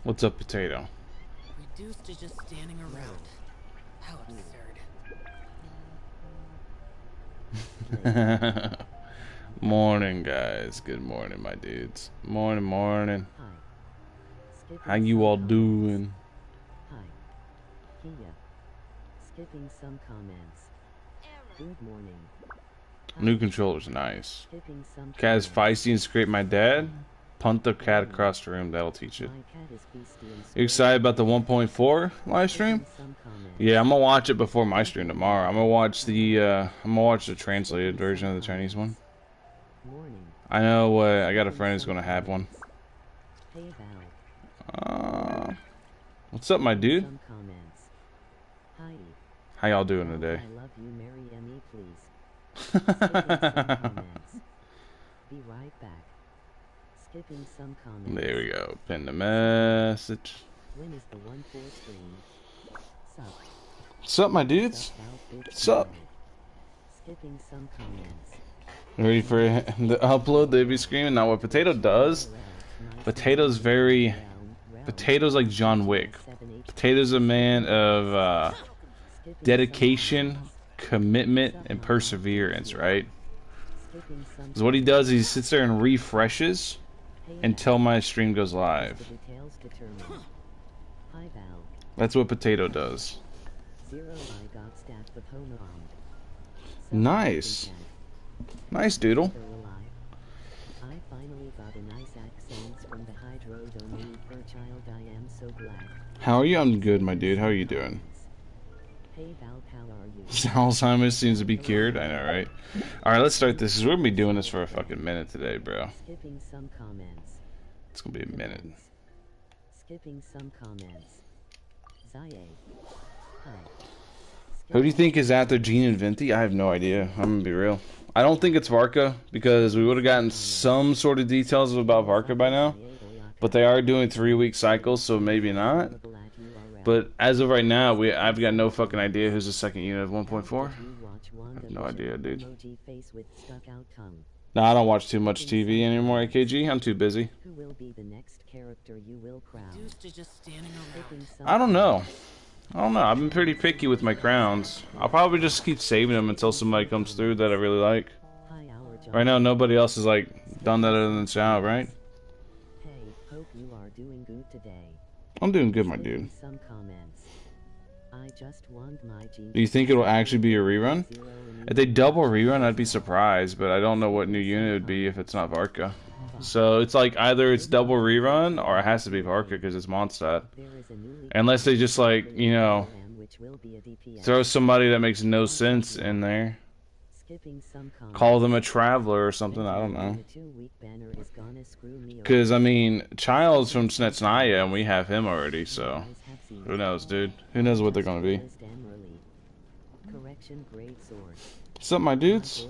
What's up, Potato? Reduced to just standing around. How absurd. Morning, guys. Good morning, my dudes. Morning, morning. How you all doing? Hi. Kia. Skipping some comments. Good morning. New controller's nice. Skipping some Cat is feisty and scrape my dad. Punt the cat across the room. That'll teach it. You excited about the 1.4 live stream? Yeah, I'm gonna watch it before my stream tomorrow. I'm gonna watch the translated version of the Chinese one. I know. I got a friend who's gonna have one. What's up, my dude? How y'all doing today? I love you, marry me, please. Be right back. Skipping some comments. There we go. Pin the message. When is the 1.4 stream? Sup? What's up, my dudes? What's up? Skipping some comments. Ready for the upload? They'd be screaming. Now, what Potato does? Potato's like John Wick. Potato's a man of dedication, commitment, and perseverance, right? So what he does is he sits there and refreshes until my stream goes live. That's what Potato does. Nice. Nice, Doodle. I finally got a nice accent from the hydrodome per child. I am so glad. How are you? I'm good, my dude. How are you doing? Hey Val, how are you? Alzheimer's seems to be cured. I know, right? Alright, let's start this. We're gonna be doing this for a fucking minute today, bro. Skipping some comments. It's gonna be a minute. Skipping some comments. Zaye. Hi. Who do you think is after Gene and Venti? I have no idea. I'm gonna be real. I don't think it's Varka, because we would have gotten some sort of details about Varka by now. But they are doing 3-week cycles, so maybe not. But as of right now, I've got no fucking idea who's the second unit of 1.4. I have no idea, dude. No, I don't watch too much TV anymore, AKG. I'm too busy. Who will be the next character you will crown? I don't know. I've been pretty picky with my crowns. I'll probably just keep saving them until somebody comes through that I really like. Right now, nobody else has like done that other than Xiao, right? Hey, hope you are doing good today. I'm doing good, my dude. Some comments. I just want my Do you think it'll actually be a rerun? If they double rerun, I'd be surprised, but I don't know what new unit it would be if it's not Varka. So it's like either it's double rerun or it has to be Varka because it's Mondstadt. Unless they just like, you know, throw somebody that makes no sense in there. Call them a traveler or something, I don't know. Because, I mean, Child's from Snetsnaya and we have him already, so who knows, dude? Who knows what they're going to be? What's up, my dudes?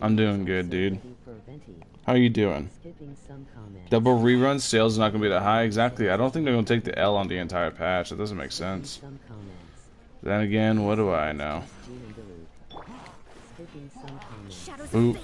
I'm doing good, dude. How are you doing? Double rerun, sales not going to be that high? Exactly. I don't think they're going to take the L on the entire patch. That doesn't make sense. Then again, what do I know? Ooh.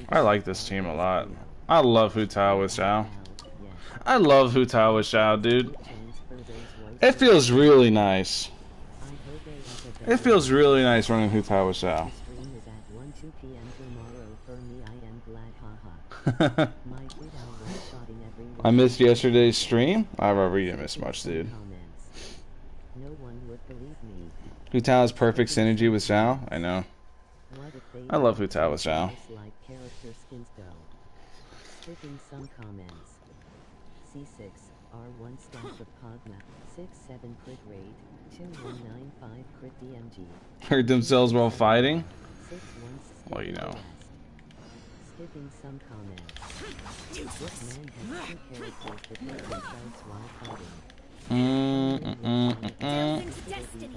I like this team a lot. I love Hu Tao with Xiao. I love Hu Tao with Xiao, dude. It feels really nice. It feels really nice running Hu Tao with Xiao. I missed yesterday's stream. I really didn't miss much, dude. Hu Tao has perfect synergy with Xiao. I know. I love Hu Tao with Xiao. Some comments. C6 R1 stack of Pogma 6-7 crit rate 2195 crit DMG. Hurt themselves while fighting? Well, you know. Skipping some comments. This man has 2 characters that hurt themselves while fighting. Delving to destiny.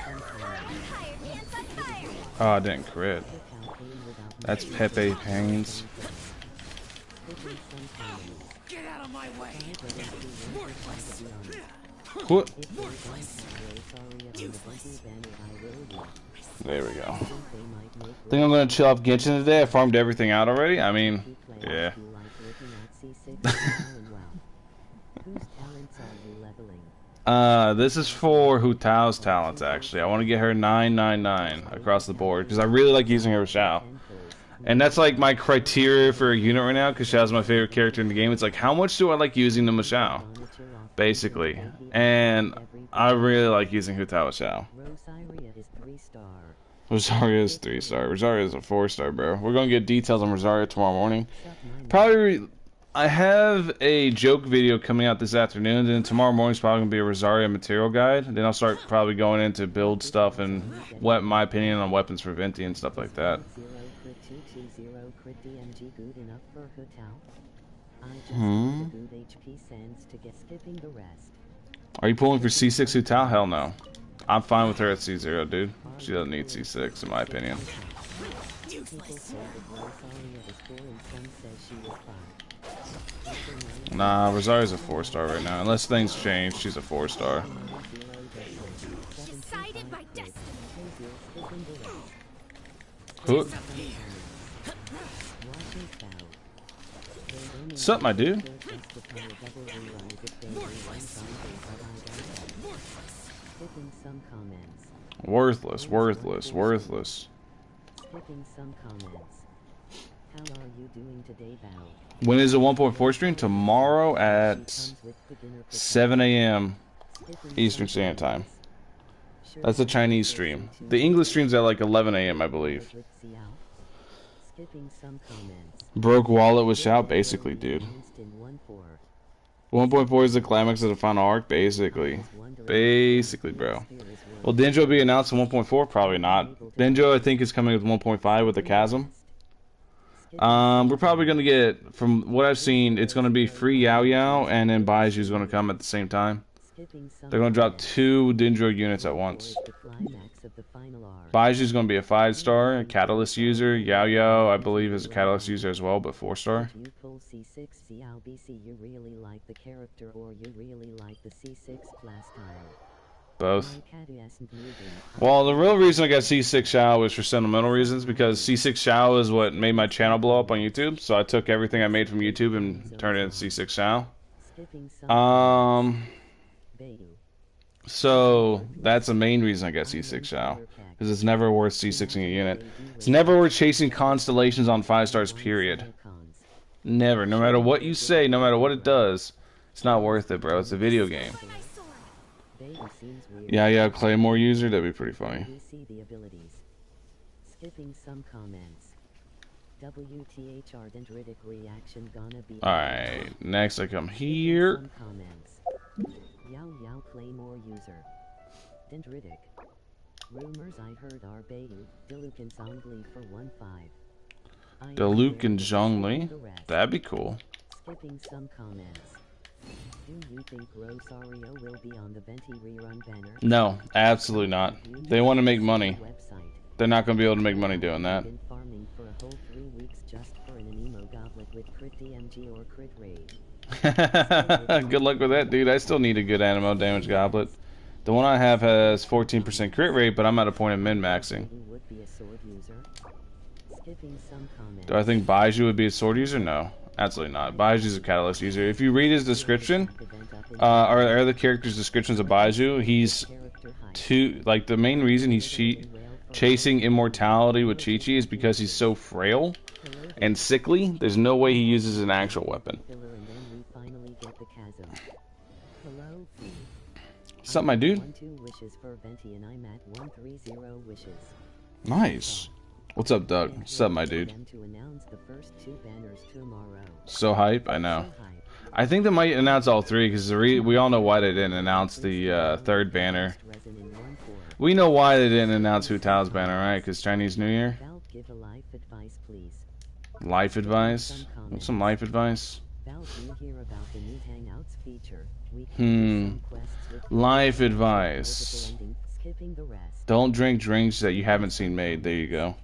Fire, dance on fire. Oh, I didn't crit. That's Pepe Pains. Get out of my way! Worthless! What? Worthless! Useless! There we go. Think I'm gonna chill off Genshin today. I farmed everything out already. I mean, yeah. This is for Hu Tao's talents, actually. I want to get her 999 across the board because I really like using her with Xiao. And that's like my criteria for a unit right now because Xiao's my favorite character in the game. It's like, how much do I like using them with Xiao? Basically. And I really like using Hu Tao with Xiao. Rosaria is 3-star. Rosaria is a 4-star, bro. We're gonna get details on Rosaria tomorrow morning. Probably, I have a joke video coming out this afternoon, and tomorrow morning's probably gonna be a Rosaria material guide. Then I'll start probably going into build stuff and what my opinion on weapons for Venti and stuff like that. Are you pulling for C6 Hu Tao? Hell no. I'm fine with her at C0, dude. She doesn't need C6, in my opinion. Nah, Rosaria's a 4-star right now. Unless things change, she's a 4-star. Decided by destiny. Who? What's up, my dude? Worthless, worthless, worthless. When is the 1.4 stream? Tomorrow at 7 a.m. Eastern Standard Time. That's a Chinese stream. The English stream's at like 11 a.m. I believe. Broke wallet with Xiao, basically, dude. 1.4 is the climax of the final arc, basically. Basically, bro. Will Dendro be announced in 1.4? Probably not. Dendro, I think, is coming with 1.5 with the chasm. We're probably going to get, from what I've seen, it's going to be free Yao Yao, and then Baiju's going to come at the same time. They're going to drop 2 Dendro units at once. Baiju's going to be a 5-star, a Catalyst user. Yao Yao, I believe, is a Catalyst user as well, but 4-star. Both. Well, the real reason I got C6 Xiao was for sentimental reasons, because C6 Xiao is what made my channel blow up on YouTube, so I took everything I made from YouTube and turned it into C6 Xiao. So that's the main reason I got C6 Xiao, because it's never worth C6ing a unit. It's never worth chasing Constellations on 5 stars, period. Never. No matter what you say, no matter what it does, it's not worth it, bro. It's a video game. Yeah, Claymore user, that'd be pretty funny. Alright, next I come here. Yao Claymore user. Dendritic. Rumors I heard are Bayu, Diluc and Zhongli for 1.5. Diluc and Zhongli? That'd be cool. Skipping some comments. Do you think Rosario will be on the Venti rerun banner? No, absolutely not. They want to make money. They're not going to be able to make money doing that. Been farming for a whole 3 weeks just for an anemo goblet with crit DMG or crit raid. Good luck with that, dude. I still need a good animo damage goblet. The one I have has 14% crit rate, but I'm at a point of min-maxing. Do I think Baiju would be a sword user? No, absolutely not. Baiju's a catalyst user. If you read his description, or the character's descriptions of Baiju, he's the main reason he's chasing immortality with Chi-Chi is because he's so frail and sickly. There's no way he uses an actual weapon. What's up, my dude? Nice. What's up, Doug? What's up, my dude? So hype, I know. I think they might announce all 3 because we all know why they didn't announce the 3rd banner. We know why they didn't announce Hu Tao's banner, right? Because Chinese New Year. Life advice? What's some life advice? About you hear about the new Hangouts feature. We can do Hmm. some quests with Life multiple advice. endings, skipping the rest. Don't drink drinks that you haven't seen made. There you go.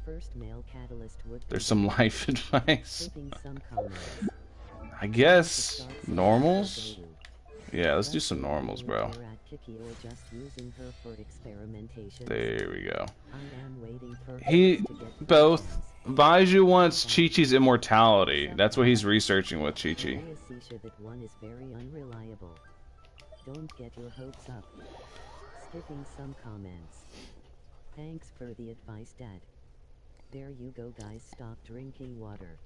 First male catalyst would be There's some life advice. skipping some comments. I guess normals? Yeah, let's do some normals, bro. There we go. He both Baiju wants Chi-Chi's immortality. That's what he's researching with Chi-Chi. That one is very unreliable. Don't get your hopes up. Skipping some comments. Thanks for the advice, Dad. There you go, guys. Stop drinking water.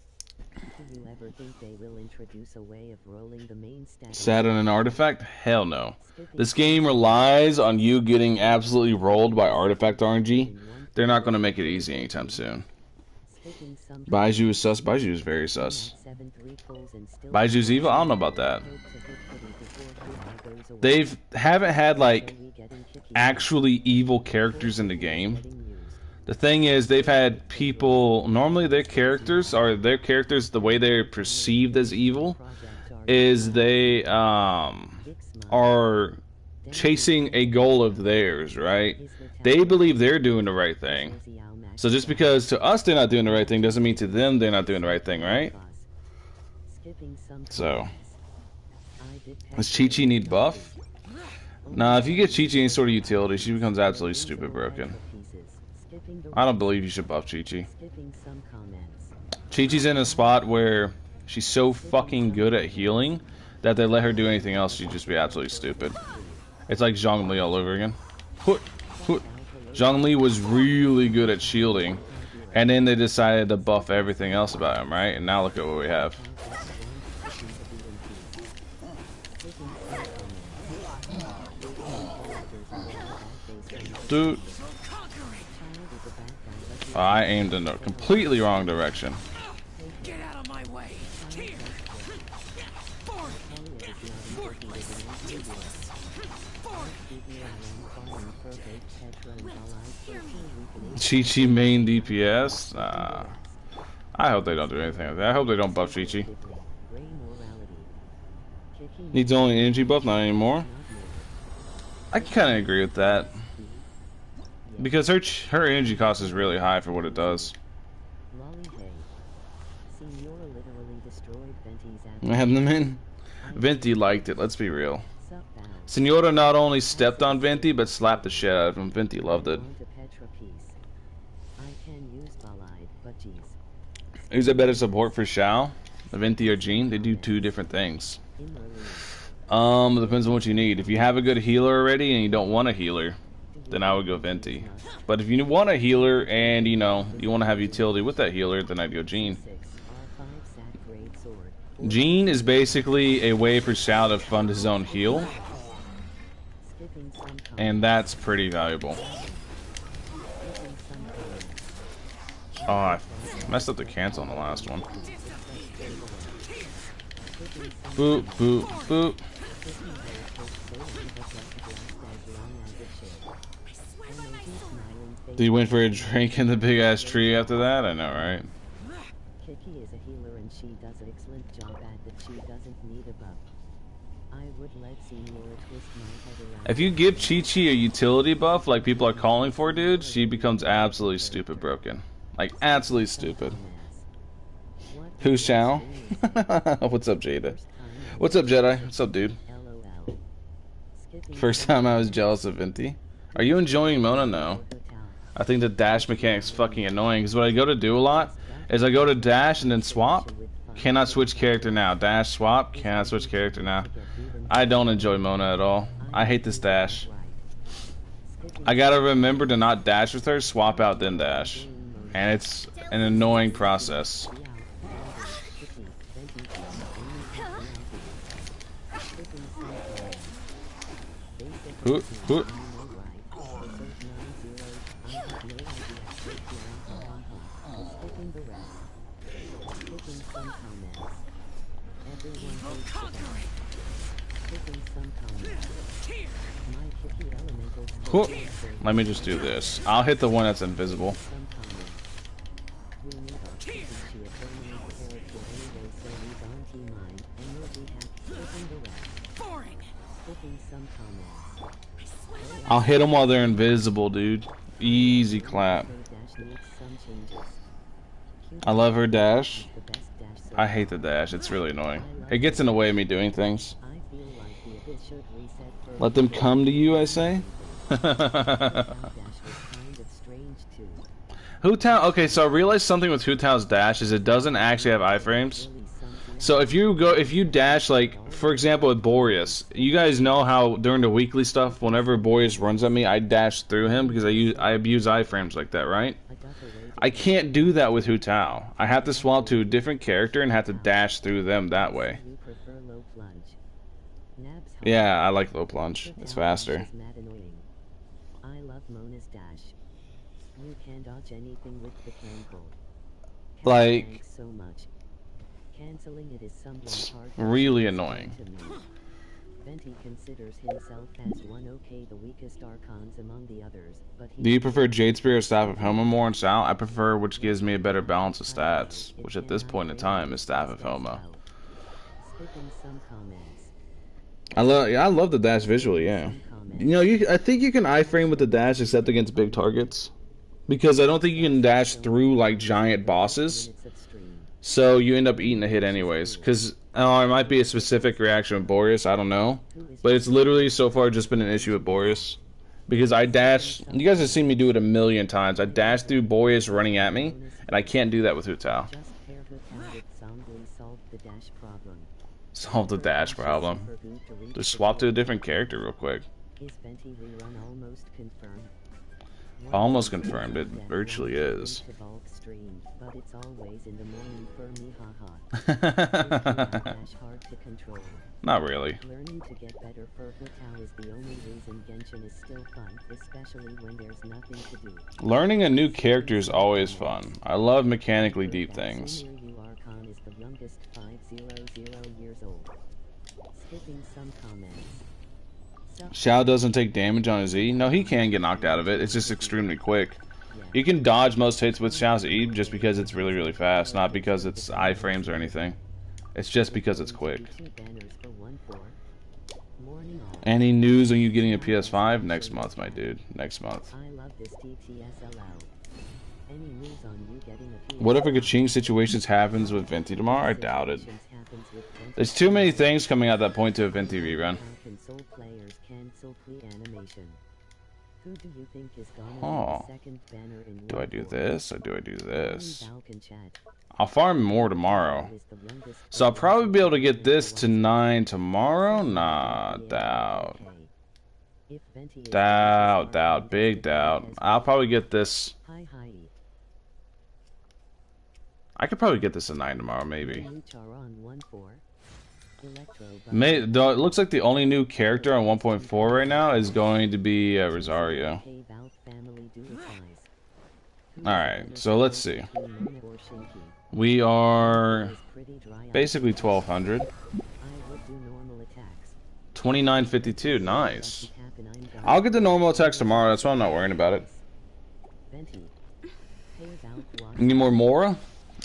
Do you ever think they will introduce a way of rolling the main stat? Sat on an artifact? Hell no. This game relies on you getting absolutely rolled by artifact RNG. They're not going to make it easy anytime soon. Baiju is sus. Baiju is very sus. Baiju's evil? I don't know about that. They haven't had like actually evil characters in the game. The thing is, they've had people, normally their characters, the way they're perceived as evil, is they are chasing a goal of theirs, right? They believe they're doing the right thing. So just because to us they're not doing the right thing doesn't mean to them they're not doing the right thing, right? So, does Chi-Chi need buff? Nah, if you get Chi-Chi any sort of utility, she becomes absolutely stupid broken. I don't believe you should buff Chi-Chi. Chi-Chi's in a spot where she's so fucking good at healing that they let her do anything else, she'd just be absolutely stupid. It's like Zhongli all over again. Zhongli was really good at shielding, and then they decided to buff everything else about him, right? And now look at what we have. Dude. I aimed in the completely wrong direction. Get out of my way. Here. Chi-Chi main DPS? I hope they don't do anything like that. I hope they don't buff Chi-Chi. Needs only energy buff, not anymore. I kind of agree with that. Because her energy cost is really high for what it does. I have them in. Venti liked it, let's be real. Senora not only stepped on Venti, but slapped the shit out of him. Venti loved it. Who's a better support for Xiao? Venti or Jean? They do two different things. It depends on what you need. If you have a good healer already and you don't want a healer, then I would go Venti. But if you want a healer and you know you want to have utility with that healer, then I'd go Jean. Jean is basically a way for Xiao to fund his own heal, and that's pretty valuable. Oh, I messed up the cancel on the last one. Boop, boop, boop. Do you went for a drink in the big ass tree after that? I know, right? Kiki is a healer and she does an excellent job at that. She doesn't need a buff. I would let Senora twist my head around. If you give Chi-Chi a utility buff like people are calling for, dude, she becomes absolutely stupid broken. Like, absolutely stupid. Who's Xiao? What's up, Jada? What's up, Jedi? What's up, dude? First time I was jealous of Venti. Are you enjoying Mona? No. I think the dash mechanic's fucking annoying, because what I go to do a lot is I go to dash and then swap. Cannot switch character now. Dash, swap, cannot switch character now. I don't enjoy Mona at all. I hate this dash. I gotta remember to not dash with her, swap out, then dash. And it's an annoying process. Hoot, hoot. Hoot. Let me just do this. I'll hit the one that's invisible. Skipping some comments. I'll hit them while they're invisible, dude. Easy clap. Her dash needs some changes. I love her dash. The best dash so I hate the dash. It's really annoying. It gets in the way of me doing things. I feel like the abyss should reset for Let them come to you, I say. Dash was kind of strange too. Hootao. Okay, so I realized something with Hootao's dash is it doesn't actually have iframes. Really something So if you dash, like for example with Boreas, you guys know how during the weekly stuff, whenever Boreas runs at me, I dash through him because I abuse iframes like that, right? I got the way I can't do that with Hootao. I have to swap to a different character and have to dash through them that way. you prefer low plunge. Nabs hard. Yeah, I like low plunge. Hootao It's dash faster. is mad annoying. I love Mona's dash. You can dodge anything with the cancel. Like- Thanks so much. Canceling it is somewhat It's hard. really annoying. To me. Venti considers himself as one okay the weakest archons among the others, but he Do you prefer Jade Spear or Staff of Homa more in Xiao? I prefer which gives me a better balance of stats, which at this point in time is Staff of Homa. Skipping some comments. I love the dash visually, yeah. You know, I think you can iframe with the dash except against big targets. Because I don't think you can dash through like giant bosses. Minutes of stream. So you end up eating a hit anyways. Because it might be a specific reaction with Boreas, I don't know. But it's literally so far just been an issue with Boreas. Because I dash, you guys have seen me do it a million times. I dash through Boreas running at me, and I can't do that with Hootao. Just pair Hootao with Soundly solve the dash problem. Solve the dash problem. Super good to reach Just the swap to a goal. different character real quick. Is Venti rerun almost confirmed? Almost confirmed, it virtually is. To bulk stream, but it's always in the morning for me, haha. Dash hard to control. Not really. Learning to get better for Hootao is the only reason Genshin is still fun, especially when there's nothing to do. Learning a new character is always fun. I love mechanically deep things. Senior you Archon is the youngest 500 years old. Skipping some comments. Xiao doesn't take damage on his E. No, he can get knocked out of it. It's just extremely quick. You can dodge most hits with Xiao's E just because it's really, really fast, not because it's iframes or anything. It's just because it's quick. Any news on you getting a PS5? Next month, my dude. Next month. I love this TTSL out. Any news on you getting a PS5? What if a Kaching situations happens with Venti tomorrow? I doubt it. There's too many things coming at that point to a Venti rerun. Console players cancel pre-animation. Who do you think is gonna Oh. be the second banner in Do I do World War? this or do I do this? Only Val can chat. I'll farm more tomorrow. Is the youngest So I'll player probably be able to in get this to World War 9 tomorrow? Nah, doubt. Okay. If Venti is Doubt, the doubt, big doubt. I'll probably get this. Hi. I could probably get this to 9 tomorrow, maybe. New Charon 1-4. Electro Though it looks like the only new character on 1.4 right now is going to be Rosario. Hey, Val family do it size. Alright, so let's see. Mona or Shinky? We are Is pretty dry out. basically 1200. I would do normal attacks. 2952, nice. Doesn't happen, I'm done. I'll get the normal attacks tomorrow, that's why I'm not worrying about it. Venti. Hey, Val, watch. Need more Mora?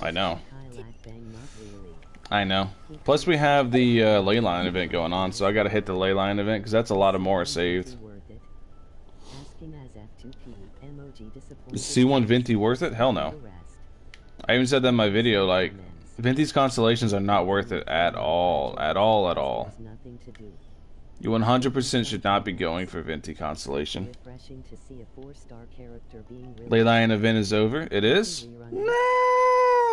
I know. Kylac bang, not really. I know. Plus we have the Leyline event going on, so I gotta hit the Leyline event, because that's a lot of Mora saved. Worth it. Asking as F2P, emoji disappointed. Is C1 Venti worth it? Hell no. The rest. I even said that in my video, like, Venti's Constellations are not worth it at all. At all, at all. There's nothing to do. You 100% should not be going for Venti Constellation. Refreshing to see a 4-star character being Leyline event is over? It is? No!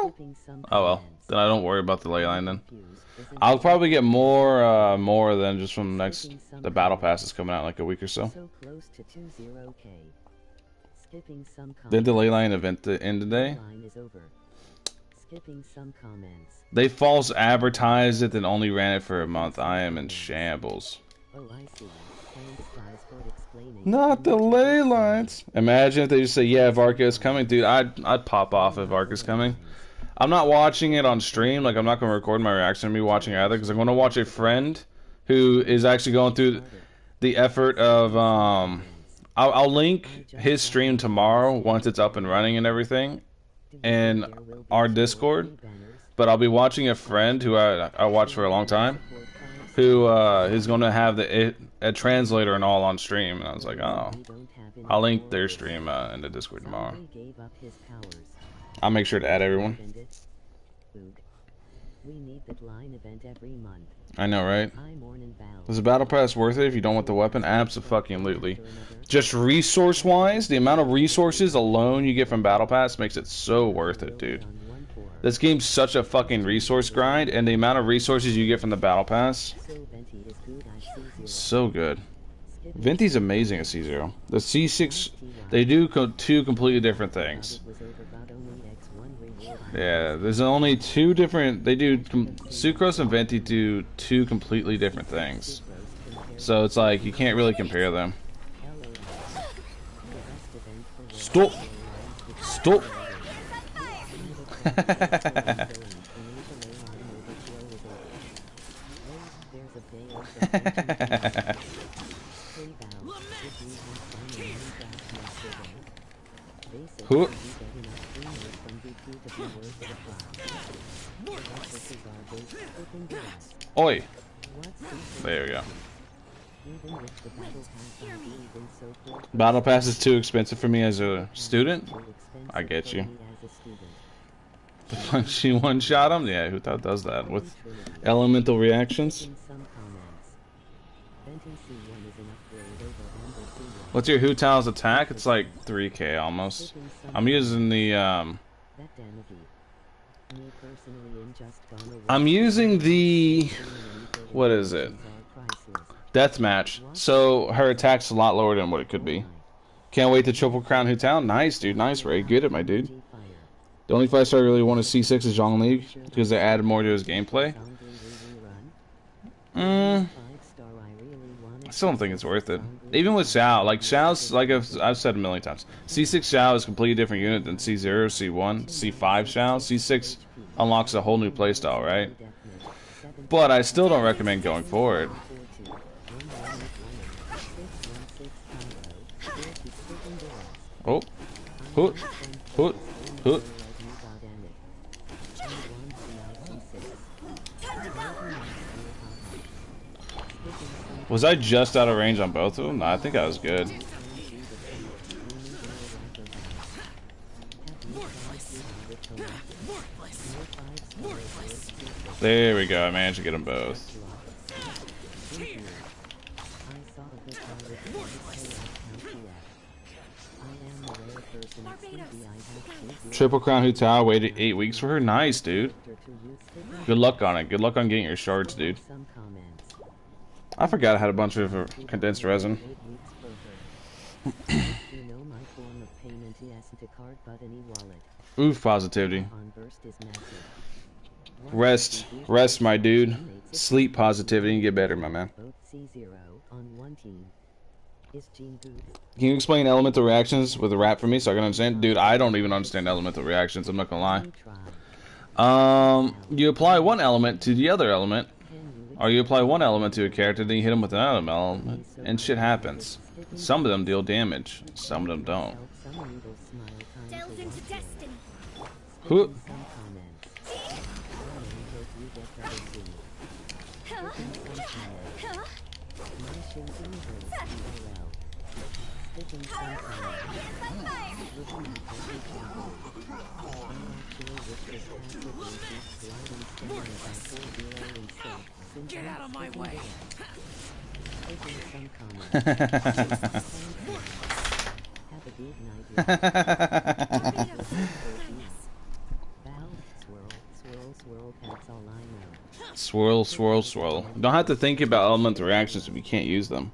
Skipping some Oh well, comments. then I don't worry about the Leyline then. Confused, isn't I'll it? probably get more than just from next, the Battle Pass is coming out in like a week or so. So close to 20k. Skipping some comments. Did the Leyline event end today? Line is over. Skipping some comments. They false advertised it and only ran it for a month. I am in shambles. Oh, I see. Thanks, guys, for explaining. Not the ley lines. Imagine if they just say, yeah, Varka is coming. Dude, I'd pop off if Varka's coming. I'm not watching it on stream. Like, I'm not going to record my reaction to me watching either, because I'm going to watch a friend who is actually going through the effort of, I'll link his stream tomorrow once it's up and running and everything in our Discord. But I'll be watching a friend who I watched for a long time. who is going to have a translator and all on stream, and I was like, oh, I'll link their stream in the Discord tomorrow. I'll make sure to add everyone. We need that line event every month. I know, right? Is the battle pass worth it if you don't want the weapon? Absolutely. Just resource-wise, the amount of resources alone you get from battle pass makes it so worth it, dude. This game's such a fucking resource grind, and the amount of resources you get from the battle pass, so good. Venti's amazing at C0. The C6, they do two completely different things. Yeah, there's only two different. They do Sucrose and Venti do two completely different things, so it's like you can't really compare them. Stop! Stop! Who? Oi! There we go. Battle pass is too expensive for me as a student. I get you. She one-shot him? Yeah, who thought does that with elemental reactions? What's your Hu Tao's attack? It's like 3k almost. I'm using the what is it? Deathmatch. So her attack's a lot lower than what it could be. Can't wait to triple crown Hu Tao. Nice, dude. Nice, Ray. Good at my dude. The only 5-star I really want to C6 is Zhong Li because they added more to his gameplay. I still don't think it's worth it. Even with Xiao, like Xiao's, like I've said a million times, C6 Xiao is a completely different unit than C0, C1, C5 Xiao. C6 unlocks a whole new playstyle, right? But I still don't recommend going forward. Oh, hoot, hoot, hoot. Was I just out of range on both of them? No, I think I was good. There we go. I managed to get them both. Triple Crown Hu Tao waited 8 weeks for her. Nice, dude. Good luck on it. Good luck on getting your shards, dude. I forgot I had a bunch of condensed resin. Oof, positivity. Rest, my dude. Sleep positivity and get better, my man. Can you explain elemental reactions with a rap for me so I can understand? Dude, I don't even understand elemental reactions, I'm not gonna lie. You apply one element to the other element, or you apply one element to a character, then you hit them with another element, and shit happens. Some of them deal damage, some of them don't. Delve into destiny. Who? Get out of my way. Swirl, swirl, swirl. You don't have to think about elemental reactions if you can't use them.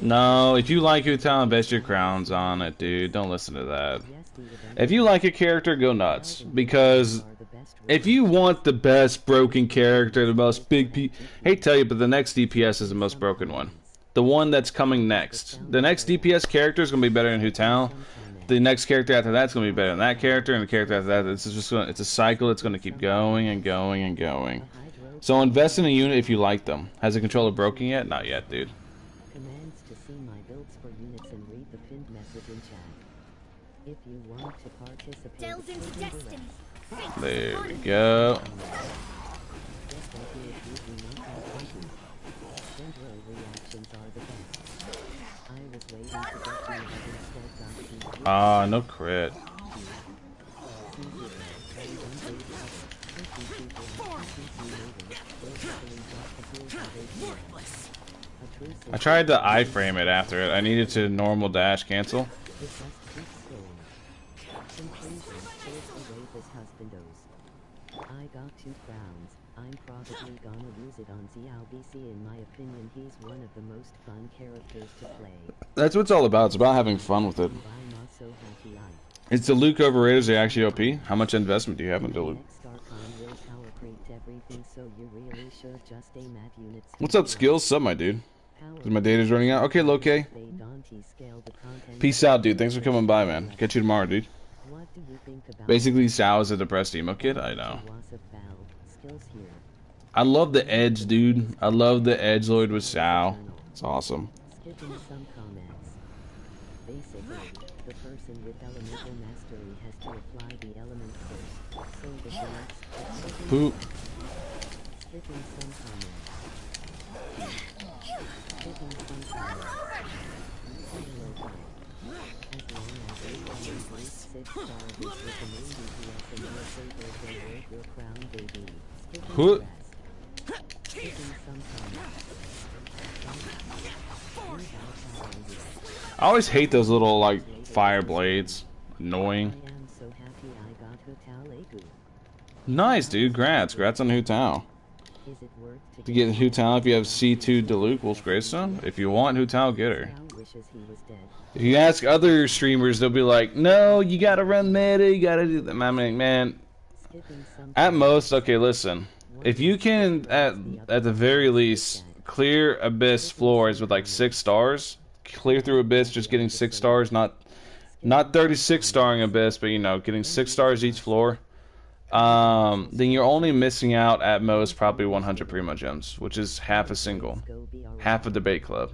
No, if you like Hu Tao, invest your crowns on it, dude. Don't listen to that. If you like a character, go nuts. Because if you want the best broken character, the most big hate to tell you, but the next DPS is the most broken one. The one that's coming next. The next DPS character is going to be better than Hu Tao. The next character after that is going to be better than that character, and the character after that, it's just gonna, it's a cycle. It's going to keep going and going and going. So invest in a unit if you like them. Has the controller broken yet? Not yet, dude. Commands to see my builds for units and read the pinned message in chat. If you want to participate, Delve into destiny. There we go. Dendro reactions are the best. I was waiting to get you, but instead got you. Ah, no crit. A I tried to iframe it after it. I needed to normal dash cancel. I got 2 crowns. I'm probably gonna use it on Xiao BC. In my opinion, he's one of the most fun characters to play. That's what it's all about. It's about having fun with it. I'm not so happy I Is Diluc overrated? Is he actually OP? How much investment do you have in Diluc? next Archon will power creep everything, so you really should just aim at units. What's up, Skills? Sup, my dude? Because my data's running out. Okay, Loke. Peace out, dude. Thanks for coming by, man. Catch you tomorrow, dude. What do you think about Basically, Xiao is a depressed emo kid. I know. skills here? I love the edge, dude. I love the edgelord with Xiao. It's awesome. Skipping some comments. Basically, the person with elemental mastery has to apply the element first. So the units Poop. skipping some comments. Skipping some comments. Single as long as you can increase 6 stars with the main DPS and your saber will work your crown, baby. Skipping Who- the rest. Skipping some comments. I always hate those little, like, fire blades. Annoying. I am so happy I got Hotel Egu. Nice, dude. Grats on Hu Tao. Is it worth To get Hu Tao, if you have C2 Diluc Wolf's Gravestone, if you want Hu Tao, get her. Xiao wishes he was dead. If you ask other streamers, they'll be like, no, you gotta run meta, you gotta do that. I'm like, man, Skipping some at most, okay, listen. If you can, at the very least, clear Abyss floors with like 6 stars, clear through Abyss just getting 6 stars, not 36 starring Abyss, but you know, getting 6 stars each floor, then you're only missing out at most probably 100 Primo Gems, which is half a single, half a debate club.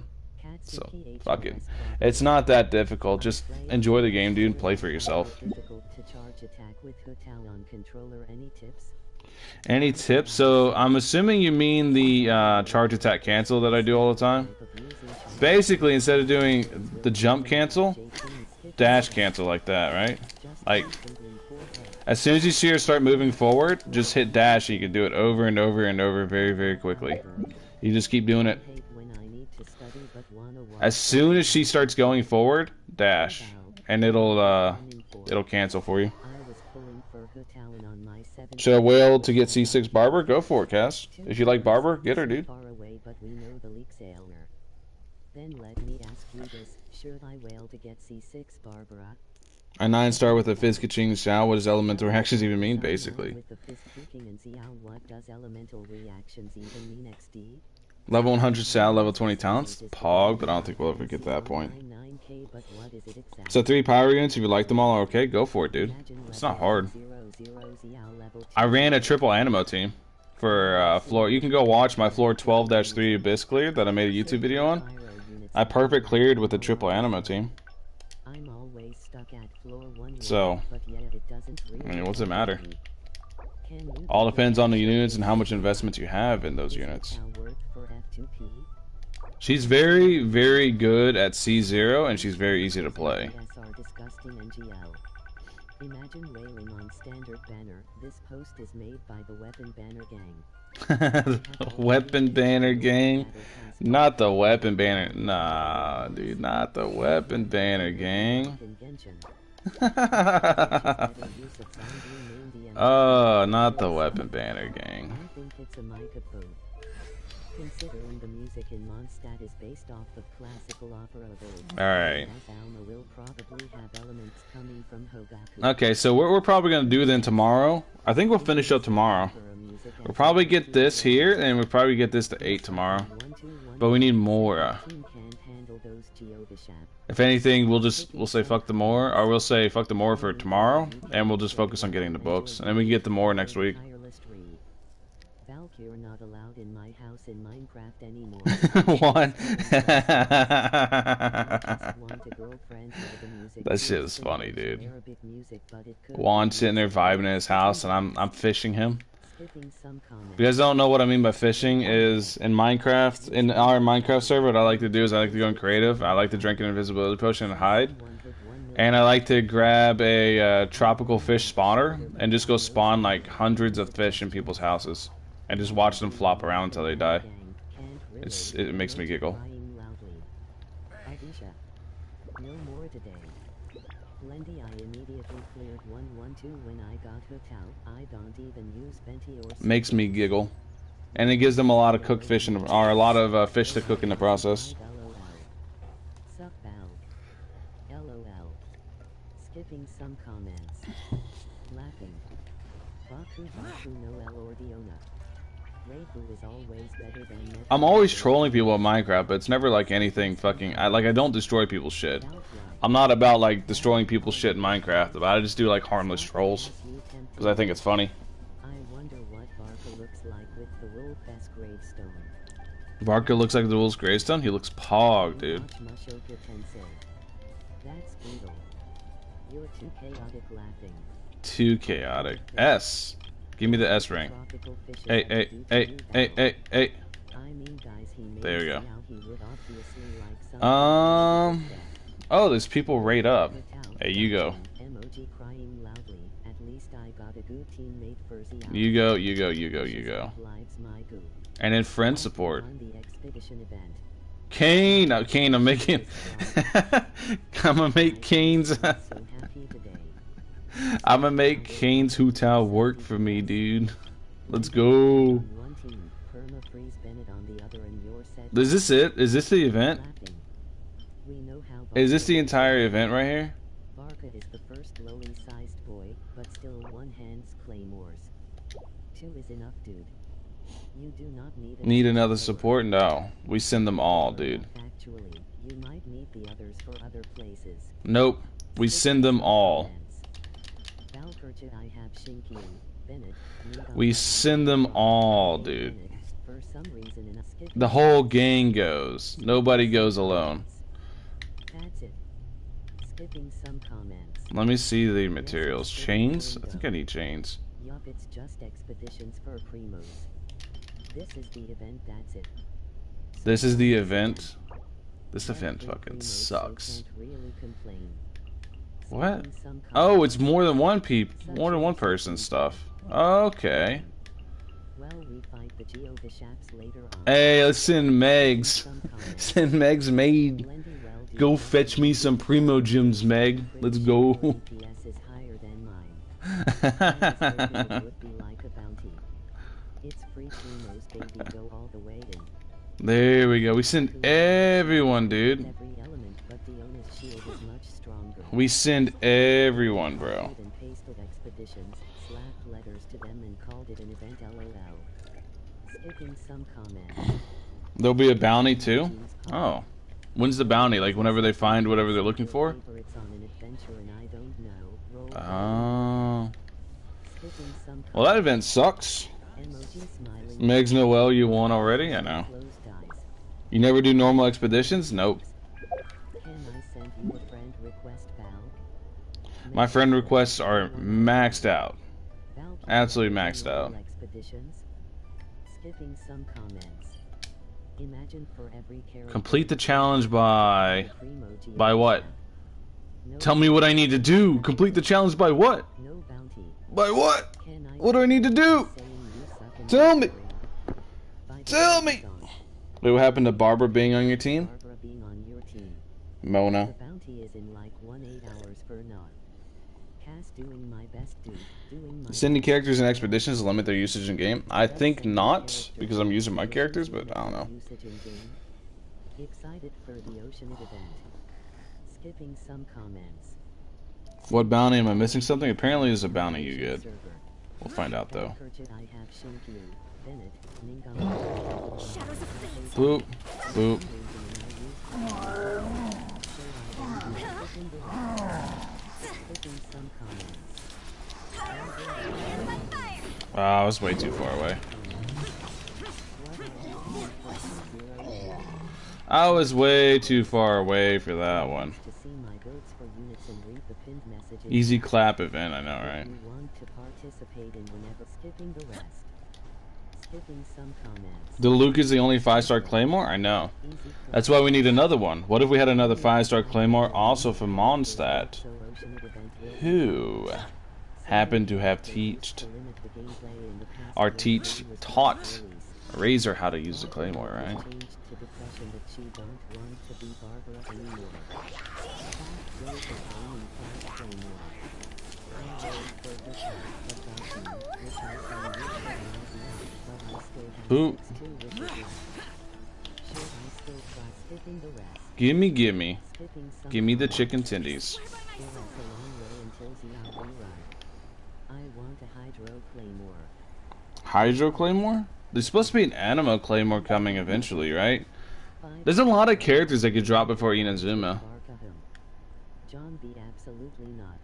So, fuck it. It's not that difficult. Just enjoy the game, dude, and play for yourself. difficult to charge attack with Hotel on controller. Any tips? Any tips? So, I'm assuming you mean the charge attack cancel that I do all the time. Basically, instead of doing the jump cancel, dash cancel like that, right? Like, as soon as you see her start moving forward, just hit dash and you can do it over and over and over very, very quickly. You just keep doing it. As soon as she starts going forward, dash, and it'll cancel for you. Should I wail to get C6 Barber? Go for it, Cass. If you like Barber, get her, dude. Then let me ask you this: should I wail to get C6 Barbara? A 9-star with a fizz kaching Xiao. What does elemental reactions even mean, basically? With the fist kicking and Xiao, what does elemental reactions even mean? XD? Level 100 Xiao, level 20 talents. Pog, but I don't think we'll ever get that point. 9K, but what is it exactly? So 3 power units, if you like them all, okay, go for it, dude. It's not hard. I ran a triple Animo team for floor. You can go watch my floor 12-3 Abyss clear that I made a YouTube video on. I perfect cleared with a triple Animo team. I'm always stuck at floor 1, So, but yet it doesn't really I mean, what's it matter? Can you All depends on the units and how much investment you have in those units. Xiao work for F2P? She's very, very good at C0, and she's very easy to play. SR disgusting NGL. Imagine wailing on standard banner. This post is made by the Weapon Banner Gang. Weapon Banner Gang? Not the Weapon Banner. Nah, dude, not the Weapon Banner Gang. Oh, not the Weapon Banner Gang. I think it's a microphone. Considering the music in Mondstadt is based off of classical opera of old. Alright. Alma will probably have elements coming from Hogaku. Okay, so what we're probably going to do then tomorrow, I think we'll finish up tomorrow. We'll probably get this here, and we'll probably get this to 8 tomorrow. But we need more. If anything, we'll say fuck the more, or we'll say fuck the more for tomorrow, and we'll just focus on getting the books. And then we can get the more next week. you're not allowed in my house in Minecraft anymore. One. Just want a girlfriend for the music. That shit is funny, dude. Arabic music, but it could Juan be sitting there vibing in his house, and I'm fishing him. skipping some comments. If you guys don't know what I mean by fishing, is in Minecraft, in our Minecraft server, what I like to do is I like to go in creative. I like to drink an invisibility potion and hide. And I like to grab a tropical fish spawner and just go spawn like hundreds of fish in people's houses. And just watch them flop around until they die. It makes me giggle. No more today. Lendy, I immediately cleared 112 when I got hooked out. I don't even use Venti or Makes me giggle. And it gives them a lot of cooked fish, or a lot of fish to cook in the process. Suck Val. LOL. Skipping some comments. Laughing. Baku no El or Diona. Reifu is always better than I'm always trolling people in Minecraft, but it's never like anything fucking. I don't destroy people's shit. I'm not about like destroying people's shit in Minecraft, but I just do like harmless trolls because I think it's funny. I wonder what Varka looks like with the Wolf's gravestone. Varka looks like the Wolf's gravestone. He looks pog, dude. That's brutal. You're too chaotic laughing. Too chaotic. S. Give me the S rank. Hey, hey, hey, hey, hey, hey. There we go. Oh, there's people right up. Hey, you go. You go, you go, you go, you go. And then friend support. Kane! Kane, I'm making... I'm gonna make Kane's... I'm gonna make Kane's Hu Tao work for me, dude. Let's go. Is this it? Is this the event? Is this the entire event right here? Varka is the first lowly sized boy, but still one hands claymores. 2 is enough, dude. You do not need another support? No. We send them all, dude. Actually, you might need the others for other places. Nope. We send them all. We send them all, dude. The whole gang goes. Nobody goes alone. That's it. Skipping some comments. Let me see the materials. Chains? I think I need chains. Yup, it's just expeditions for primos. This is the event, that's it. This is the event? This event fucking sucks. What? Oh, it's more than one person stuff. Okay. Hey, let's send Megs. Send Megs maid. Go fetch me some primo gems, Meg. Let's go. There we go. We send everyone, dude. We send everyone, bro. There'll be a bounty too? Oh. When's the bounty? Like whenever they find whatever they're looking for? Oh. Well, that event sucks. Megs Noel, you won already? I know. You never do normal expeditions? Nope. My friend requests are maxed out. Absolutely maxed out. Complete the challenge by what? Tell me what I need to do. Complete the challenge by what? By what? What do I need to do? Tell me. Tell me. Wait, what happened to Barbara being on your team? Mona. Sending characters in expeditions limit their usage in game? I think not, because I'm using my characters, but I don't know. What bounty? Am I missing something? Apparently there's a bounty you get. We'll find out though. Boop. Boop. I was way too far away. I was way too far away for that one. To see my votes for units and read the pinned messages. Easy clap event, I know, right? If you want to participate in whenever skipping the rest. Skipping some comments. The Luke is the only 5-star Claymore? I know. That's why we need another one. What if we had another 5-star Claymore also from Mondstadt? Who happened to have taught Razor how to use the Claymore, right? Who? Gimme the chicken tendies. Hydro Claymore? There's supposed to be an Anima Claymore coming eventually, right? There's a lot of characters that could drop before Inazuma. John B. Absolutely not.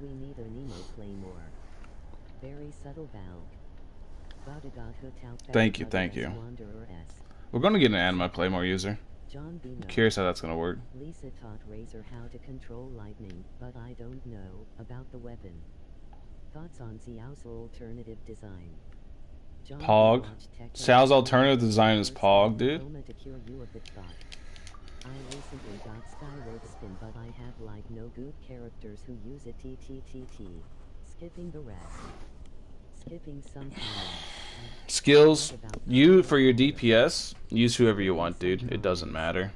We need a Nemo Claymore. Very subtle valve. Thank you. We're gonna get an Anima Claymore user. I'm curious how that's gonna work. Lisa taught Razor how to control lightning, but I don't know about the weapon. Thoughts on Xiao's alternative design? Pog. Xiao's alternative design is Pog, dude. I recently got Skyward Spin, but I have like no good characters who use it. Skipping the rest. Skipping some skills. You, for your DPS, use whoever you want, dude. It doesn't matter.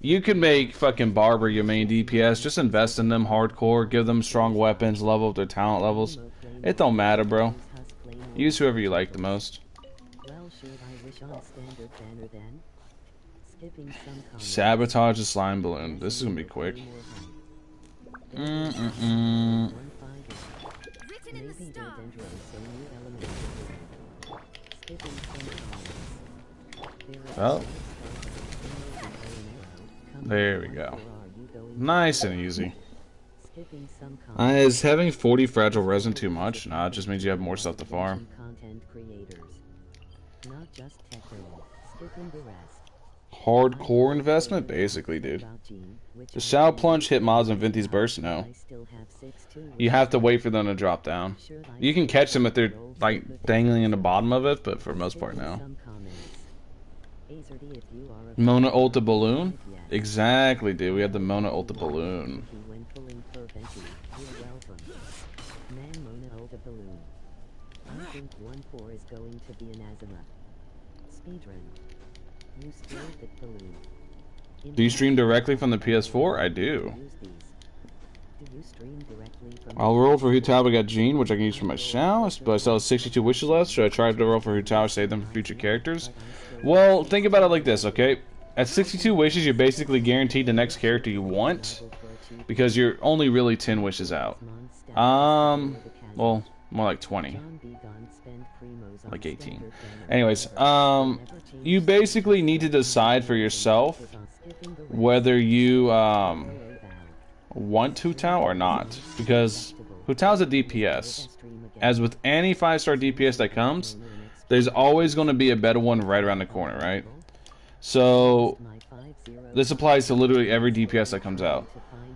You can make fucking Barber your main DPS. Just invest in them hardcore. Give them strong weapons. Level up their talent levels. It don't matter, bro. Use whoever you like the most. Sabotage the slime balloon. This is gonna be quick. Well, there we go. Nice and easy. Is having 40 fragile resin too much? Nah, it just means you have more stuff to farm. Hardcore investment? Basically, dude. The Xiao plunge hit mobs in Vinti's burst? No. You have to wait for them to drop down. You can catch them if they're like dangling in the bottom of it, but for the most part, no. Mona Ulta Balloon? Exactly, dude. We have the Mona Ulta Balloon. I think 1-4 is going to be an Azuma. Speedrun. You streamed the balloon. Do you stream directly from the PS4? I do. I'll roll for Hutao. I got Jean, which I can use for my Xiao, but I still have 62 wishes left. Should I try to roll for Hutao, save them for future characters? Well, think about it like this, okay? At 62 wishes, you're basically guaranteed the next character you want, because you're only really 10 wishes out. Well, more like 20. Like 18. Anyways, you basically need to decide for yourself whether you want Hutao or not, because Hutao's a DPS. As with any 5-star DPS that comes, there's always going to be a better one right around the corner, right? So this applies to literally every DPS that comes out.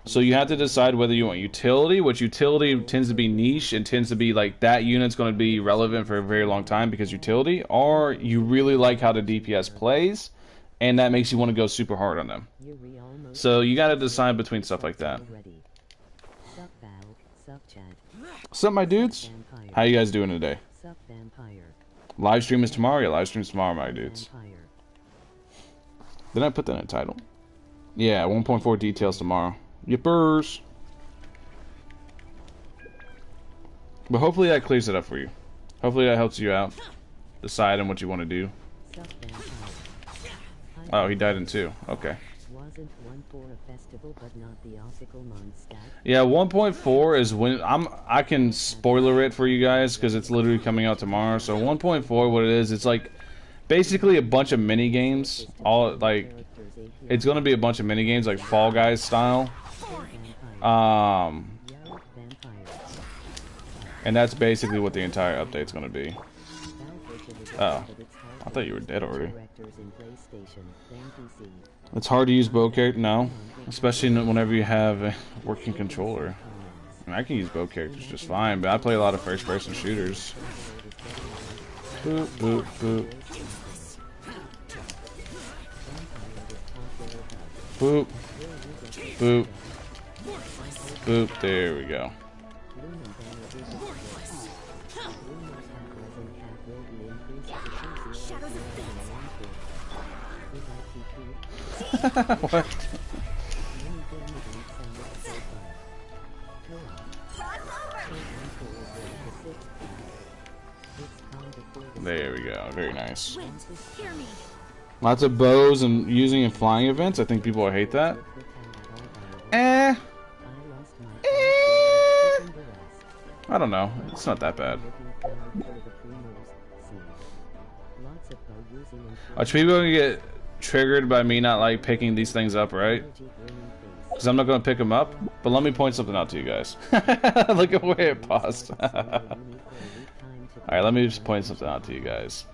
So you have to decide whether you want utility, which utility tends to be niche and tends to be like that unit's going to be relevant for a very long time because utility, or you really like how the DPS plays and that makes you want to go super hard on them. So you got to decide between stuff like that. What's up, my dudes? How you guys doing today? Live stream is tomorrow? Yeah, live stream is tomorrow, my dudes. Did I put that in the title? Yeah, 1.4 details tomorrow. Yippers. But hopefully that clears it up for you. Hopefully that helps you out. Decide on what you want to do. Oh, he died in 2. Okay. Yeah, 1.4 is when I can spoiler it for you guys because it's literally coming out tomorrow. So 1.4, what it is, it's like basically a bunch of mini games. All like it's gonna be a bunch of mini games like Fall Guys style. And that's basically what the entire update's gonna be. Oh, I thought you were dead already. characters in PlayStation than PC. It's hard to use bow character, no. Especially whenever you have a working controller. I mean, I can use bow characters just fine, but I play a lot of first-person shooters. Boop, boop, boop. Boop. Boop. Boop. There we go. What? There we go. Very nice. Lots of bows and using in flying events. I think people will hate that. I don't know. It's not that bad. Watch people gonna get triggered by me not like picking these things up, right? Because I'm not gonna pick them up. But let me point something out to you guys. Look at where it paused. Alright, let me just point something out to you guys.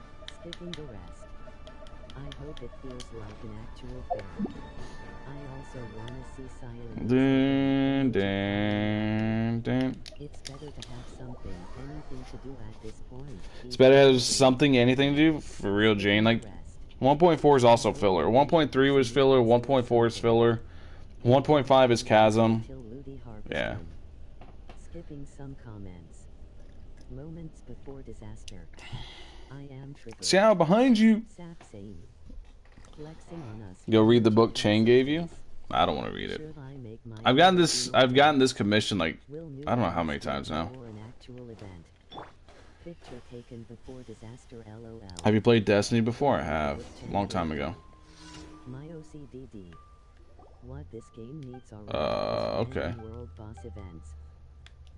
Dun, dun, dun. It's better to have something, anything to do at this point. It's better to have something, anything to do? For real, Jane. Like, 1.4 is also filler. 1.3 was filler. 1.4 is filler. 1.5 is chasm. Yeah. Skipping some comments. Moments before disaster. I am triggered. Xiao, behind you. Flexing on us. Go read the book Chang gave you. I don't want to read it. I've gotten this commission like I don't know how many times now. Have you played Destiny before? I have. A long time ago. Okay.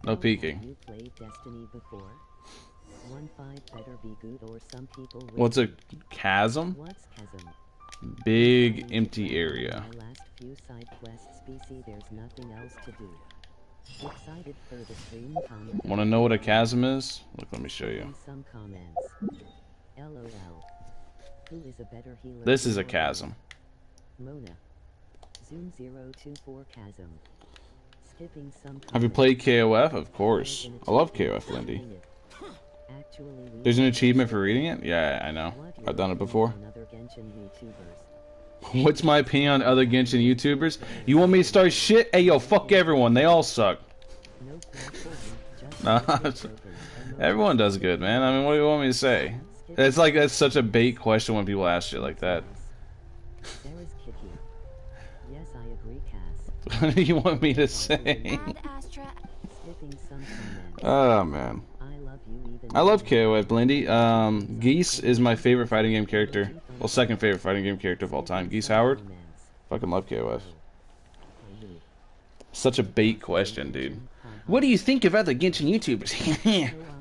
No peeking. You played Destiny before? 1.5 better be good or some people will. What's a chasm? What's chasm? Big empty area. My last few side quests BC, there's nothing else to do. Excited for the stream comment. Want to know what a chasm is? Look, let me show you. Some comments. LOL. Who is a better healer? This is a chasm. Mona. Zoom 024 chasm. Skipping some comments. Have you played KOF? Of course. I love KOF, Lindy. There's an achievement for reading it? Yeah, I know. I've done it before. What's my opinion on other Genshin YouTubers? You want me to start shit? Hey, yo, fuck everyone. They all suck. Nah, everyone does good, man. I mean, what do you want me to say? It's like that's such a bait question when people ask shit like that. What do you want me to say? Oh, man. I love KOF, Blindy. Geese is my favorite fighting game character. Well, second favorite fighting game character of all time. Geese Howard. Fucking love KOF. Such a bait question, dude. What do you think of other Genshin YouTubers?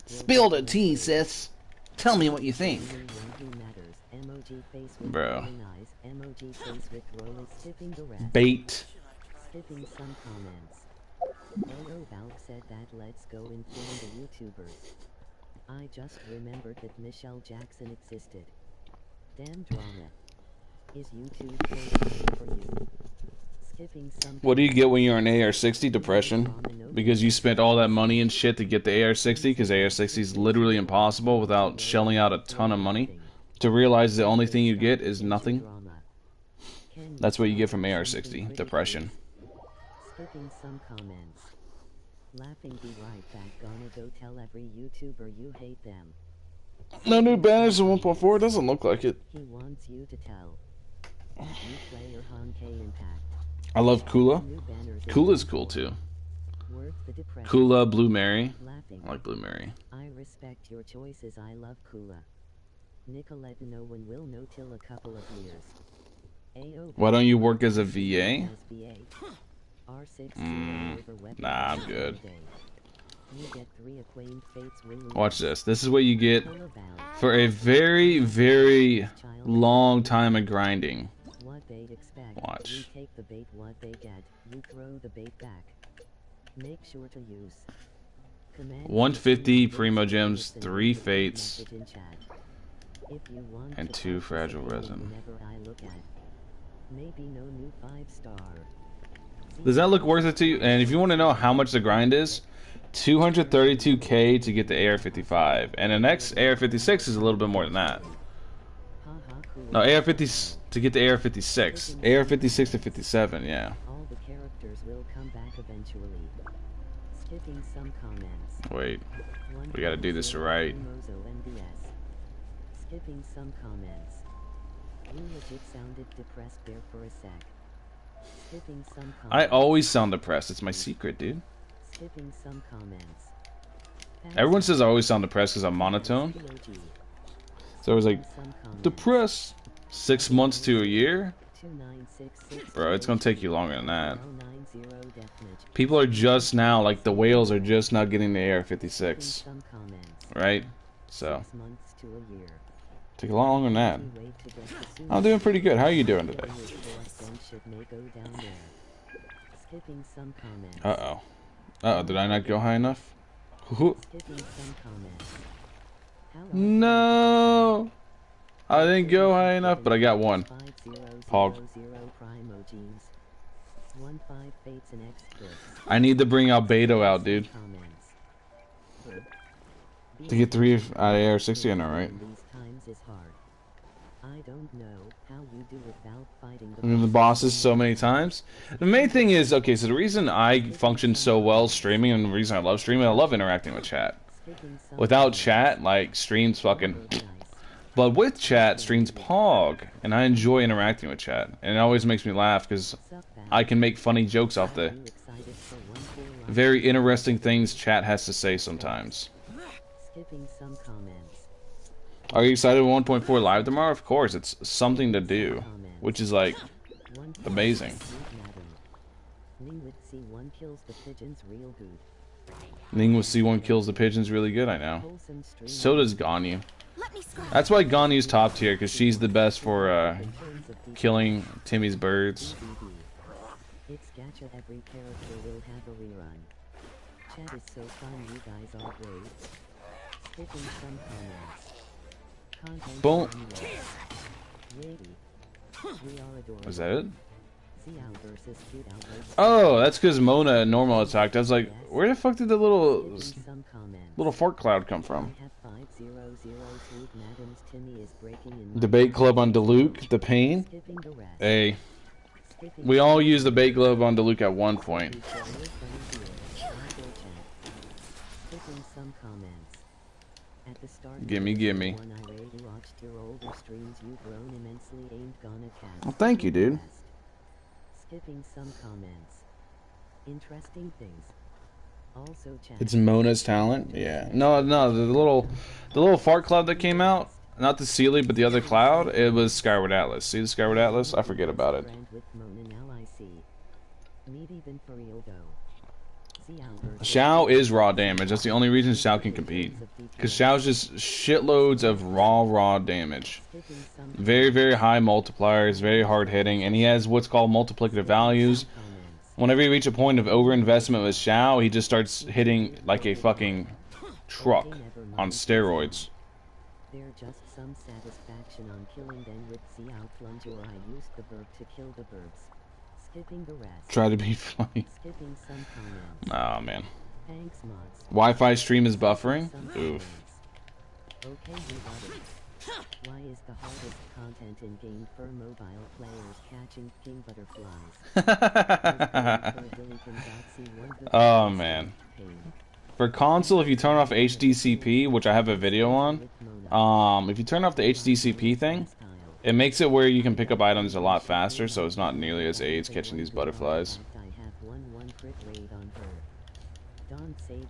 Spill the tea, sis. Tell me what you think. Bro. Bait. Skipping some comments. Valve said that let's go inform the YouTubers. I just remembered that Michelle Jackson existed. Damn drama. Is YouTube for you? Skipping some. What do you get when you're an AR60? Depression. Because you spent all that money and shit to get the AR60, because AR60 is literally impossible without shelling out a ton of money. To realize the only thing you get is nothing. That's what you get from AR60. Depression. Skipping some comments. Laughing, be right back. Gonna go tell every YouTuber you hate them. No new banners in 1.4. It doesn't look like it. He wants you to tell. You play your Honkai Impact. I love Kula. Kula's cool too. Kula, Blue Mary. I like Blue Mary. I respect your choices. I love Kula. Nicolette, no one will know till a couple of years. Why don't you work as a VA? Nah, I'm good. Watch this. This is what you get for a very, very long time of grinding. Watch. Take the bait, what they get. You throw the bait back. Make sure to use 150 Primo Gems, 3 Fates. If you want And to 2 fragile participate resin. whenever I look at, maybe no new 5-star. Does that look worth it to you? And if you want to know how much the grind is, 232k to get the AR55, and the next AR56 is a little bit more than that. No, AR50 to get the AR56, AR56 to 57, yeah. All the characters will come back eventually. Skipping some comments. Wait, we gotta do this right. Skipping some comments. You legit sounded depressed there for a sec. Skipping some comments. I always sound depressed. It's my secret, dude. Skipping some comments. Everyone says I always sound depressed because I'm monotone. So I was like, depressed. 6 months to a year? Bro, it's gonna take you longer than that. People are just now, like the whales are just now getting the AR56. Right? So. Take a lot longer than that. I'm doing pretty good. How are you doing today? Uh-oh. Uh-oh, did I not go high enough? No! I didn't go high enough, but I got one. Pog. I need to bring Albedo out, dude. To get 3 out of AR60, I know, right? I mean, the bosses so many times. The main thing is, okay, so the reason I function so well streaming, and the reason I love streaming, I love interacting with chat. Without chat, like, streams fucking... But with chat, streams pog, and I enjoy interacting with chat. And it always makes me laugh, because I can make funny jokes off the very interesting things chat has to say sometimes. Are you excited for 1.4 live tomorrow? Of course, it's something to do, which is like amazing. Ning with C1 kills the pigeons really good, I know. So does Ganyu. That's why Ganyu's top tier, because she's the best for killing Timmy's birds. It's gacha, every character will have a rerun. Chat is so fun, you guys are great. Skipping some comments. Boom. Was that it? Oh, that's because Mona normal attacked. I was like, where the fuck did the little fart cloud come from? Debate club on Diluc, the pain. Hey, we all use the bait club on Diluc at one point. Gimme. Well, thank you, dude. Skipping some comments. Interesting things. Also chat. It's Mona's talent? Yeah. No, the little fart cloud that came out, not the Sealy, but the other cloud, it was Skyward Atlas. See the Skyward Atlas? I forget about it. Xiao is raw damage. That's the only reason Xiao can compete. Because Xiao's just shitloads of raw damage. Very, very high multipliers, very hard hitting, and he has what's called multiplicative values. Whenever you reach a point of overinvestment with Xiao, he just starts hitting like a fucking truck on steroids. There's just some satisfaction on killing them with Xiao plunger. I used the verb to kill the verbs. Skipping the rest. Try to be funny. Skipping some comments. Oh man. Thanks, mods. Wi-Fi stream is buffering? Oof. Okay, you got it. Why is the hardest content in game for mobile players catching king butterflies? Oh man. For console, if you turn off HDCP, which I have a video on, if you turn off the HDCP thing, it makes it where you can pick up items a lot faster, so it's not nearly as AIDS catching these butterflies.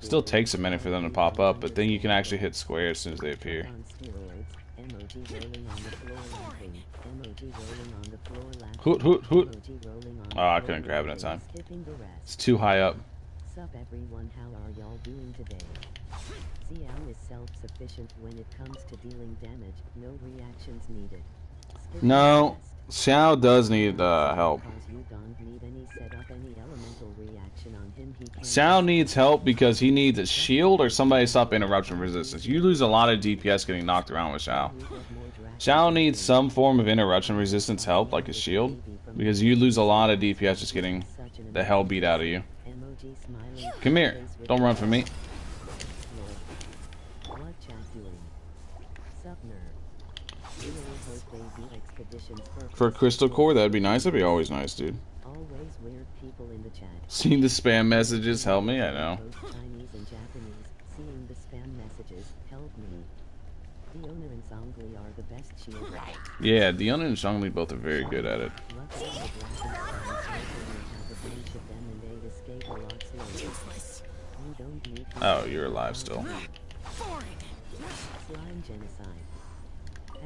Still takes a minute for them to pop up, but then you can actually hit square as soon as they appear. Hoot. Oh, I couldn't grab it in time. It's too high up. Sup everyone, how are y'all doing today? Xiao is self-sufficient when it comes to dealing damage, no reactions needed. No, Xiao does need help. Xiao needs help because he needs a shield or somebody to stop interruption resistance. You lose a lot of DPS getting knocked around with Xiao. Xiao needs some form of interruption resistance help, like a shield, because you lose a lot of DPS just getting the hell beat out of you. Come here. Don't run from me. What chat doing? Sup, nerd? Really hope they do expeditions For Crystal Core, that'd be nice. That'd be always nice, dude. Always weird people in the chat. Seeing the spam messages help me, I know. Both Chinese and Japanese. Seeing the spam messages help me. Diona and Zhongli are the best shielders. Yeah, Diona and Zhongli both are very good at it. Luckily, the Black have a bunch of them and they escape a lot slower. You don't need to Oh, you're alive still. slime genocide.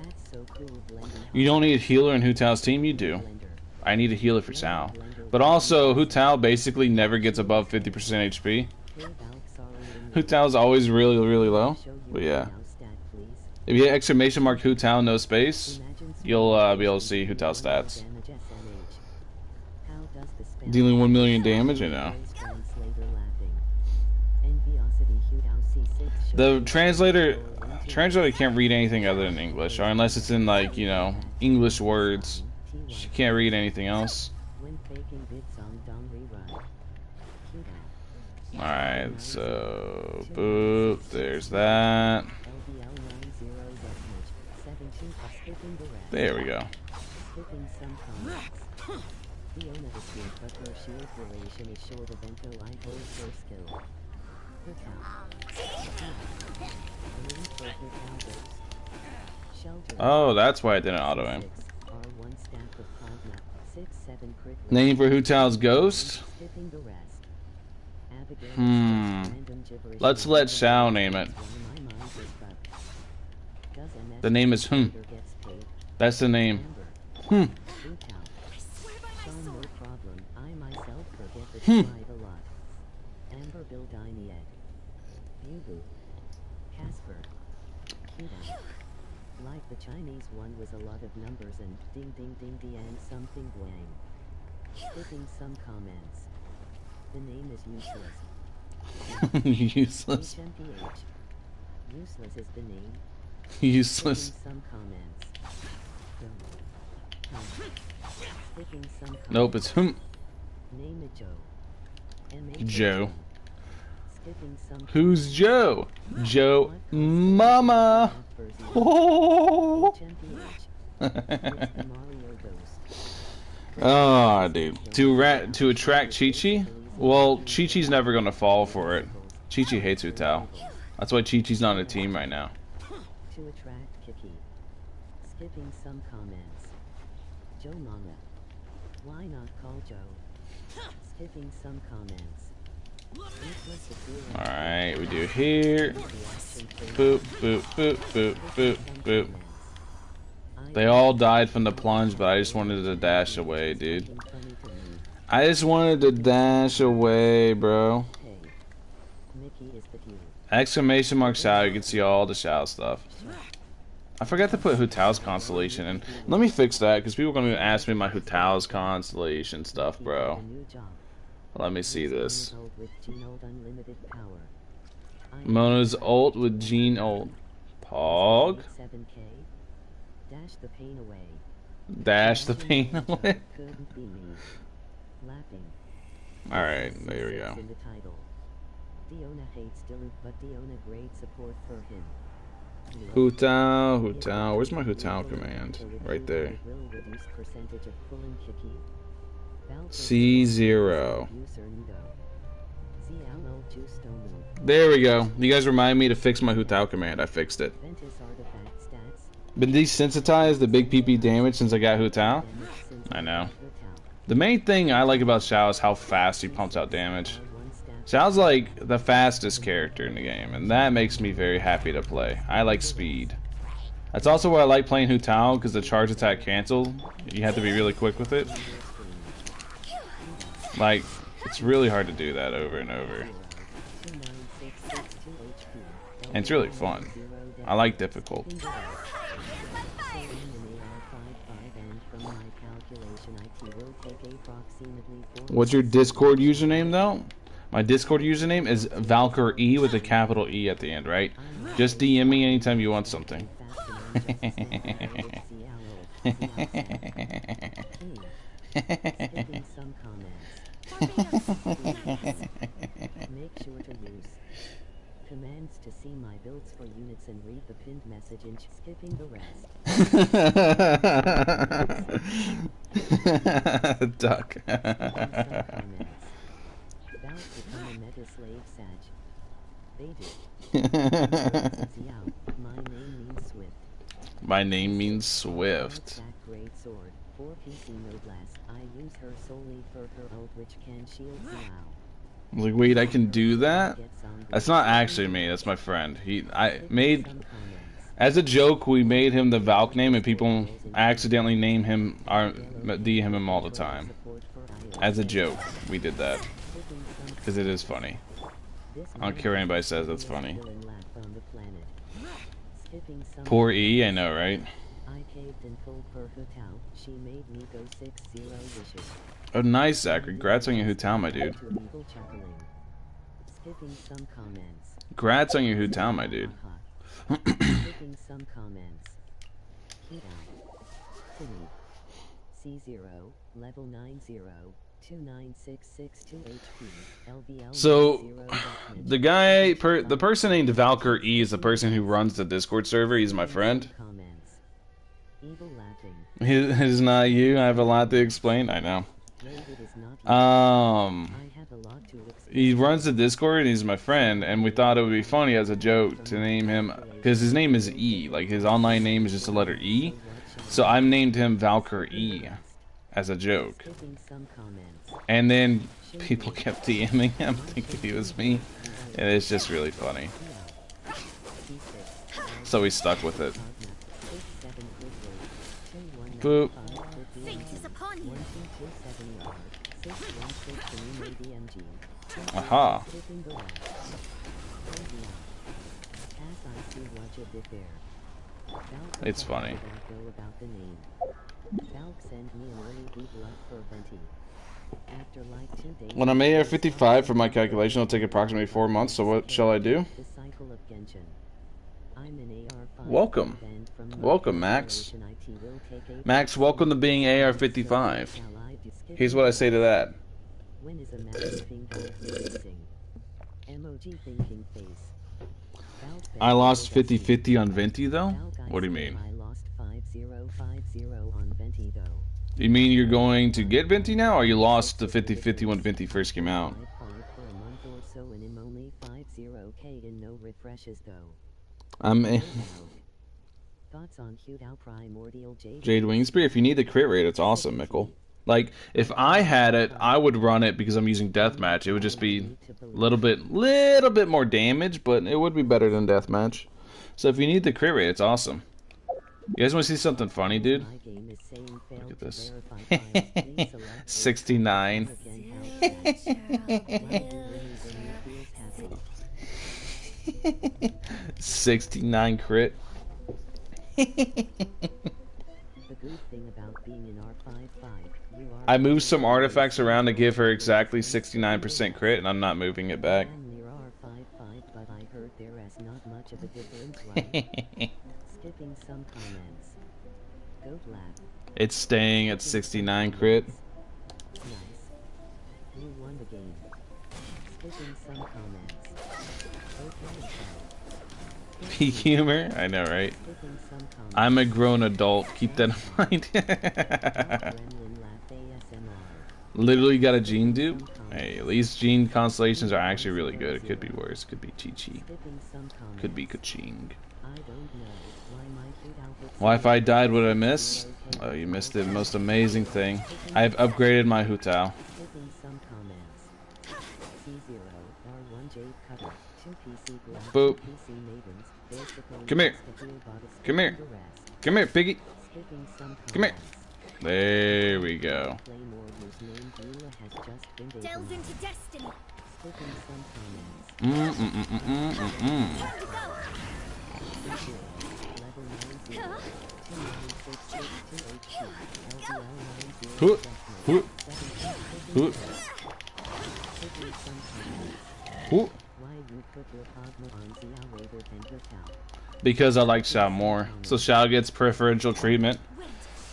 That's so cool, blending. You don't need a healer in Hu Tao's team, you do. Blender. I need a healer for Xiao. But also, Hu Tao basically never gets above 50% HP. Hey, Valk, sorry, Hu Tao's always really, really low. But yeah. If you hit exclamation mark Hu Tao, no space, you'll be able to see Hu Tao's stats. Dealing 1 million damage, I know. The translator can't read anything other than English, or unless it's in, like, you know, English words. She can't read anything else. Alright, so boop, there's that. There we go. Oh, that's why I didn't auto him. Name for Hu Tao's ghost? Let's let Xiao name it. The name is That's the name. Like the Chinese one was a lot of numbers and ding ding ding ding and something blang. Skipping some comments. The name is useless. Useless. HMPH. Useless is the name. Useless. Skipping some comments. Skipping some comments. Nope, it's Name it Joe. Joe. Skipping some Who's Joe? Joe Mama. Oh, oh dude. To attract Chi-Chi? Well, Chi-Chi's never gonna fall for it. Chi-Chi hates Hu Tao. That's why Chi-Chi's not on a team right now. To attract Kiki. Skipping some comments. Joe Mama. Why not call Joe? Skipping some comments. Alright, we do here. Boop, boop, boop, boop, boop, boop. They all died from the plunge, but I just wanted to dash away, dude. I just wanted to dash away, bro. Exclamation mark Xiao, you can see all the Xiao stuff. I forgot to put Hu Tao's constellation in. Let me fix that, because people are going to ask me my Hu Tao's constellation stuff, bro. Let me see this. Mona's ult with Gene ult. Pog. Dash the pain away. Alright, there we go. Diona hates Diluc, but Diona great support for him. Hu Tao, Hu Tao. Where's my Hu Tao command? Right there. C0. There we go. You guys remind me to fix my Hu Tao command. I fixed it. Been desensitized to big PP damage since I got Hu Tao? I know. The main thing I like about Xiao is how fast he pumps out damage. Xiao's like the fastest character in the game, and that makes me very happy to play. I like speed. That's also why I like playing Hu Tao, because the charge attack cancel. You have to be really quick with it. Like, it's really hard to do that over and over. And it's really fun. I like difficult. What's your Discord username though? My Discord username is Valkyrie with a capital E at the end, right? Just DM me anytime you want something. Skipping some comments. Make sure to use commands to see my builds for units and read the pinned message in skipping the rest. Duck. About to become a meta slave sag. They do. Xiao, my name means swift. My name means Swift. That great sword. For PC noblesse, I use her solely for her ult which can shield Xiao. Like, wait, I can do that? That's not actually me. That's my friend. As a joke, we made him the Valk name, and people accidentally name him, DM him all the time. As a joke, we did that. Because it is funny. I don't care what anybody says, that's funny. Poor E, I know, right? I caved in full for Hutao. She made me go 6-0 wishes. Oh, nice, Zach. Congrats on your Hutao, my dude. Skipping some comments. Congrats on your Hutao, my dude. Skipping some comments. Timmy. C0, level 90, 29662 HP, LVL. So, the guy, the person named Valkyr E is the person who runs the Discord server. He's my friend. Comments. Evil laughing. It is not you. I have a lot to explain. I know. He runs the Discord and he's my friend, and we thought it would be funny as a joke to name him, because his name is E, like his online name is just the letter E, so I named him Valkyr E as a joke, and then people kept DMing him thinking he was me, and it's just really funny, so we stuck with it. Boop. Aha. It's funny. When I'm AR55 for my calculation, it'll take approximately 4 months, so what shall I do? Welcome. Welcome, Max. Max, welcome to being AR55. Here's what I say to that. When is a massive thing racing? Emoji thinking face. I lost 50-50 on Venti though? What do you mean? I lost 5050 on Venti though. You mean you're going to get Venti now, or you lost the 50-50 when Venti first came out? For a month or so and I'm only 50k and no refreshes though. Thoughts on Hudao Primordial Jade Wingspear? If you need the crit rate, it's awesome, Mickle. Like, if I had it, I would run it because I'm using Deathmatch. It would just be a little bit more damage, but it would be better than Deathmatch. So if you need the crit rate, it's awesome. You guys want to see something funny, dude? Look at this. 69. 69 crit. I moved some artifacts around to give her exactly 69% crit, and I'm not moving it back. It's staying at 69 crit. Peak humor? I know, right? I'm a grown adult. Keep that in mind. Literally got a Gene dupe? Hey, at least Gene Constellations are actually really good. It could be worse. Could be Chi-Chi. Could be Ka-Ching. Wi-Fi died. What did I miss? Oh, you missed the most amazing thing. I've upgraded my Hutao. Boop. Come here. Come here. Come here, piggy. Come here. There we go. Delve into destiny. Hoot. Hoot. Hoot. Hoot. because I like Xiao more. So Xiao gets preferential treatment. Wait,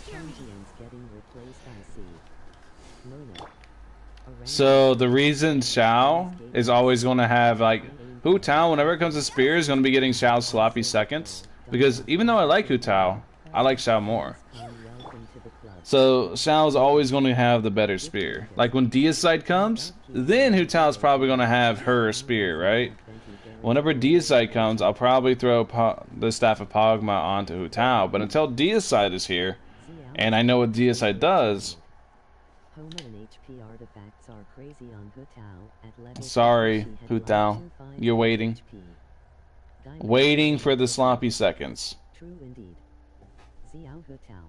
hear me. Champions getting replaced, I see. Mona. A So the reason Xiao is always going to have like Hu Tao whenever it comes to spear is going to be getting Xiao's sloppy seconds, because even though I like Hu Tao, I like Xiao more. welcome to the club. So Xiao's always going to have the better spear. Like when Deicide comes, then Hu Tao's probably going to have her spear, right? Whenever Deicide comes, I'll probably throw the Staff of Pogma onto Hu Tao. But until Deicide is here, and I know what Deicide does, Homa and HP artifacts are crazy on Hu Tao at level sorry, 50, Hu Tao, you're waiting. HP. Waiting for the sloppy seconds. True indeed. Xiao Hu Tao.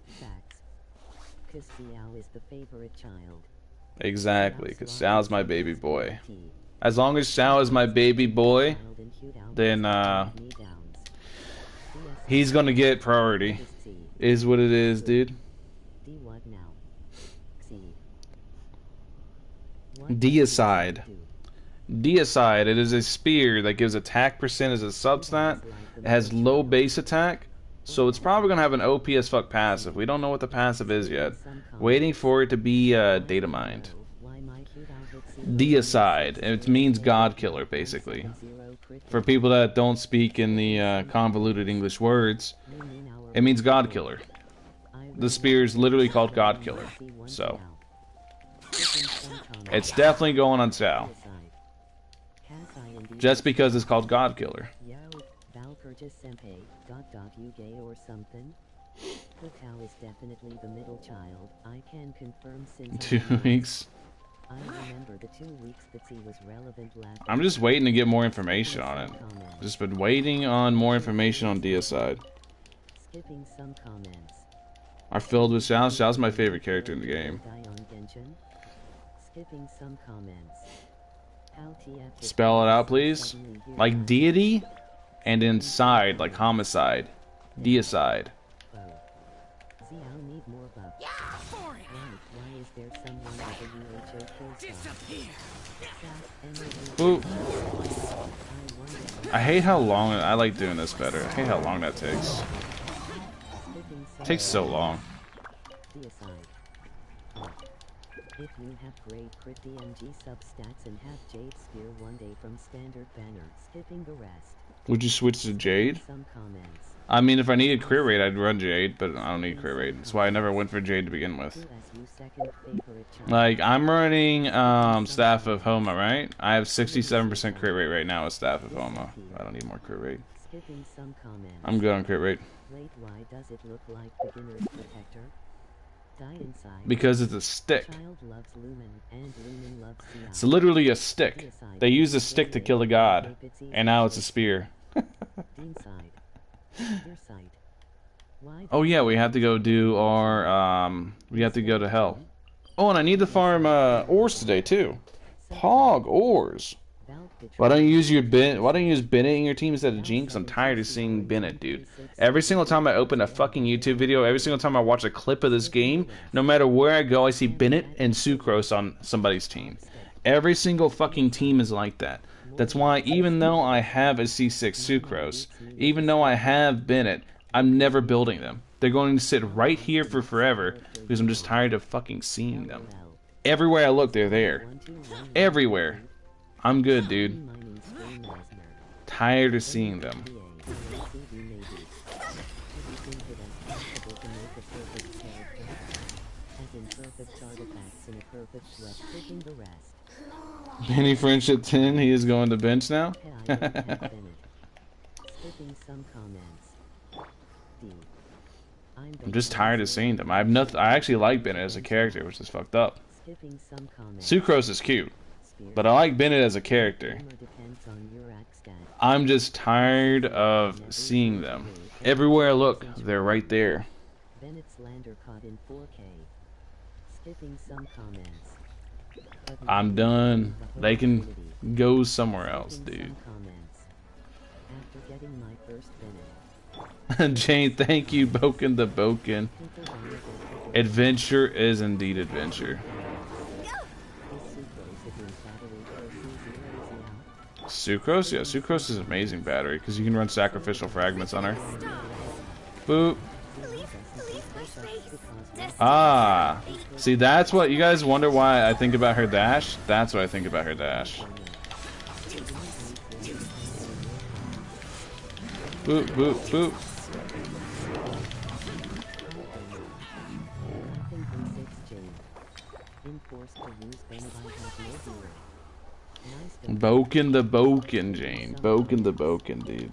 Facts. Cause Xiao is the favorite child. Exactly, because Xiao's my baby boy. As long as Xiao is my baby boy, then he's gonna get priority. Is what it is, dude. D what now? C. Deicide. Deicide, it is a spear that gives attack percent as a substat. It has low base attack, so it's probably going to have an OP as fuck passive. We don't know what the passive is yet. Waiting for it to be data mined. Deicide, it means God Killer, basically. For people that don't speak in the convoluted English words, it means God Killer. The spear is literally called God Killer, so it's definitely going on Xiao. Just because it's called God Killer. You gay or something? Hu Tao is definitely the middle child. I can confirm since 2 weeks. I remember the 2 weeks that he was relevant last. I'm just waiting to get more information on it. Just been waiting on more information on Deicide. Skipping some comments. Are filled with Xiao. Xiao's my favorite character in the game. Die on Genshin. Skipping some comments. How TF Spell it out, please. Like deity, and inside, like homicide. Deicide. Xiao need more buff. Why is there someone with a UHO Ooh. I hate how long. I like doing this better. I hate how long that takes. It takes so long. If you have great crit DMG substats and have Jade Spear one day from standard banner, skipping the rest. Would you switch to Jade? Some comments. I mean, if I needed crit rate, I'd run Jade, but I don't need crit rate. That's why I never went for Jade to begin with. Like, I'm running Staff of Homa, right? I have 67% crit rate right now with Staff of Homa. I don't need more crit rate. Skipping some comments. I'm good on crit rate. Wait, why does it look like beginner's protector? Die inside. Because it's a stick. Child loves Lumen and Lumen loves Xiao. It's literally a stick. They use a stick to kill a god, and now it's a spear. Inside. Your side. Why Oh yeah, we have to go do our we have to go to hell. Oh, and I need to farm ores today too. Pog ores. Why don't you use your Why don't you use Bennett in your team instead of Jinx? I'm tired of seeing Bennett, dude. Every single time I open a fucking YouTube video, every single time I watch a clip of this game, no matter where I go, I see Bennett and Sucrose on somebody's team. Every single fucking team is like that. That's why even though I have a C6 Sucrose, even though I have Bennett, I'm never building them. They're going to sit right here for forever because I'm just tired of fucking seeing them. Everywhere I look, they're there. Everywhere. I'm good, dude. Tired of seeing them. Benny Friendship 10, he is going to bench now? I'm just tired of seeing them. I have nothing. I actually like Bennett as a character, which is fucked up. Sucrose is cute, but I like Bennett as a character. I'm just tired of seeing them. Everywhere I look, they're right there. I'm done. They can go somewhere else, dude. Jane, thank you, Boken the Boken. Adventure is indeed adventure. Sucrose? Yeah, Sucrose is an amazing battery because you can run sacrificial fragments on her. Boop. Ah. See, that's what you guys wonder why I think about her dash? That's what I think about her dash. Boop, boop, boop. Boken the Boken, Jane. Boken the Boken, dude.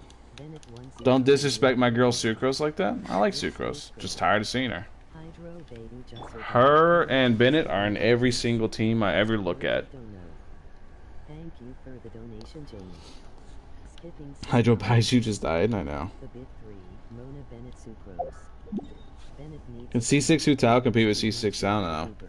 Don't disrespect my girl Sucrose like that. I like Sucrose. Just tired of seeing her. Her and Bennett are in every single team I ever look at. Thank you for the donation, James. Hydro Baiju just died, I know. Can C6 Hu Tao compete with C6? I don't know.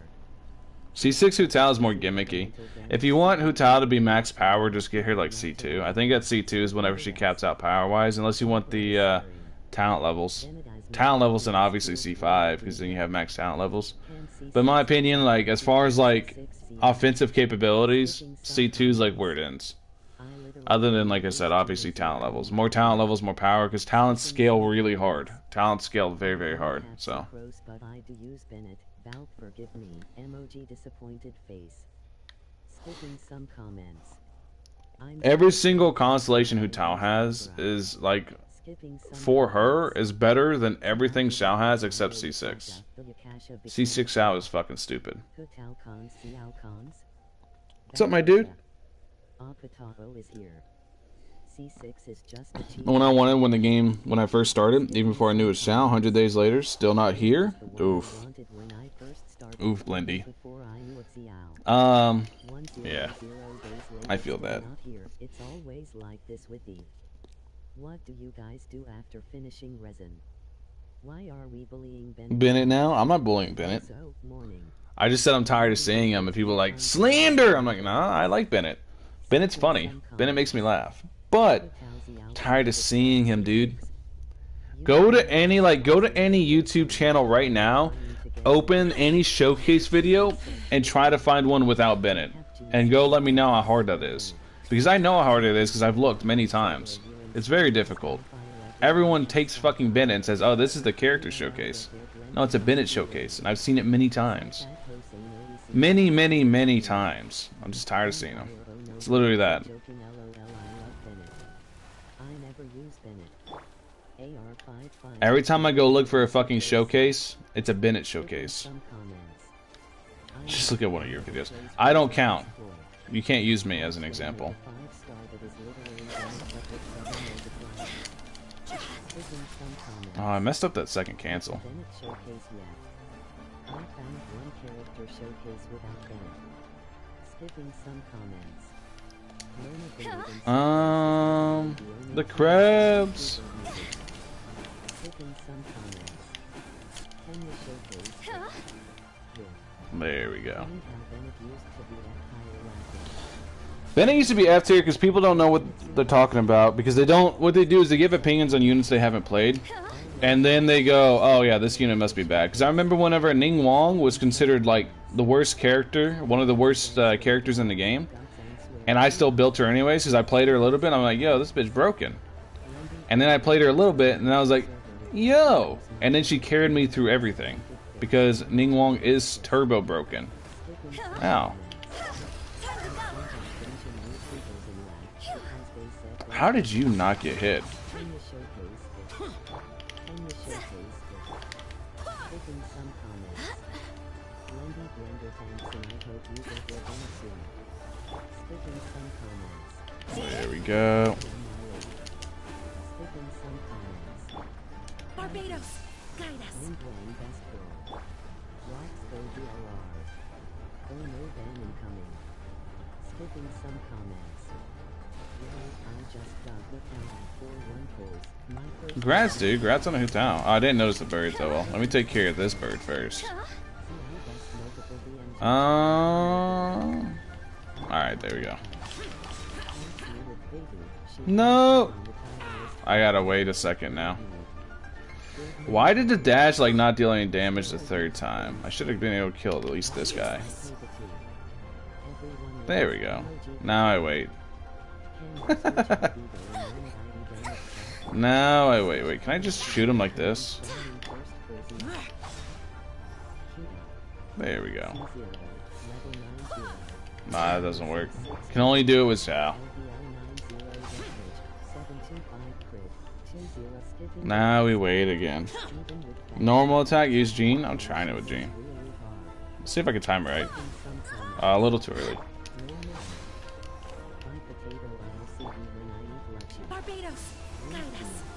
C6 Hu Tao is more gimmicky. If you want Hu Tao to be max power, just get her like C2. I think at C2 is whenever she caps out power-wise, unless you want the talent levels. Talent levels, then obviously C5, because then you have max talent levels. But in my opinion, like as far as like offensive capabilities, C2 is like where it ends. Other than, like I said, obviously talent levels. More talent levels, more power, because talents scale really hard. Talents scale very, very hard, so. Forgive me, emoji disappointed face. Skipping some comments. Every single constellation Hu Tao has is, like, for her, is better than everything Xiao has except C6. C6 Xiao is fucking stupid. What's up, my dude? When I wanted when I first started, even before I knew it was Xiao, 100 days later, still not here? Oof. Oof, Blindy. Yeah. I feel that. It's always like this with thee. What do you guys do after finishing Resin? Why are we bullying Bennett now? I'm not bullying Bennett. I just said I'm tired of seeing him, and people are like, slander! I'm like, nah, I like Bennett. Bennett's funny. Bennett makes me laugh. But, tired of seeing him, dude. Go to any YouTube channel right now, open any showcase video, and try to find one without Bennett. And go let me know how hard that is. Because I know how hard it is, because I've looked many times. It's very difficult. Everyone takes fucking Bennett and says, oh, this is the character showcase. No, it's a Bennett showcase, and I've seen it many times. Many, many, many times. I'm just tired of seeing them. It's literally that. Every time I go look for a fucking showcase, it's a Bennett showcase. Just look at one of your videos. I don't count. You can't use me as an example. Oh, I messed up that second cancel. The crabs. There we go. Bennett used to be F tier because people don't know what they're talking about, because they don't. What they do is they give opinions on units they haven't played, and then they go, "Oh yeah, this unit must be bad." Because I remember whenever Ning Wong was considered like the worst character, one of the worst characters in the game, and I still built her anyways because I played her a little bit. I'm like, "Yo, this bitch broken," and then I played her a little bit, and I was like, "Yo," and then she carried me through everything because Ning Wong is turbo broken. Ow. How did you not get hit? There we go. Barbados, guide us. Congrats, dude. Congrats on a Hu Tao. Oh, I didn't notice the bird so well. Let me take care of this bird first. Alright, there we go. No! I gotta wait a second now. Why did the dash like not deal any damage the third time? I should have been able to kill at least this guy. There we go. Now I wait. No, wait. Can I just shoot him like this? There we go. Nah, that doesn't work. Can only do it with Xiao. Now we wait again. Normal attack, use Jean. I'm trying it with Jean. Let's see if I can time it right. A little too early.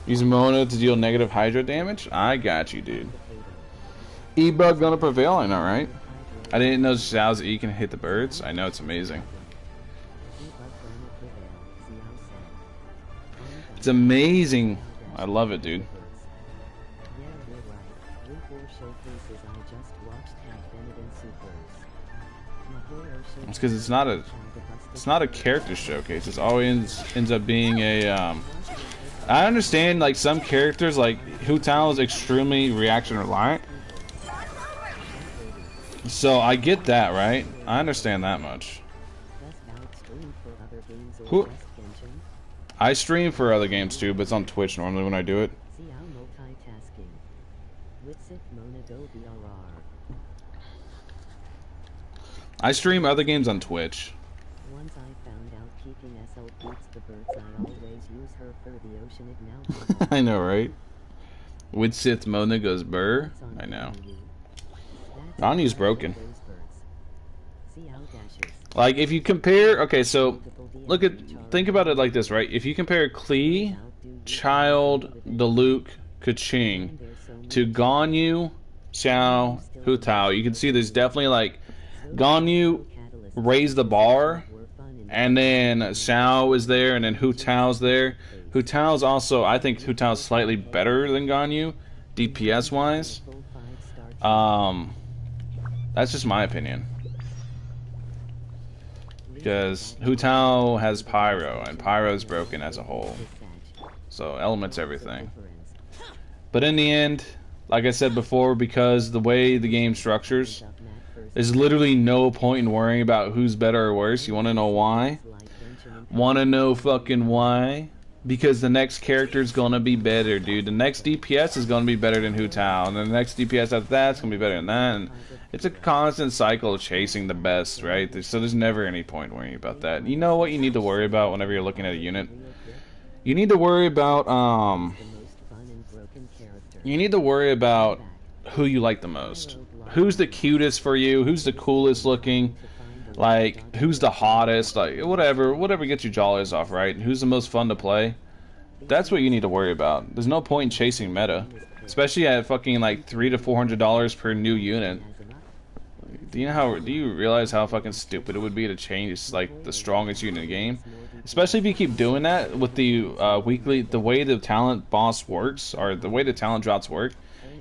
Use Mona to deal negative Hydra damage? I got you, dude. E-Bug gonna prevail? I know, right? I didn't know Xiao's E can hit the birds. I know, it's amazing. It's amazing. I love it, dude. It's because it's not a character showcase. It's always ends up being a I understand like some characters like Hu Tao is extremely reaction reliant. So I get that, right? I understand that much. Who? I stream for other games too, but it's on Twitch normally when I do it. I stream other games on Twitch. Once I found out keeping SL beats the birds, I always use her for the ocean ignite. I know, right? With Sith Mona goes burr. I know. Ani's broken. Like if you compare, okay, so think about it like this, right? If you compare Klee, Child, Diluc, Kaching to Ganyu, Xiao, Hu Tao, you can see there's definitely like Ganyu raised the bar, and then Xiao is there, and then Hu Tao's there. Hu Tao's also, I think Hu Tao's slightly better than Ganyu, DPS wise. That's just my opinion. Because Hu Tao has Pyro, and Pyro's broken as a whole. So elements everything. But in the end, like I said before, because the way the game structures, there's literally no point in worrying about who's better or worse. You want to know why? Want to know fucking why? Because the next character is going to be better, dude. The next DPS is going to be better than Hu Tao, and the next DPS after that is going to be better than that. And it's a constant cycle of chasing the best, right? So there's never any point worrying about that. You know what you need to worry about whenever you're looking at a unit? You need to worry about who you like the most. Who's the cutest for you? Who's the coolest looking? Like, who's the hottest? Like, whatever gets your jollies off, right? Who's the most fun to play? That's what you need to worry about. There's no point in chasing meta, especially at fucking like $300 to $400 per new unit. Do you realize how fucking stupid it would be to change like the strongest unit in the game? Especially if you keep doing that with the the way the talent boss works, or the way the talent drops work.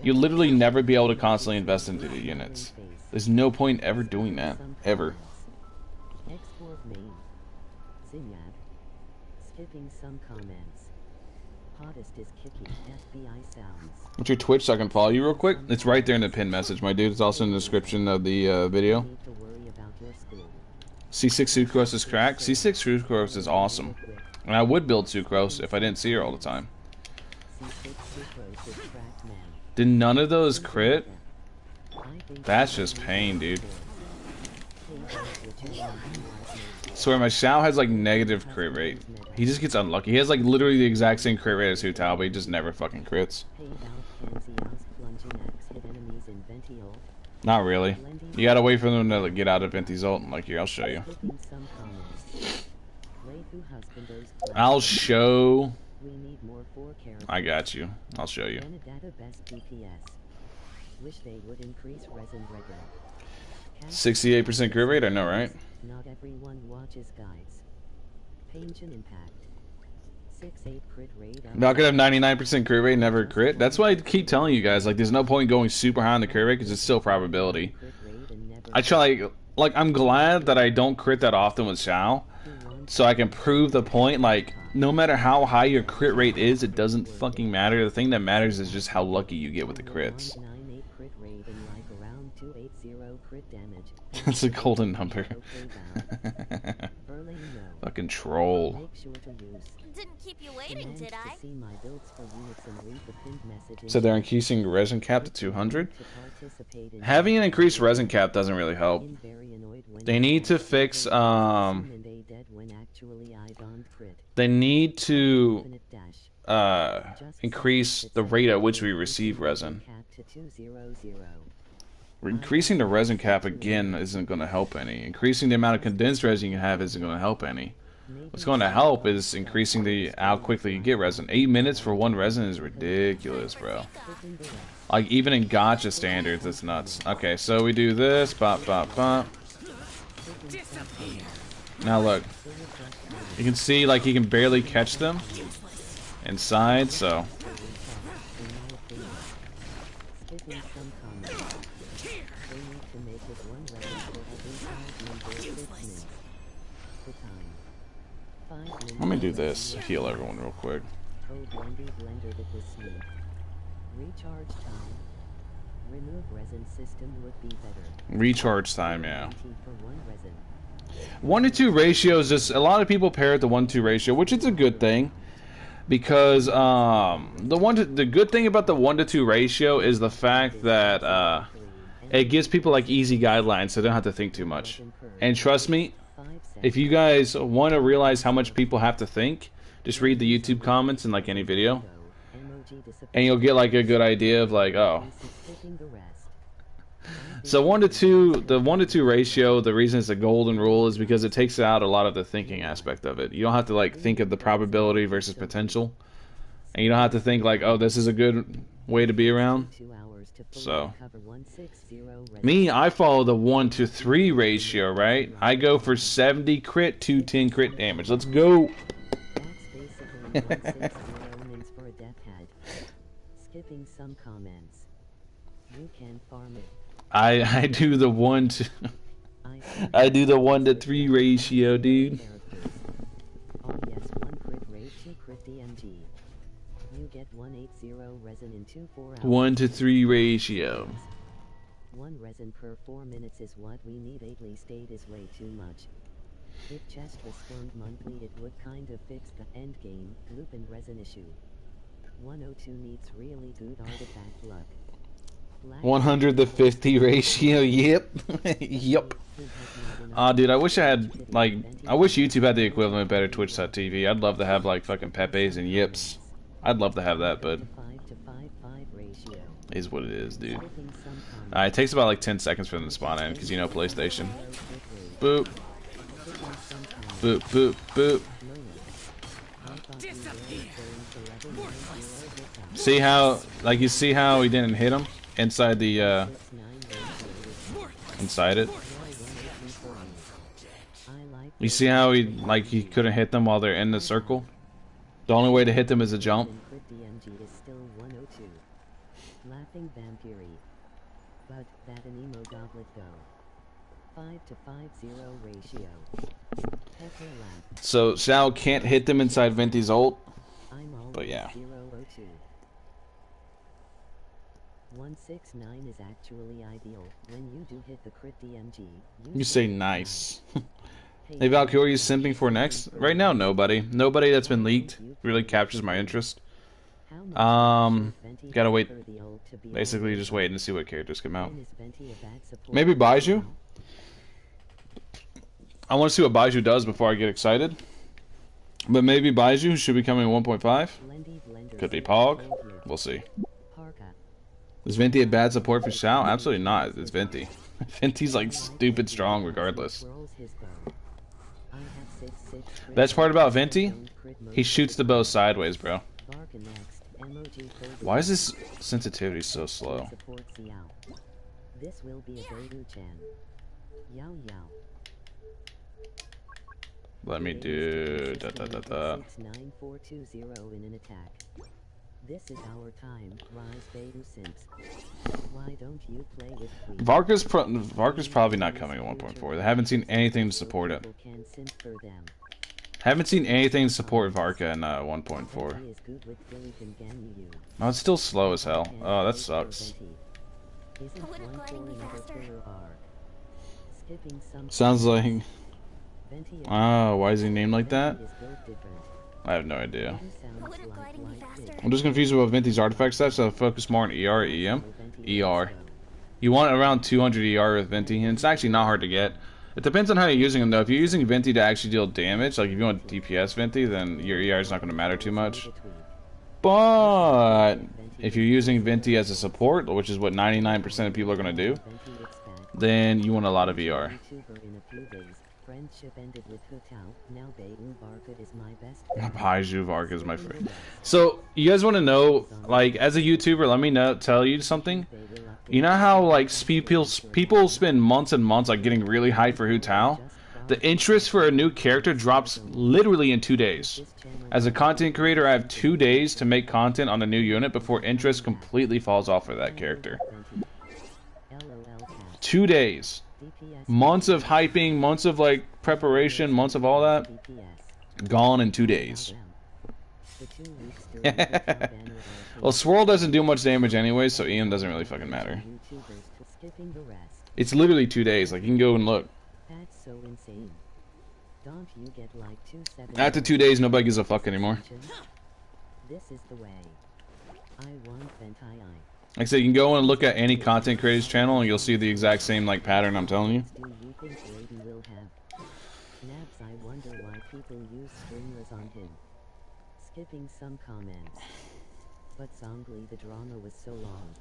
You'll literally never be able to constantly invest into the units. There's no point ever doing that. Ever. Skipping some comments. Hottest is kicking FBI sounds. What's your Twitch so I can follow you real quick? It's right there in the pinned message, my dude. It's also in the description of the video. C6 Sucrose is cracked. C6 Sucrose is awesome. And I would build Sucrose if I didn't see her all the time. Did none of those crit? That's just pain, dude. Swear, my Xiao has like negative crit rate. He just gets unlucky. He has like literally the exact same crit rate as Hu Tao, but he just never fucking crits. Not really. You gotta wait for them to like, get out of Venti's ult. Like here, I'll show you. I'll show. I got you. I'll show you. 68% crit rate, I know, right? Not everyone watches guides. Paintion impact. 6-8 crit rate. Not gonna have 99% crit rate, never crit. That's why I keep telling you guys, like, there's no point going super high on the crit rate because it's still probability. I try, like, I'm glad that I don't crit that often with Xiao, so I can prove the point. Like, no matter how high your crit rate is, it doesn't fucking matter. The thing that matters is just how lucky you get with the crits. That's a golden number. Fucking troll. Make sure to use Didn't keep you waiting, commands did I? to see my builds for units and read the pinned message in So they're chat. increasing resin cap to 200. To participate in Having an increased resin cap doesn't really help. in very annoyed when They need to fix and they dead when actually I don't crit. they need to Infinite dash. increase the rate at which we receive resin. Cap to 200. Increasing the resin cap again isn't going to help any. Increasing the amount of condensed resin you have isn't going to help any. What's going to help is increasing the how quickly you get resin. 8 minutes for one resin is ridiculous, bro. Like, even in gacha standards, it's nuts. Okay, so we do this. Bop, bop, bop. Now look. You can see, like, he can barely catch them inside, so... Skipping some comments. They need to make it one resin for every 5 minutes. 6 minutes. The time. 5 minutes. Let me do this. Heal everyone real quick. Oh, blender it was smooth. Recharge time. Remove resin system would be better. Recharge time, yeah. 90 for one resin. 1-to-2 ratio is just... A lot of people pair it to 1-to-2 ratio, which is a good thing. Because the good thing about the 1-to-2 ratio is the fact that it gives people like easy guidelines, so they don't have to think too much. And trust me, 5 seconds. if you guys want to realize how much people have to think, just read the YouTube comments in like any video, Emoji disappear. and you'll get like a good idea of like, oh. Skipping the rest. So 1-to-2, the 1-to-2 ratio, the reason it's a golden rule is because it takes out a lot of the thinking aspect of it. You don't have to like think of the probability versus potential, and you don't have to think like, oh, this is a good way to be around. 2 hours to fully So, recover 160 resin. me, I follow the 1-to-3 ratio, right? I go for 70 crit, 210 crit damage. Let's go. That's basically 160 mins for a death head. Skipping some comments. You can farm it. I do the 1 to I I do the 1-to-3 ratio, dude. characters. Oh yes, 1 crit rate, 2 crit DMG. You get 180 resin in 2-4 hours. 1-to-3 ratio. 1 resin per 4 minutes is what we need. 8 least 8 is way too much. If chest was spawned monthly, it would kind of fix the end game loop and resin issue. 102 needs really good artifact luck. 100-to-50 ratio. Yep. Yep. Dude, I wish I had like I wish YouTube had the equivalent of better Twitch.tv. I'd love to have like fucking Pepes and Yips. I'd love to have that, but 5 to 5 ratio. is what it is, dude. Skipping some comments. It takes about like 10 seconds for them to spawn in, because you know PlayStation. Boop, boop, boop, boop. See how, like, you see how he didn't hit him inside the, inside it? You see how he, like, he couldn't hit them while they're in the circle? The only way to hit them is a jump. DMG is still 102. Laughing vampire. But that an emo goblet go. 5 to 50 ratio. Pepper laugh. So Xiao can't hit them inside Venti's ult. I'm always But yeah. 002. 169 is actually ideal. When you do hit the crit DMG, You say nice. Hey Valk, who are you simping for next? Right now, nobody. Nobody that's been leaked really captures my interest. Gotta wait. Basically, just waiting to see what characters come out. Maybe Baiju? I want to see what Baiju does before I get excited. But maybe Baiju should be coming in 1.5. Could be Pog. We'll see. Is Venti a bad support for Xiao? Absolutely not. It's Venti. Venti's like stupid strong regardless. Best part about Venti? He shoots the bow sideways, bro. Why is this sensitivity so slow? This will be a Bodu-chan. Yao yao. Let me do da da da da. 69420 in an attack. This is our time, rise Beidou simps. Why don't you play with Queen? Varka's probably not coming at 1.4. They haven't seen anything to support it. Can simp for them. Haven't seen anything to support Varka in 1.4. He is good with Philip and Ganyu. No, it's still slow as hell. Oh, that sucks. Isn't Would it one go for any another faster? filler arc? Skipping some Sounds like Venti Oh, why is he named like that? is built different. I have no idea. Venti sounds Wouldn't like gliding be light faster? fish. I'm just confused about Venti's artifact stats, so I'll focus more on ER, EM. ER. You want around 200 ER with Venti, and it's actually not hard to get. It depends on how you're using them, though. If you're using Venti to actually deal damage, like if you want DPS Venti, then your ER is not going to matter too much. But if you're using Venti as a support, which is what 99% of people are going to do, then you want a lot of ER. Friendship ended with Hutao. Now Baiju Varka is my best Baiju Varka is my friend. So, you guys want to know, like, as a YouTuber, let me tell you something. You know how, like, people spend months and months, like, getting really hyped for Hutao? The interest for a new character drops literally in 2 days. As a content creator, I have 2 days to make content on a new unit before interest completely falls off for that character. 2 days. Months of hyping, months of like preparation, months of all that, gone in 2 days. Well, Swirl doesn't do much damage anyway, so EM doesn't really fucking matter. It's literally 2 days. Like, you can go and look. That's so insane. Don't you get like 270? After 2 days, nobody gives a fuck anymore. This is the way. I want Venti. Like I said, you can go and look at any content creator's channel, and you'll see the exact same like pattern I'm telling you. Do you think Lady will have? Nabs, I wonder why people use stringless on him. Skipping some comments. But Zongli, the drama was so long.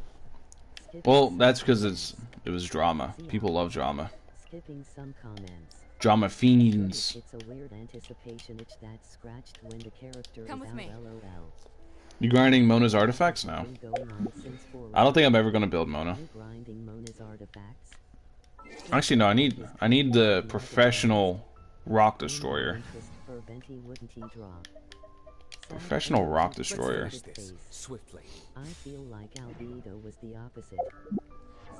Well, that's because it was drama. People love drama. Skipping some comments. Drama fiends. It's a weird anticipation itch that's scratched when the character Come is with out. me. LOL. You grinding Mona's artifacts now? Been going on since I don't think I'm ever gonna build Mona. You grinding Mona's artifacts? Actually, no. I need the professional rock destroyer. Interest for Venti wouldn't he draw? Professional rock destroyer. Swiftly. I feel like Albedo was the opposite.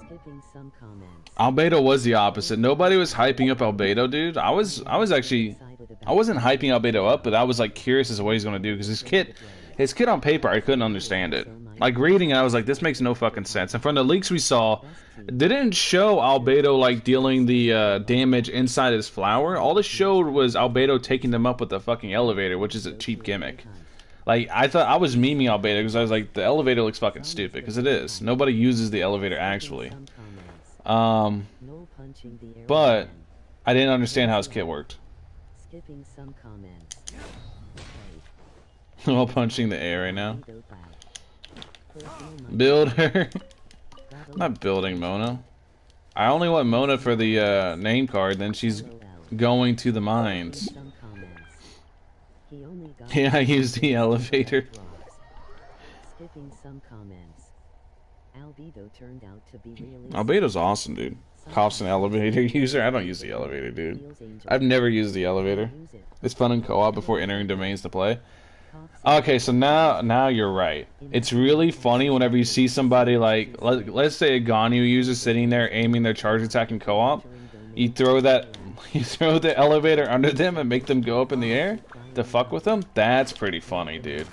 Skipping some comments. Albedo was the opposite. Nobody was hyping up Albedo, dude. I wasn't hyping Albedo up, but I was like curious as to what he's gonna do because his kit on paper, I couldn't understand it. Like reading it, I was like, this makes no fucking sense. And from the leaks we saw, it didn't show Albedo like dealing the damage inside his flower. All it showed was Albedo taking them up with the fucking elevator, which is a cheap gimmick. Like, I thought I was memeing Albedo because I was like, the elevator looks fucking stupid, because it is. Nobody uses the elevator actually. But I didn't understand how his kit worked. Skipping some comments. While punching the air right now. Build her. I'm not building Mona. I only want Mona for the name card, then she's going to the mines. Yeah, I used the elevator. Skipping some comments. Albedo turned out to be really Albedo's awesome, dude. Cops an elevator user? I don't use the elevator, dude. I've never used the elevator. It's fun in co-op before entering domains to play. Okay, so now you're right. It's really funny whenever you see somebody like, let's say a Ganyu user sitting there aiming their charge attack in co-op. You throw the elevator under them and make them go up in the air to fuck with them. That's pretty funny, dude.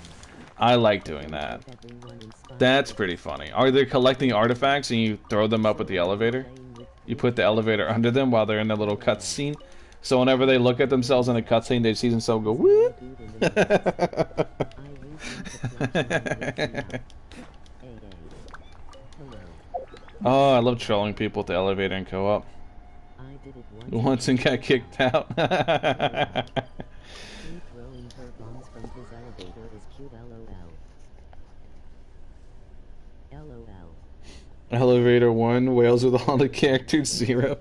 I like doing that. That's pretty funny. Are they collecting artifacts and you throw them up with the elevator? You put the elevator under them while they're in the little cutscene. So whenever they look at themselves in the cutscene, they see themselves go, woo! Oh, I love trolling people with the elevator in co-op. Once and got kicked out. Elevator 1, whales with all the characters 0.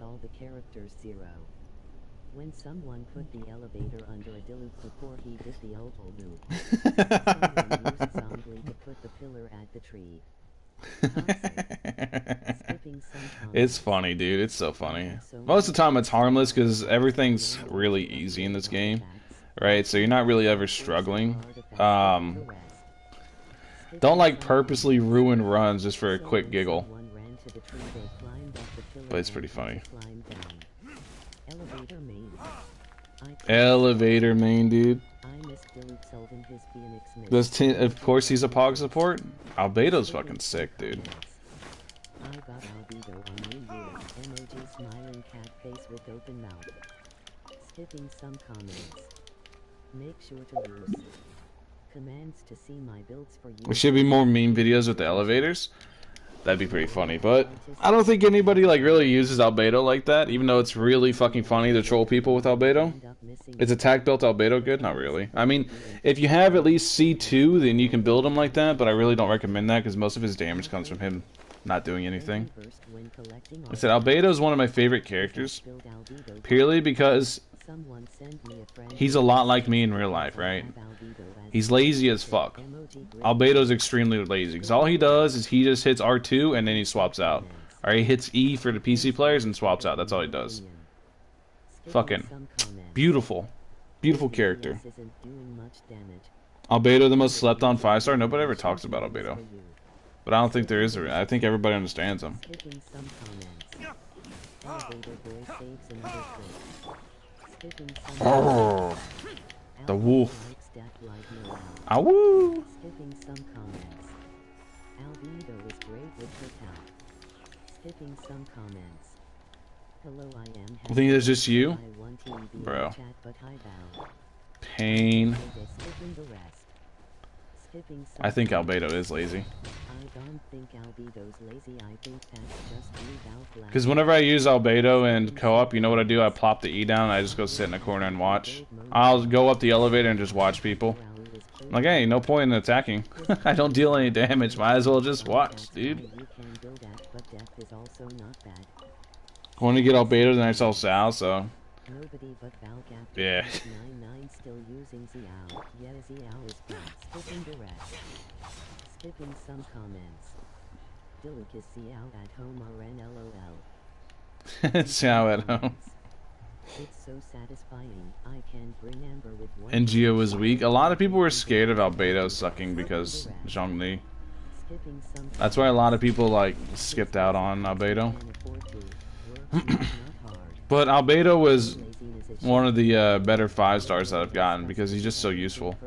When someone put the elevator under a dilute before he did the elbow move. Someone used Zongli to put the pillar at the tree. It's funny, dude. It's so funny. Most of the time it's harmless because everything's really easy in this game, right? So you're not really ever struggling. Don't like purposely ruin runs just for a quick giggle. But it's pretty funny. Elevator main, dude. Of course he's a Pog support. Albedo's fucking sick, dude. I got Albedo on New Year's. Emoji smiling cat face with open mouth. Skipping some comments. Make sure to use commands to see my builds for you. There should be more meme videos with the elevators. That'd be pretty funny, but I don't think anybody like really uses Albedo like that, even though it's really fucking funny to troll people with Albedo. Is attack built Albedo good? Not really. I mean, if you have at least C2, then you can build him like that, but I really don't recommend that because most of his damage comes from him not doing anything. I said Albedo is one of my favorite characters, purely because he's a lot like me in real life, right? He's lazy as fuck. Albedo's extremely lazy, because all he does is he just hits R2 and then he swaps out. Or he hits E for the PC players and swaps out. That's all he does. Fucking beautiful. Beautiful character. Albedo, the most slept on 5-star. Nobody ever talks about Albedo. But I don't think there is a... I think everybody understands him. Oh, the wolf. Awoo! Skipping some comments. Albedo is great with her tap. Skipping some comments. Hello, I am. I think it's just you, bro. Pain. I think Albedo is lazy. I don't think Albedo's lazy. I think that's just you. Because whenever I use Albedo and co-op, you know what I do? I plop the E down and I just go sit in a corner and watch. I'll go up the elevator and just watch people. I'm like, hey, no point in attacking. I don't deal any damage. Might as well just watch, dude. I want to get Albedo, then I saw Xiao, so... Yeah. Still using Xiao. Yeah, Xiao is fast. Skipping the rest. Skipping some comments. Dilek is Xiao at home RN LOL. Xiao at home. It's so satisfying. I can bring Amber with one. And Geo was weak. A lot of people were scared of Albedo sucking because Zhongli. That's why a lot of people like skipped out on Albedo. But Albedo was one of the better 5-stars that I've gotten because he's just so useful.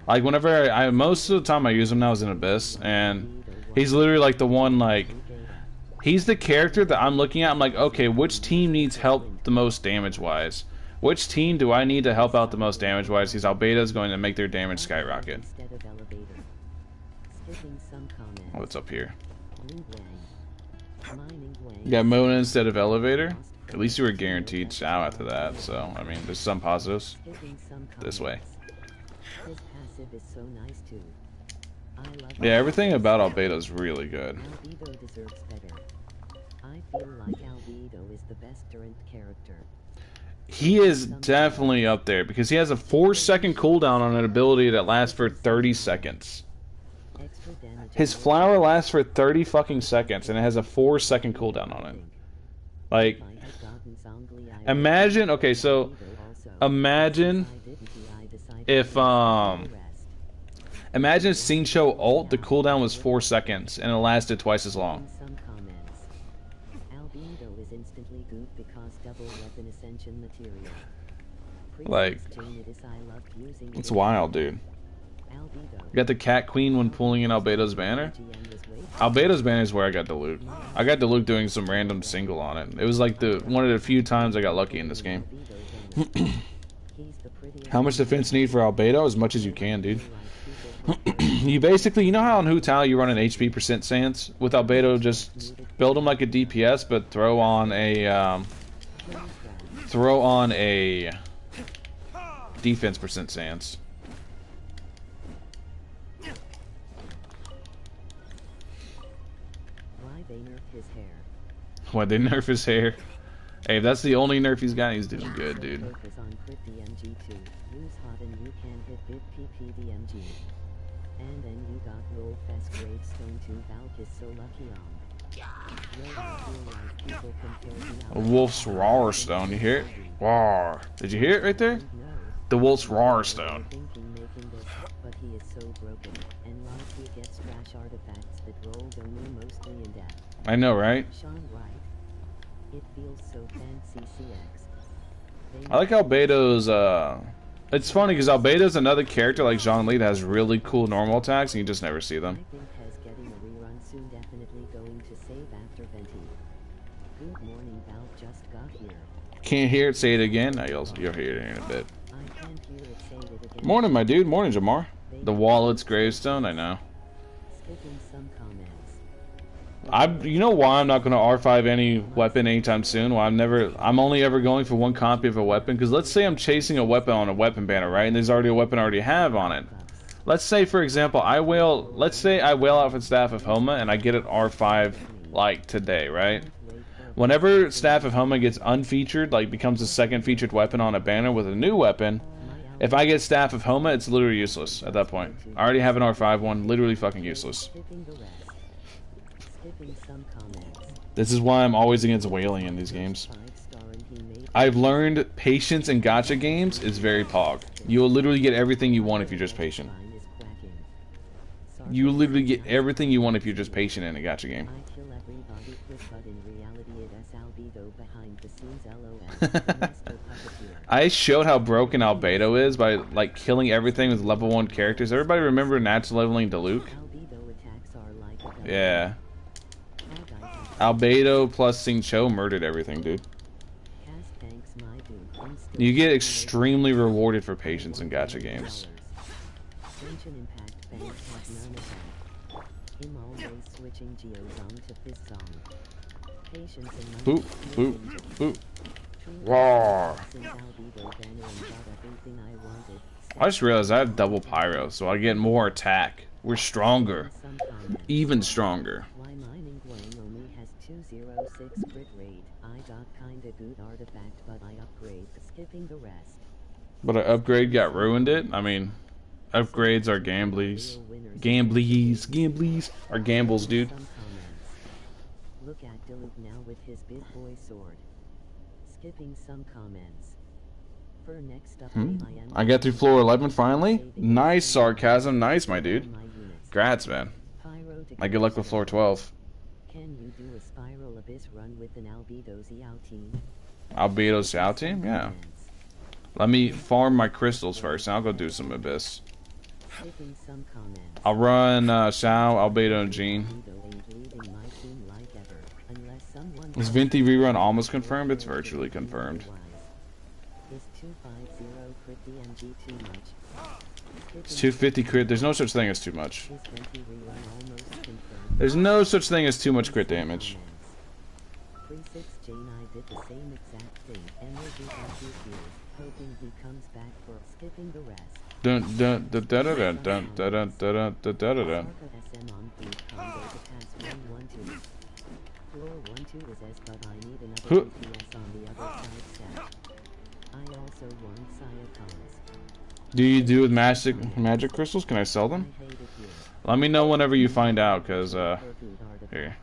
Like whenever I most of the time I use him now is in Abyss, and he's literally like the one like he's the character that I'm looking at. I'm like, okay, which team needs help the most damage wise? Which team do I need to help out the most damage wise? Because Albedo's going to make their damage skyrocket. What's up here? You got Mona instead of elevator. At least you were guaranteed Xiao after that, so I mean, there's some positives. This way. Yeah, everything about Albedo is really good. Albedo deserves better. I feel like Albedo is the best Durant character. He is definitely up there because he has a 4-second cooldown on an ability that lasts for 30 seconds. His flower lasts for 30 fucking seconds and it has a 4-second cooldown on it. Like, imagine, okay, so imagine if imagine Xingqiu ult, the cooldown was 4 seconds and it lasted twice as long. Like, it's wild, dude. You got the Cat Queen when pulling in Albedo's banner. Albedo's banner is where I got the loot. I got the loot doing some random single on it. It was like one of the few times I got lucky in this game. How much defense need for Albedo? As much as you can, dude. You basically, you know how on Hu Tao you run an HP percent stance? With Albedo, just build him like a DPS, but throw on a defense percent stance. Why they nerf his hair? Hey, if that's the only nerf he's got, he's doing good, dude. And then you got roll fest gravestone to Valk is so lucky on. A wolf's roar stone, you hear it? Roar. Did you hear it right there? The wolf's roar stone. But he is so broken, and he gets trash artifacts that rolled only mostly in death. I know, right? Sean Wright. It feels so fancy CX. I like Albedo's, it's funny because Albedo's another character like Zhongli that has really cool normal attacks and you just never see them. I think Pez getting a rerun soon, definitely going to save after Venti. Good morning, Val just got here. Can't hear it, say it again. No, you'll hear it in a bit. I can't hear it, say it again. Morning, my dude. Morning, Jamar. The wallet's gravestone, I know. Skipping some comments. You know why I'm not going to R5 any weapon anytime soon? Why I'm only ever going for one copy of a weapon. Because let's say I'm chasing a weapon on a weapon banner, right? And there's already a weapon I already have on it. Let's say, for example, let's say I whale out for Staff of Homa and I get it R5 like today, right? Whenever Staff of Homa gets unfeatured, like becomes the second featured weapon on a banner with a new weapon, if I get Staff of Homa, it's literally useless at that point. I already have an R5 one, literally fucking useless. Skipping the rest. Skipping some comments. This is why I'm always against whaling in these games. 5-star and he made I've learned patience in gacha games is very pog. You'll literally get everything you want if you're just patient. mine is cracking. You literally get everything you want if you're just patient in a gacha game. I kill everybody quick, but in reality it is albedo behind the scenes LOL. Master puppeteer. I showed how broken Albedo is by like killing everything with level 1 characters. Everybody remember natural leveling Diluc? Albedo attacks are like a gun. Yeah. How guys Albedo plus Sing Cho murdered everything, dude. cast thanks my dude. You get extremely rewarded for patience in gacha games. Genshin Impact bank has none of that. Him always switching Geozone to Fizzong. Patience and money. Boop, boop, boop. Roar. Since Albedo banner and got everything I wanted. I just realized I have double pyro, so I get more attack. We're stronger. Some comments. Even stronger. Why mining Guang only has 206 crit rate? I got kinda good artifact, but I upgrade. Skipping the rest. But an upgrade got ruined it? I mean, upgrades are gamblies. Gamblies are gambles, dude. Some comments. Look at Diluc now with his big boy sword. Skipping some comments. For next update, I am I got through floor 11 finally. Nice sarcasm. Nice, my dude. my units. Congrats, man. Pyro to Like, good luck with floor 12. Can you do a spiral abyss run with an Albedo Xiao team? Albedo Xiao team? Yeah. Comments. Let me farm my crystals first, and I'll go do some Abyss. Skipping some comments. I'll run Xiao, Albedo, and Jean. Albedo ain't leading my team like ever, unless someone Is Venti rerun almost confirmed? It's virtually confirmed. Is 250 crit DMG too much? It's 250 crit. There's no such thing as too much. Is Venti rerun almost confirmed? There's no such thing as too much crit damage. 36 Jane, I did the same exact thing. Energy enters here, hoping he comes back for skipping the rest. Dun dun dun dun dun dun dun dun dun dun dun dun. Arca SM on food combo to pass 112. Floor 12 is S, but I need another Huh. DPS on the other side step. I also want Psychons. Do you do with magic crystals? Can I sell them? I hate it here. Let me know whenever you find out, cause For good artifacts. here.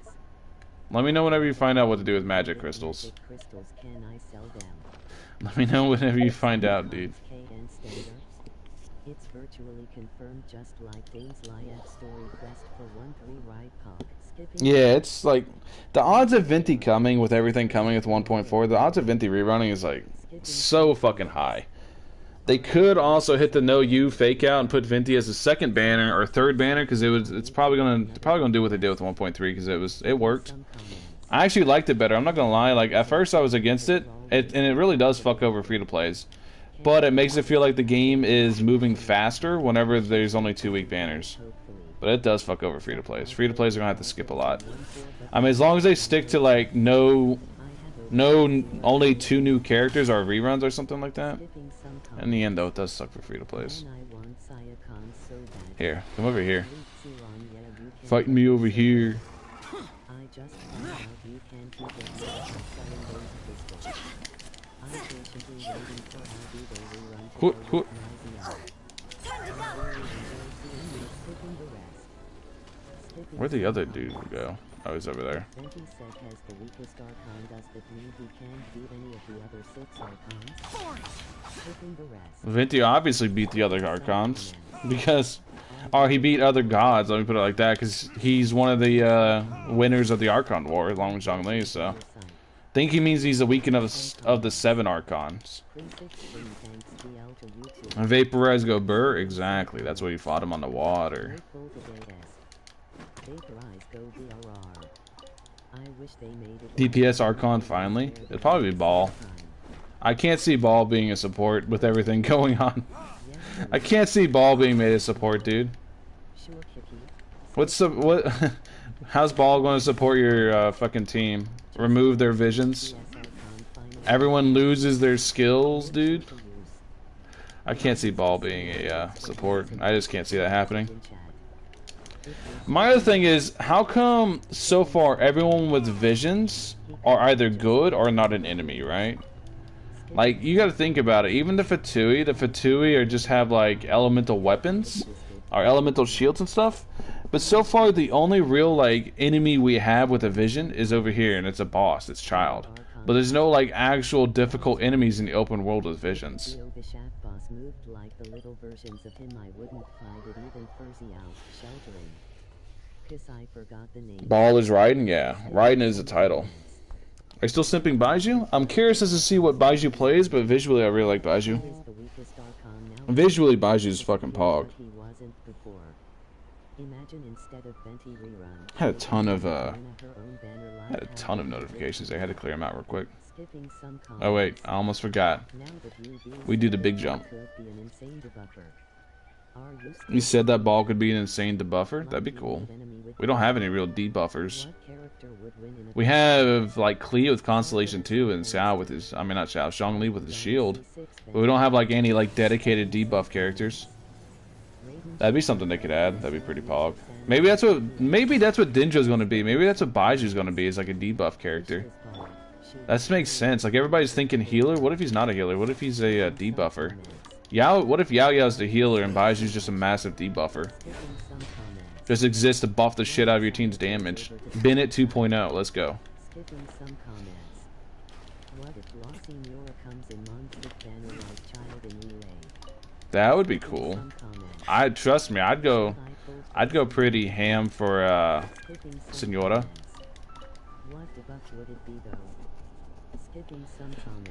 Let me know whenever you find out what to do with magic crystals. Magic crystals, can I sell them? Let me know whenever you find out, dude. KN standards? It's virtually confirmed, just like Dane's Liat story quest for 1-3 right cog. Skipping Yeah, it's like the odds of Venti coming with everything coming with 1.4. The odds of Venti rerunning is like so fucking high. They could also hit the no you fake out and put Venti as a second banner or third banner because it's probably gonna do what they did with 1.3 because it worked. some comments. I actually liked it better. I'm not gonna lie. Like at first I was against it, and it really does fuck over free to plays, but it makes it feel like the game is moving faster whenever there's only 2 week banners. Hopefully. But it does fuck over free to plays. Free to plays are gonna have to skip a lot. I mean, as long as they stick to like no only 2 new characters or reruns or something like that. Skipping some In comments. the end, though, it does suck for free to plays. And I want Psychons so bad. Here, come over here. Leap Xeron, yeah, you can Fight me over here. I just found out you can't keep it selling those crystals. I'm patiently waiting for Albedo rerun to Hoot, go hoot. with Nazion. I really enjoy seeing you skipping the rest. Skipping Where'd the some other comments. dude go? Oh, he's over there. Venti Sec has the weakest Archon. Does that mean he can't beat any of the other 6 Archons? Skipping the rest. Venti obviously beat the other Archons because, or he beat other gods. Let me put it like that, because he's one of the winners of the Archon War along with Zhongli. So, I think he means he's the weekend of the 7 Archons. And Vaporize go burr, exactly. That's why he fought him on the water. Vaporize go BRR. I wish they made it DPS Archon finally. It'd probably be Ball. I can't see Ball being a support with everything going on. I can't see Ball being made a support, dude. What's the what? How's Ball going to support your fucking team? Remove their visions. Everyone loses their skills, dude. I can't see Ball being a support. I just can't see that happening. My other thing is, how come so far everyone with visions are either good or not an enemy, right? Like, you gotta think about it. Even the Fatui are just have like elemental weapons or elemental shields and stuff. But so far the only real like enemy we have with a vision is over here, and it's a boss, it's Child. But there's no like actual difficult enemies in the open world with visions. Moved like the little versions of him. I wouldn't find it even for Xiao sheltering. 'Cause I forgot the name. Ball is Raiden? Yeah. Raiden is the title. Are you still simping Baiju? I'm curious as to see what Baiju plays, but visually I really like Baiju. Visually Baiju is fucking pog. Had a ton of notifications. I had to clear them out real quick. Oh wait, I almost forgot. We do the big jump. You said that Ball could be an insane debuffer? That'd be cool. We don't have any real debuffers. We have like Klee with Constellation 2 and Xiao with his, I mean not Xiao, Zhongli with his shield. But we don't have like any like dedicated debuff characters. That'd be something they could add. That'd be pretty pog. Maybe that's what Dendro's gonna be. Maybe that's what Baiju's gonna be, is like a debuff character. That makes sense. Like everybody's thinking healer. What if he's not a healer? What if he's a debuffer? What if Yao Yao's the healer and Baiju's just a massive debuffer? Just exists to buff the shit out of your team's damage. Bennett 2.0. Let's go. That would be cool. Trust me. I'd go pretty ham for Senora.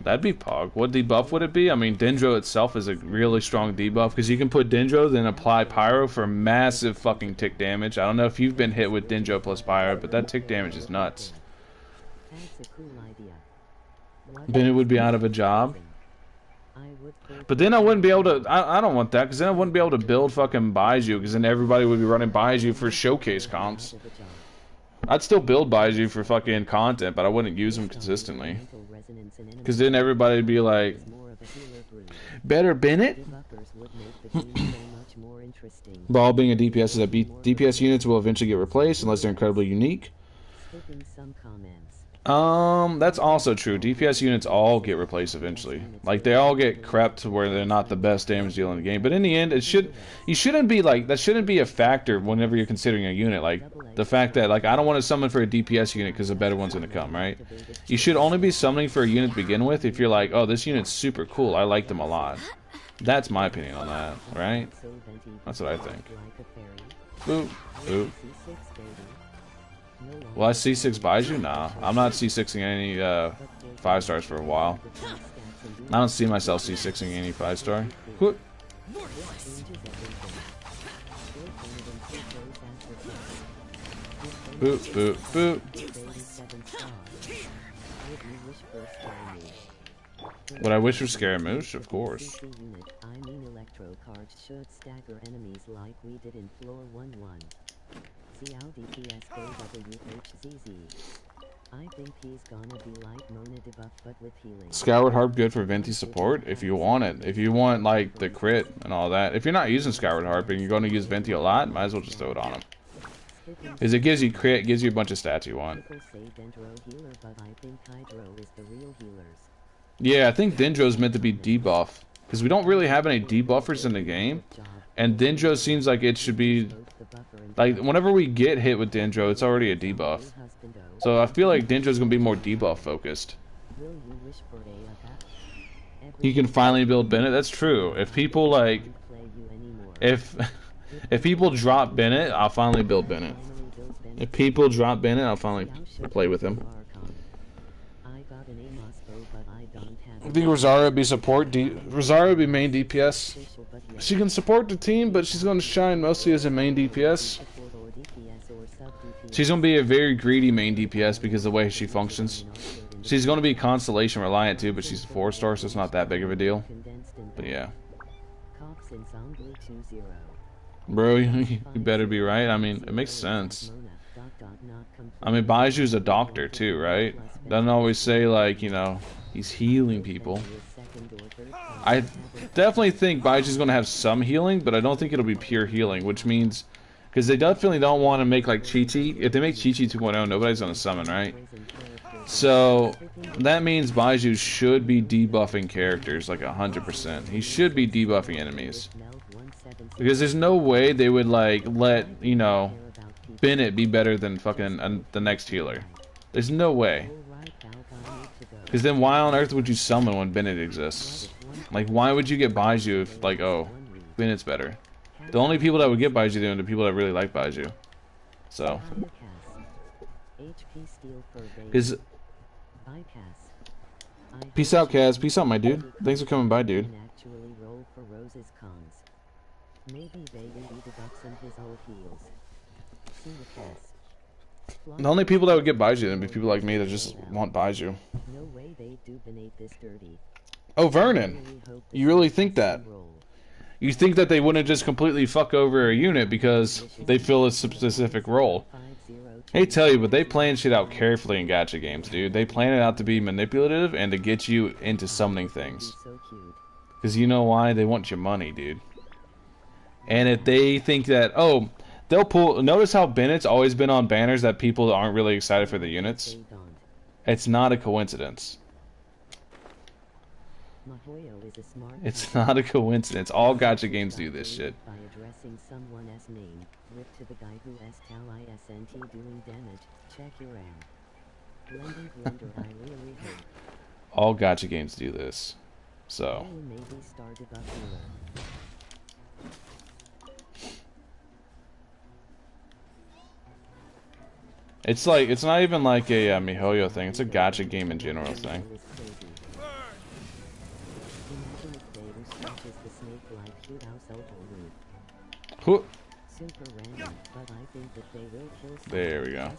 That'd be pog. What debuff would it be? I mean, Dendro itself is a really strong debuff because you can put Dendro, then apply Pyro for massive fucking tick damage. I don't know if you've been hit with Dendro plus Pyro, but that tick damage is nuts. Then it would be out of a job. But then I wouldn't be able to. I don't want that, because then I wouldn't be able to build fucking Baiju, because then everybody would be running Baiju for showcase comps. I'd still build Baiju for fucking content, but I wouldn't use them consistently. Because then everybody would be like, better Bennett? Ball being a DPS is that DPS units will eventually get replaced unless they're incredibly unique. That's also true. DPS units all get replaced eventually. Like, they all get crept to where they're not the best damage dealer in the game. But in the end, that shouldn't be a factor whenever you're considering a unit. Like, the fact that, like, I don't want to summon for a DPS unit because a better one's going to come, right? You should only be summoning for a unit to begin with if you're like, oh, this unit's super cool, I like them a lot. That's my opinion on that, right? That's what I think. Boop, boop. Will I C6 Baiju? Nah, I'm not C6ing any 5 stars for a while. I don't see myself C6ing any 5 star. Boop, boop, boop. Would I wish for Scaramouche? Of course. I mean, electro cards should stagger enemies like we did in floor 1-1. Xiao DPS WHZZ. I think he's gonna be like Mona Debuff but with healing. Skyward Harp good for Venti support if you want it. If you want like the crit and all that. If you're not using Skyward Harp and you're going to use Venti a lot, might as well just throw it on him. Because it gives you crit, gives you a bunch of stats you want. Yeah, I think Dendro is meant to be debuff. Because we don't really have any debuffers in the game. And Dendro seems like it should be... Like, whenever we get hit with Dendro, it's already a debuff. So I feel like Dendro's going to be more debuff focused. You can finally build Bennett. That's true. If people, like... If people drop Bennett, I'll finally build Bennett. If people drop Bennett, I'll finally play with him. I think Rosario would be support. Rosario would be main DPS. She can support the team, but she's going to shine mostly as a main DPS. She's going to be a very greedy main DPS because of the way she functions. She's going to be Constellation reliant too, but she's a 4-star, so it's not that big of a deal. But yeah. Bro, you better be right. I mean, it makes sense. I mean, Baiju's a doctor too, right? Doesn't always say, like, you know, he's healing people. I definitely think Baiju's going to have some healing, but I don't think it'll be pure healing, which means... Because they definitely don't want to make, like, Chi-Chi. If they make Chi-Chi 2.0, nobody's going to summon, right? So, that means Baiju should be debuffing characters, like, 100%. He should be debuffing enemies. Because there's no way they would, like, let, you know, Bennett be better than fucking the next healer. There's no way. Because then why on earth would you summon when Bennett exists? Like, why would you get Baiju if, like, oh, Bennett's better? The only people that would get Baiju are the people that really like Baiju. So. Is. Peace out, Kaz. Peace out, my dude. Thanks for coming by, dude. The only people that would get Baiju would be people like me that just want Baiju. Oh, Vernon. You really think that? You think that they wouldn't just completely fuck over a unit because they fill a specific role. I tell you, but they plan shit out carefully in gacha games, dude. They plan it out to be manipulative and to get you into summoning things. Because you know why? They want your money, dude. And if they think that, oh, they'll pull... Notice how Bennett's always been on banners that people aren't really excited for the units? It's not a coincidence. It's not a coincidence. All gacha games do this shit. All gacha games do this. So. It's like, it's not even like a MiHoYo thing. It's a gacha game in general thing. There we go.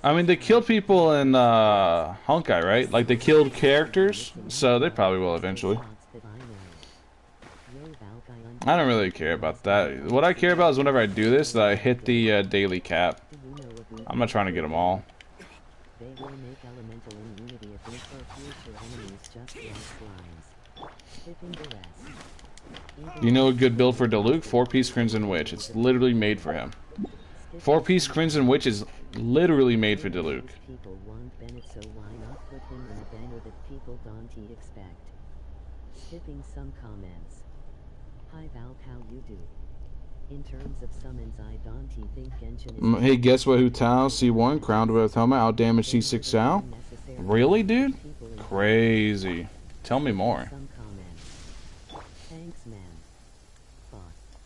I mean, they kill people in Honkai, right? Like, they killed characters, so they probably will eventually. I don't really care about that. What I care about is whenever I do this, that I hit the daily cap. I'm not trying to get them all. You know a good build for Diluc? 4-piece Crimson Witch. It's literally made for him. 4-piece Crimson Witch is literally made for Diluc. Hey, guess what? Hu Tao, C1, crowned with helmet, outdamaged C6 Xiao. Really, dude? Crazy. Tell me more.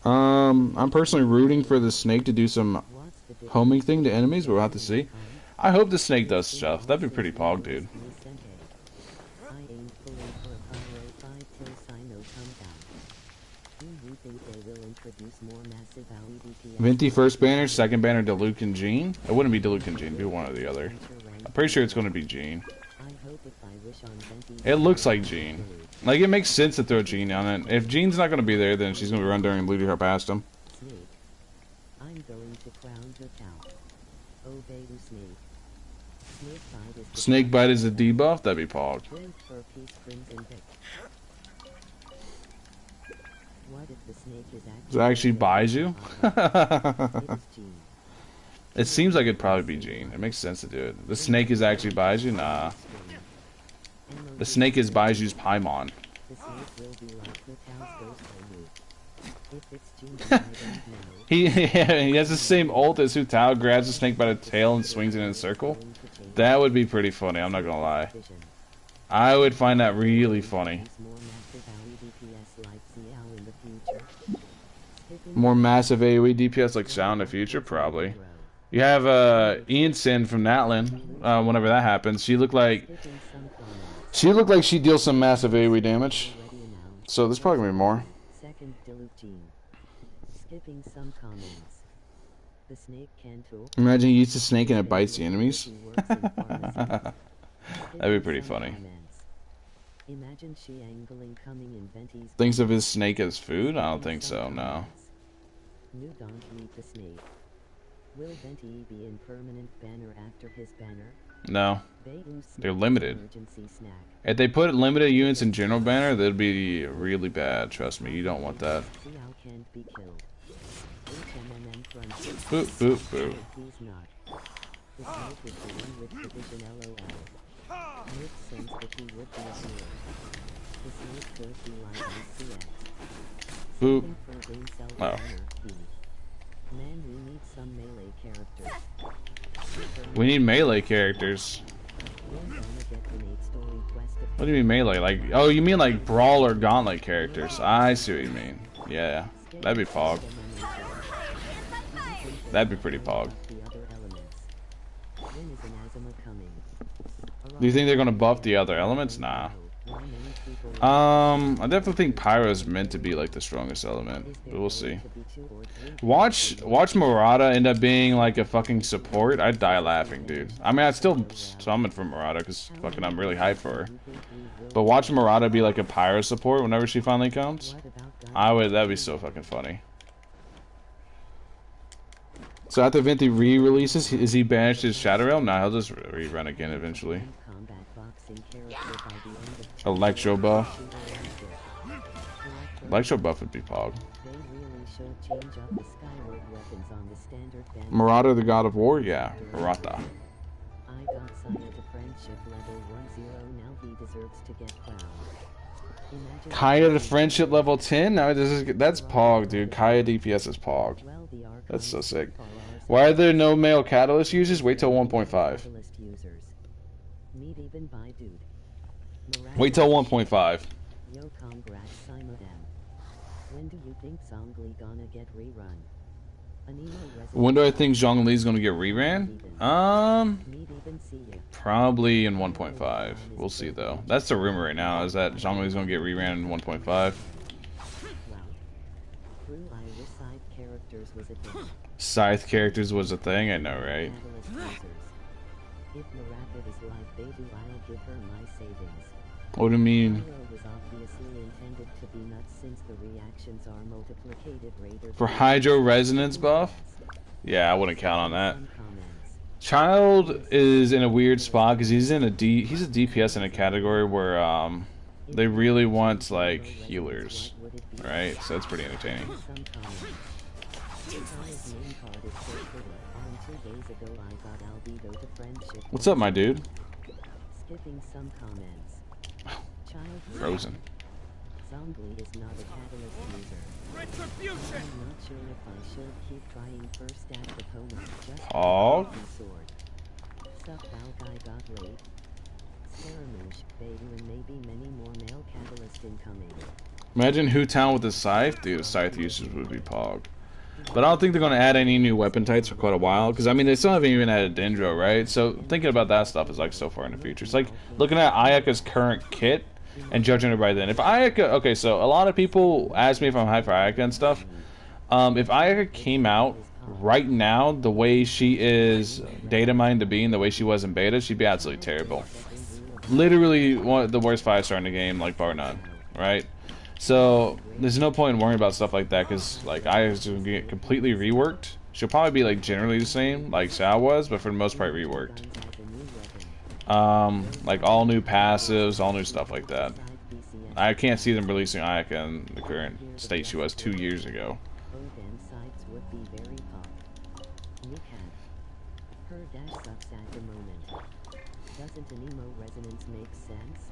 I'm personally rooting for the snake to do some homing thing to enemies, but we'll have to see. I hope the snake does stuff. That'd be pretty pog, dude. Venti first banner, second banner Diluc and Jean. It wouldn't be Diluc and Jean, it'd be one or the other. I'm pretty sure it's going to be Jean. It looks like Jean. Like, it makes sense to throw Jean on it. If Jean's not going to be there, then she's going to run during and leading her past him. Snake bite is a debuff? That'd be pog. It actually buys you? It seems like it'd probably be Jean. It makes sense to do it. The snake is actually Baiju? Nah. The snake is Baiju's Paimon. he has the same ult as Hu Tao, grabs the snake by the tail and swings it in a circle. That would be pretty funny, I'm not gonna lie. I would find that really funny. More massive AoE DPS like Xiao in the future? Probably. You have Ian Sin from Natlin, whenever that happens. She looked like she deals some massive AoE damage. So there's probably gonna be more. The snake can talk. Imagine you use the snake and it bites the enemies. He works in pharmacy. That'd be pretty funny. Comments. Imagine she angling coming in Venti's. Thinks of his snake as food? I don't think so, no. New don't meet the snake. Will Venti be in permanent banner after his banner? No. They're limited. Emergency snack. If they put limited units in general banner, that'd be really bad. Trust me, you don't want that. Xiao can't be killed. HMMM front. Boop, boop, boop. He's not. The snake is the one with division LOL. Makes sense that he would be a hero. The snake could be like CX. Boop. For game cell Oh. banner, B. Man, we need some melee characters. We need melee characters. We're gonna get the Nate story quest of What do you mean melee? Like, oh, you mean like brawl or gauntlet characters? I see what you mean. Yeah, that'd be pog. That'd be pretty pog. the other elements. When is an Azuma coming? Do you think they're gonna buff the other elements? Nah. Why many people I definitely think Pyro is meant to be like the strongest element, but we'll see. to be 2 or 3? Watch Murata end up being like a fucking support. I'd die laughing, dude. I mean, I'd still summon for Murata because fucking I'm really hyped for her. But watch Murata be like a Pyro support whenever she finally comes. What about guys? I would. That'd be so fucking funny. So after Venti re-releases, is he banished his Shadow Realm? Nah, he'll just rerun again eventually. Combat boxing character by the end of Electro buff. Electro- Electro buff would be pog. They really should change up the Skyward weapons on the standard banner. Murata, the God of War? Yeah, Murata. I got Saya to friendship level 10, now he deserves to get crowned. Imagine Kaya to friendship level 10? No, that's pog, dude. Kaya DPS is pog. well, the Archons That's so sick. are ours. Why are there no male catalyst users? Wait till 1.5. Catalyst users. Meet even by dude. Wait till 1.5. Yo, congrats, Simon M. When do you think Zhongli gonna get rerun? Anemo resident. When do I think Zhongli's gonna get reran? Meet even see you. Probably in 1.5. We'll see though. That's the rumor right now, is that Zhongli's gonna get reran in 1.5. Wow. True Iris side characters was a thing. Scythe characters was a thing, I know, right? Catalyst users. If Narapid is like they do, I'll give her my savings. What do you mean? Hero was obviously intended to be nuts since the reactions are multiplicated rater For Hydro Resonance buff? Yeah, I wouldn't count on that. Some comments. Child is in a weird spot because he's a DPS in a category where they really want like healers, What would it be? right? So that's pretty entertaining. Some comments. Kaya's name card is so pretty. On 2 days ago I got Albedo to friendship. What's up, my dude? Skipping some comments. Child Frozen. Zhongli is not a catalyst user. Retribution! I'm not sure if I should keep trying first at the opponent. Just Pog? with the sword. Sup Val guy got laid. Scaramouche, Bayu and maybe many more male catalyst incoming. Imagine Hootown with a scythe. Dude, the scythe users would be pog. But I don't think they're going to add any new weapon types for quite a while. Because, I mean, they still haven't even added Dendro, right? So, thinking about that stuff is, like, so far in the future. It's like looking at Ayaka's current kit and judging her by then. If Ayaka... Okay, so a lot of people ask me if I'm hyped for Ayaka and stuff. If Ayaka came out right now, the way she is data mined to be and the way she was in beta, she'd be absolutely terrible. Literally one of the worst 5-star in the game, like, bar none, right? So, there's no point in worrying about stuff like that, because, like, Ayaka's going to get completely reworked. She'll probably be, like, generally the same, like Xiao was, but for the most part, reworked. Like, all new passives, all new stuff like that. I can't see them releasing Ayaka in the current state she was 2 years ago. Oden sites would be very pop. New cat. Her dash sucks at the moment. Doesn't Anemo resonance make sense?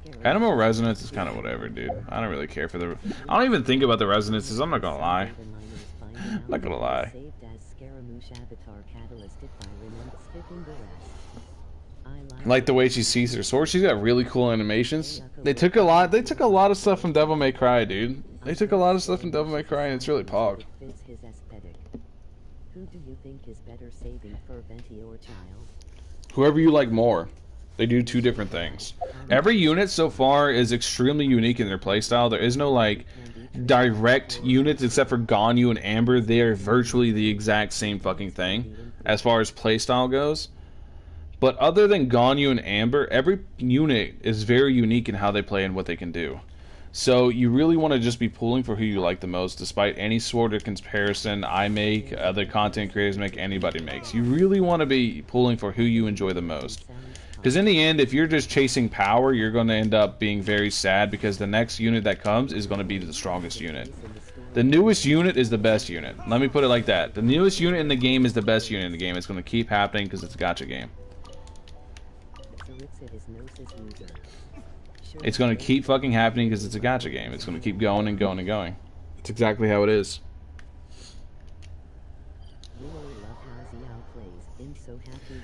Scary. Animal Resonance is kind of whatever, dude. I don't really care for the... I don't even think about the resonances, I'm not gonna lie. I'm Not gonna lie. Saved as Scaramouche avatar catalyst if I remember skipping the rest. I Like the way she sees her sword, she's got really cool animations. They took a lot of stuff from Devil May Cry, dude. They took a lot of stuff from Devil May Cry, and it's really pog. It fits his aesthetic. Who do you think is better saving for Venti or Child? Whoever you like more. They do two different things. Every unit so far is extremely unique in their playstyle. There is no, like, direct units except for Ganyu and Amber. They are virtually the exact same fucking thing as far as playstyle goes. But other than Ganyu and Amber, every unit is very unique in how they play and what they can do. So you really want to just be pulling for who you like the most, despite any sort of comparison I make, other content creators make, anybody makes. You really want to be pulling for who you enjoy the most. Because in the end, if you're just chasing power, you're going to end up being very sad, because the next unit that comes is going to be the strongest unit. The newest unit is the best unit. Let me put it like that. The newest unit in the game is the best unit in the game. It's going to keep happening because it's a gacha game. It's going to keep fucking happening because it's a gacha game. It's going to keep going and going and going. It's exactly how it is.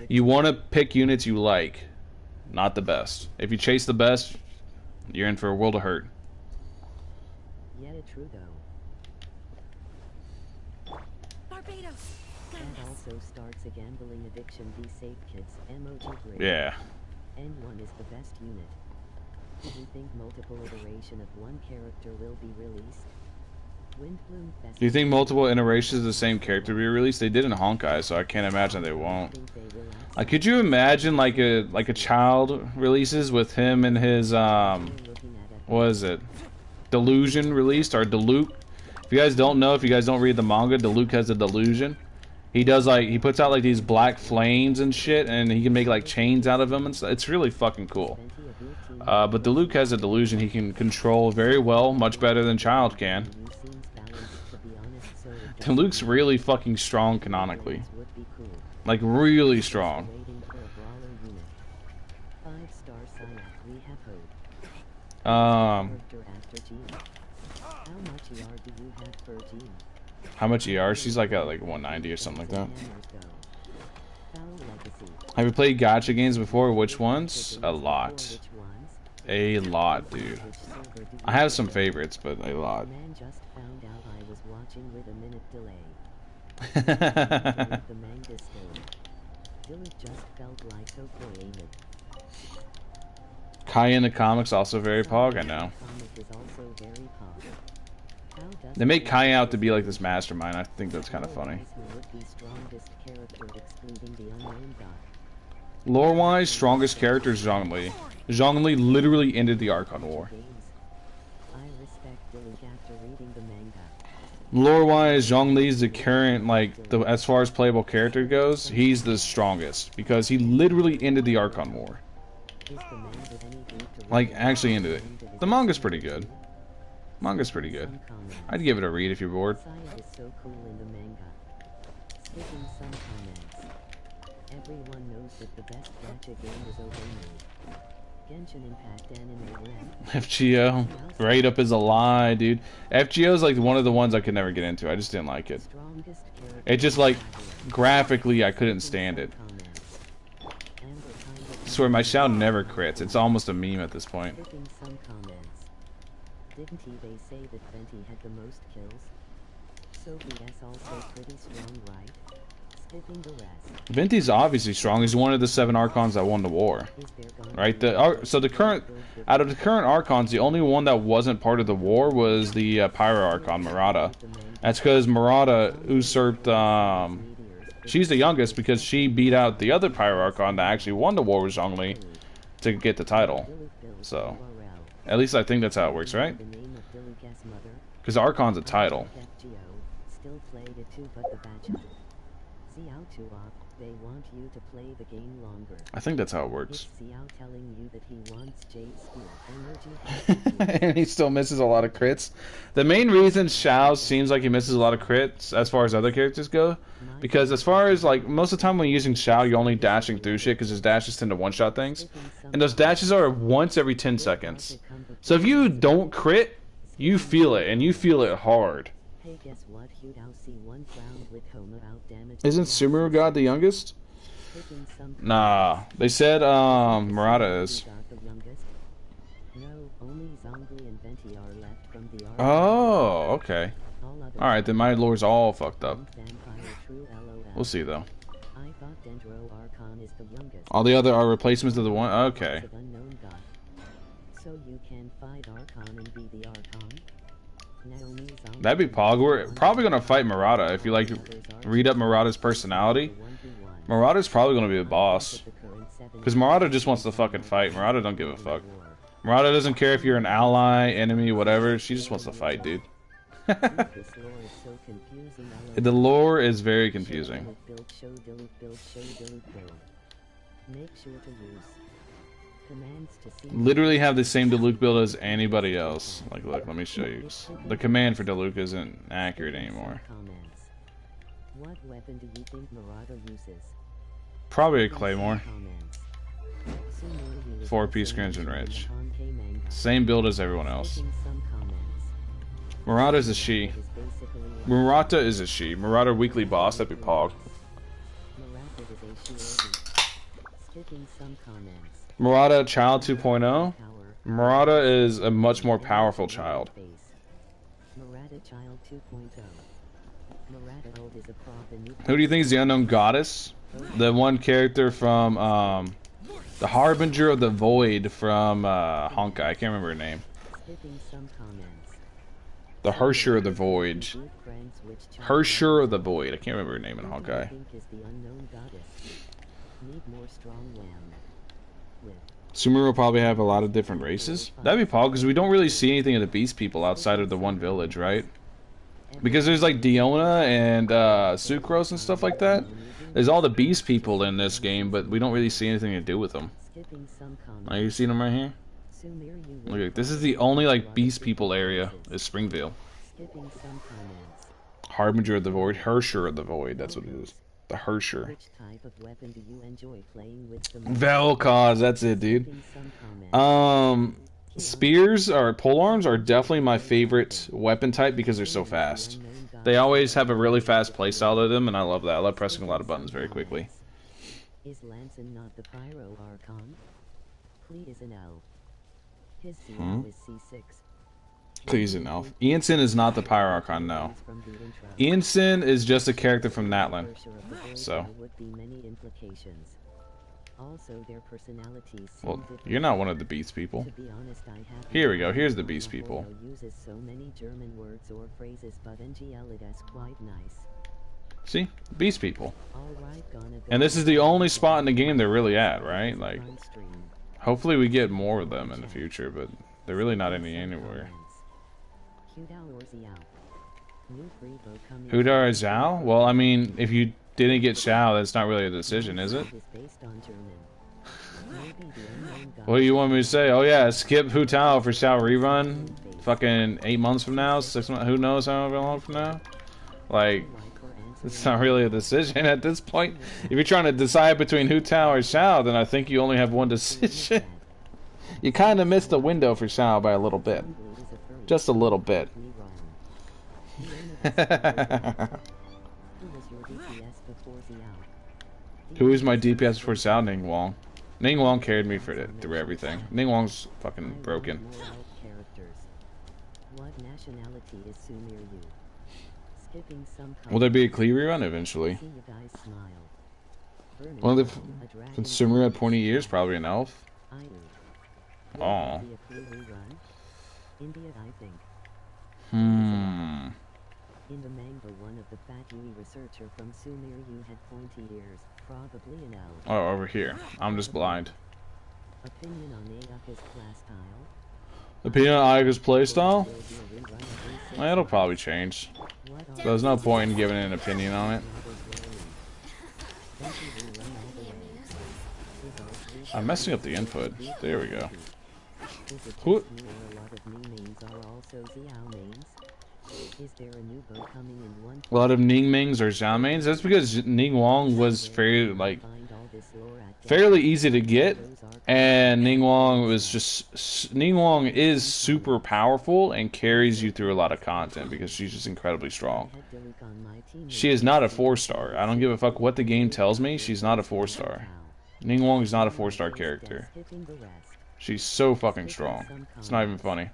You want to pick units you like, not the best. If you chase the best, you're in for a world of hurt. Yeah, true though. Barbados. That also starts a gambling addiction. Be safe, kids. Emoji great. Yeah. N1 is the best unit. Do you think multiple iteration of one character will be released? Windbloom Fest. Do you think multiple iterations of the same character will be released? They did in Honkai, so I can't imagine they won't. Could you imagine like a child releases with him and his what is it? Delusion released, or Deluke? If you guys don't know, if you guys don't read the manga, Deluke has a delusion. He does he puts out like these black flames and shit, and he can make like chains out of them and stuff. It's really fucking cool. But Deluke has a delusion he can control very well, much better than Child can. Deluke's really fucking strong canonically. Like, really strong. How much ER? She's like at like 190 or something like that. Have you played gacha games before? Which ones? A lot. A lot, dude. I have some favorites, but a lot. Kai in the comics also very pog, I know. They make Kai out to be like this mastermind. I think that's kind of funny. Lore-wise, strongest character is Zhongli. Zhongli literally ended the Archon War. Lore-wise, Zhongli is the current, like, as far as playable character goes, he's the strongest because he literally ended the Archon War. Like, actually ended it. The manga's pretty good. Manga's pretty good. I'd give it a read if you're bored. Everyone knows that the best gacha game is overmade. Genshin Impact anime red. FGO. Right up is a lie, dude. FGO is like one of the ones I could never get into. I just didn't like it. It just like, graphically, I couldn't stand it. I swear, my Xiao never crits. It's almost a meme at this point. Didn't they say that Venti had the most kills? Sophie also pretty strong, right? Skipping the rest. Venti's obviously strong. He's one of the 7 Archons that won the war. Right? So the current, out of the current Archons, the only one that wasn't part of the war was the Pyro Archon, Murata. That's because Murata usurped, she's the youngest because she beat out the other Pyro Archon that actually won the war with Zhongli to get the title. So, at least I think that's how it works, right? Because Archon's a title. They want you to play the game longer. I think that's how it works. Xiao telling you that he wants Jade Spear energy. And he still misses a lot of crits. The main reason Xiao seems like he misses a lot of crits as far as other characters go, because as far as like most of the time when you're using Xiao, you're only dashing through shit because his dashes tend to one-shot things, and those dashes are once every 10 seconds. So if you don't crit, you feel it, and you feel it hard. Hey, guess what? You'd see one round with Homer out damage. Isn't Sumeru God the youngest? Nah, they said Murata is. No, only Zhongli and Venti are left from the Oh, okay. Alright, then my lore's all fucked up. We'll see though. I thought Dendro Archon is the youngest. All the other are replacements of the one? Okay. So you can fight Archon and be the Archon? That'd be Pog. We're probably gonna fight Murata. If you like, read up Murata's personality. Murata's probably gonna be the boss. Because Murata just wants to fucking fight. Murata don't give a fuck. Murata doesn't care if you're an ally, enemy, whatever. She just wants to fight, dude. The lore is very confusing. Literally have the same Diluc build as anybody else. Like, look, let me show you. The command for Diluc isn't accurate anymore. What weapon do you think Marauder uses? Probably a Claymore. 4-piece Genshin Ridge. Same build as everyone else. Murata is a she. Murata is a she. Marauder weekly boss, that'd be Pog. Murata Child 2.0. Murata is a much more powerful child. Who do you think is the unknown goddess? The one character from the Harbinger of the Void from Honkai. I can't remember her name. The Hersher of the Void. Hersher of the Void. I can't remember her name in Honkai. Sumeru will probably have a lot of different races. That'd be Paul, because we don't really see anything of the Beast People outside of the one village, right? Because there's like Diona and Sucrose and stuff like that. There's all the Beast People in this game, but we don't really see anything to do with them. Oh, you see them right here? Look, this is the only like Beast People area is Springvale. Harbinger of the Void, Hersher of the Void. That's what it is. The Hersher. Vel'Koz, that's it, dude. Spears or polearms are definitely my favorite weapon type because they're so fast. They always have a really fast playstyle to them, and I love that. I love pressing a lot of buttons very quickly. Is Lanson not the Pyro Archon? Clee is an elf. His CO is C6. Please an elf. Ianson is not the Pyro Archon, no. Ianson is just a character from Natlan. So. Well, you're not one of the Beast People. Here we go. Here's the Beast People. See? Beast People. And this is the only spot in the game they're really at, right? Like, hopefully we get more of them in the future, but they're really not anywhere. Hudar or Xiao? Well, I mean, if you didn't get Xiao, that's not really a decision, is it? What do you want me to say? Oh yeah, skip Hu Tao for Xiao rerun. Fucking 8 months from now, 6 months, who knows how long from now? Like, it's not really a decision at this point. If you're trying to decide between Hu Tao or Xiao, then I think you only have one decision. You kind of missed the window for Xiao by a little bit. Just a little bit. Who is my DPS before Xiao? Ning Wong. Ning Wong carried me through everything. Ning Wong's fucking broken. Will there be a Klee rerun eventually? One of the consumer had pointy ears, probably an elf. Oh. In the manga, one of the fat Yui researcher from Sumeru had pointy ears, probably an elf. Oh, over here. I'm just blind. Opinion on Ayaka's playstyle? Opinion on Ayaka's playstyle? Well, it'll probably change. So there's no point in giving an opinion on it. I'm messing up the input. There we go. Who? A lot of Ning Mings or Xiao mains. That's because Ning Wong was fairly easy to get, and Ning Wong is super powerful and carries you through a lot of content because she's just incredibly strong. She is not a 4-star. I don't give a fuck what the game tells me. She's not a 4-star. Ning Wong is not a 4-star character. She's so fucking strong. It's not even funny.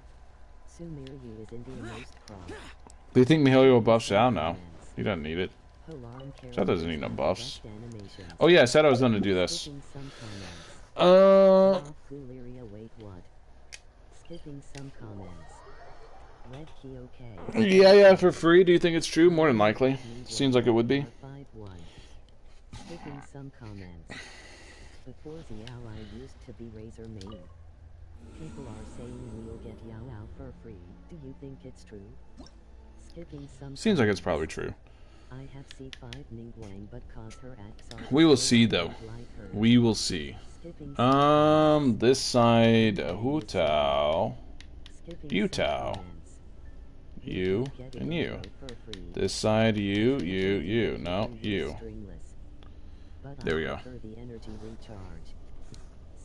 Do you think Mihoyo will buff Xiao? No. He doesn't need it. Xiao doesn't need no buffs. Oh yeah, I said I was going to do this. Red key okay. Yeah, for free. Do you think it's true? More than likely. Seems like it would be. 5-1. Skipping some comments. Before Xiao I used to be Razor main. People are saying we'll get Xiao for free. Do you think it's true? Skipping some Seems like it's comments. probably true. I have C5 Ningguang, but cause her acts are We will so see, bad, though. like her. We will see. Skipping some This side, Hu Tao, Skipping you some Tao, comments. you, keep getting and you. Dendro for free. This side, you. Dendro No, is you. stringless. But There we I go. prefer the energy recharge.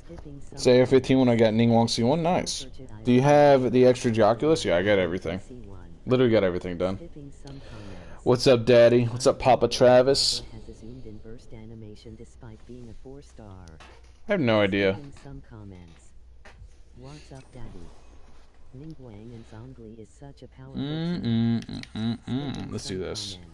Skipping some It's AR15 when I got Ningguang C1. Nice. Do you have the extra Joculus? Yeah, I got everything. C1. Literally got everything done. Skipping some comments. What's up, Daddy? What's up, Papa Travis? Has a zoomed in burst animation despite being a 4-star. I have no idea. Skipping some comments. What's up, Daddy? Ningguang and Zhongli is such a powerful team. Skipping Let's do some this. comments.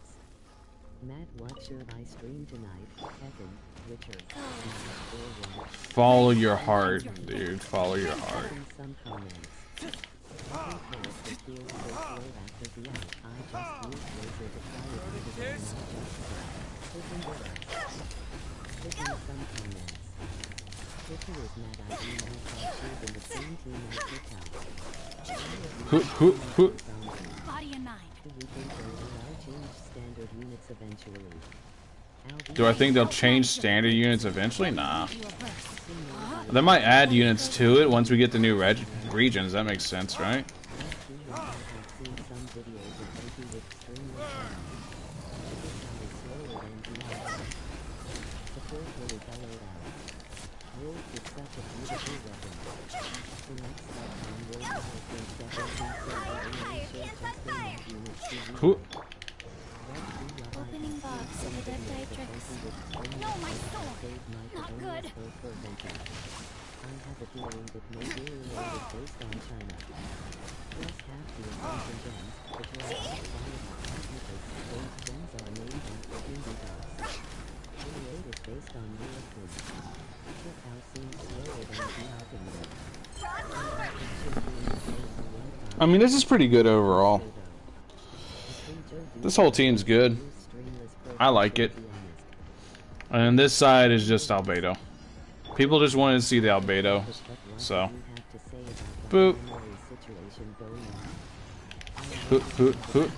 Matt, what should I stream tonight? Kevin, Richard, Matt, or what? Follow your heart, dude. Follow your heart. Skipping some comments. I think Melissa feels so slow after the out. I just used laser to try it with the not just Skipping the rest. Skipping some comments. Skipper is mad I do not have shoes in the same team as Xiao. Body and mind. Do we think they will change standard units eventually? Do I think they'll change standard units eventually? Nah. They might add units to it once we get the new regions. That makes sense, right? I have seen some videos of Loki with stringless hair. This sound is slower than Debuff. Support really bellowed out. Wolf is such a beautiful weapon. The next step on Wolf is definitely so really should just enough units to use. Who? Opening box of the Dead Dietrich. No, my soul. Not good. I have a feeling that may be related based on China. Plus half the Ascension gems, which are technically, those gems are named after Hindu gods. Created based on European. This house seems slower than the alchemy. I mean, this is pretty good overall. This whole team's good. I like it. And this side is just Albedo. People just wanted to see the Albedo. So. Boop. Hoot, hoot, hoot.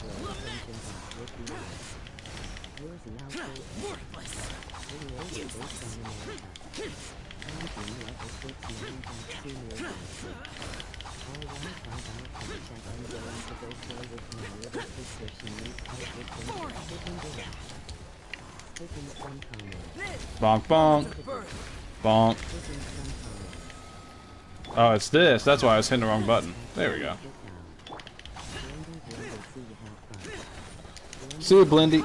Bonk, bonk. Bonk. Oh, it's this. That's why I was hitting the wrong button. There we go. See you, Blindy.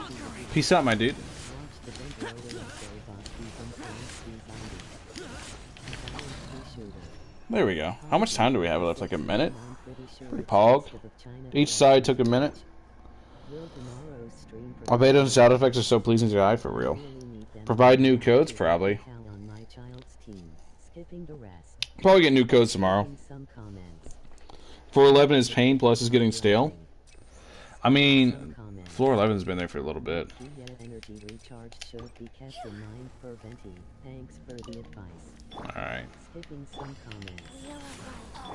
Peace out, my dude. There we go. How much time do we have left? Like a minute? Pretty pog. Each side took a minute. Albedo's sound effects are so pleasing to the eye, for real. Provide new codes? Probably. Probably get new codes tomorrow. 411 is pain, plus is getting stale. I mean, floor 11's been there for a little bit. Alright.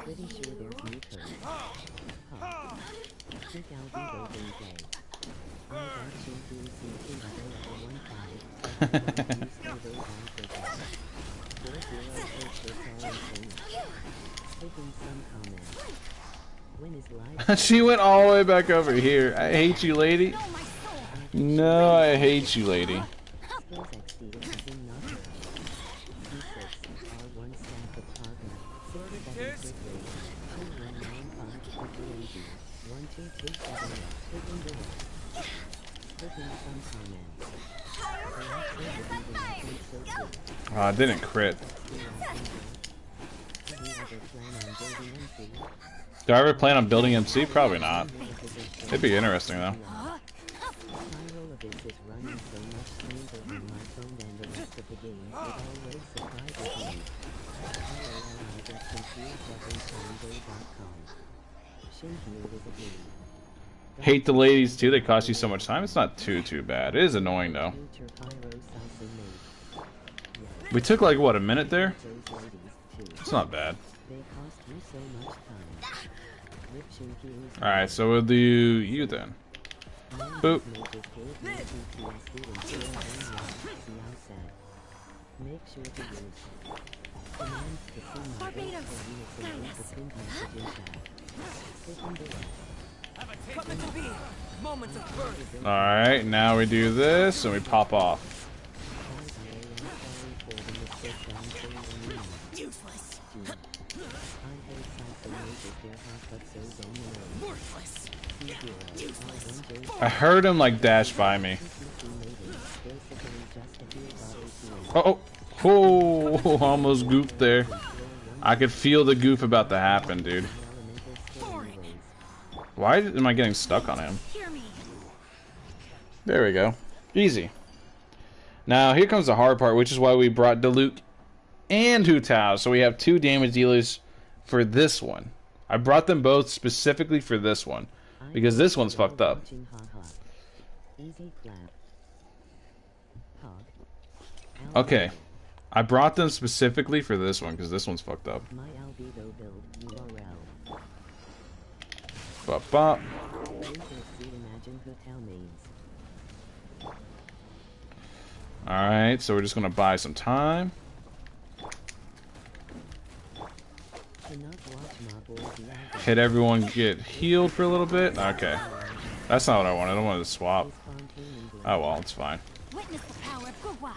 Pretty sure there's new code. Huh. Think I'll be voting gay. I got you doing CT level 1-5. You stay those on for that. 4-0 Taking some comments. When is live? She went all the way back over here. I hate you, lady. No, I hate you, lady. Skills XD is in nothing. D6 R1 stack of partner. 6-7 quick rate. 2-1-9-5 quick rate. 1-2-2-7 taking the rest. Taking some comments. Oh, I didn't crit. Do I ever plan on building MC? Probably not. It'd be interesting, though. Hate the ladies too. They cost you so much time. It's not too bad. It is annoying though. We took like what, a minute there? It's not bad. Alright, so we'll do you then. Boop. Alright, now we do this and we pop off. Useless. I heard him like dash by me. Oh, almost goofed there. I could feel the goof about to happen, dude. Why am I getting stuck on him? There we go. Easy. Now, here comes the hard part, which is why we brought Diluc and Hu Tao. So we have 2 damage dealers for this one. I brought them both specifically for this one, because this one's fucked up. Okay. I brought them specifically for this one, because this one's fucked up. Bop, bop. Alright, so we're just gonna buy some time. Hit everyone, get healed for a little bit. Okay. That's not what I wanted. I wanted to swap. Oh well, it's fine. Witness the power of Gugwa.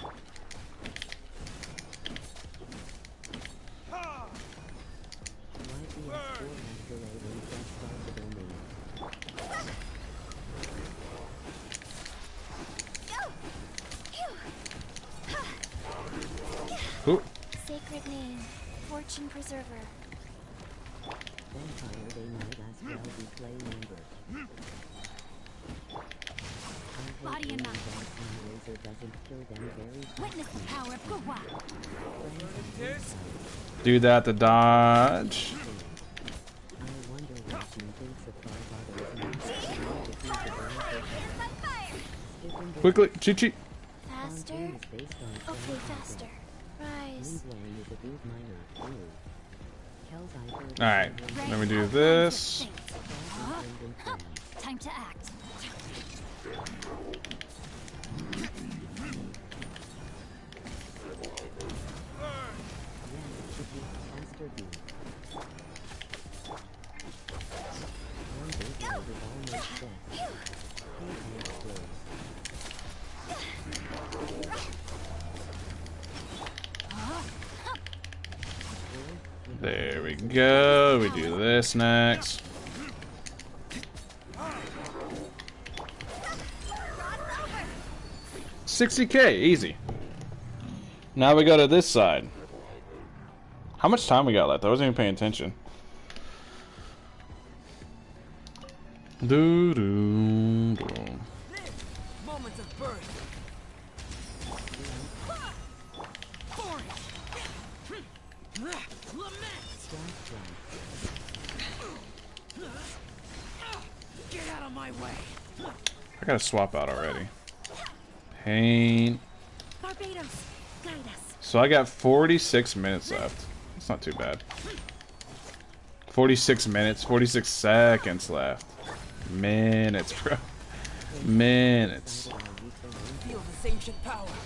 Ooh. Sacred name, fortune preserver. Body and mind. Witness the power of Gugwa. Do that to dodge. Quickly, cheat, cheat. Faster? Okay, faster. Rise. Alright, then we do this. Time to act. There we go. We do this next. $60K, easy. Now we go to this side. How much time we got left? I wasn't even paying attention. Moments of birth. Get out of my way. I gotta swap out already. Pain. So I got 46 minutes left. It's not too bad. 46 minutes, 46 seconds left. Minutes, bro. Minutes.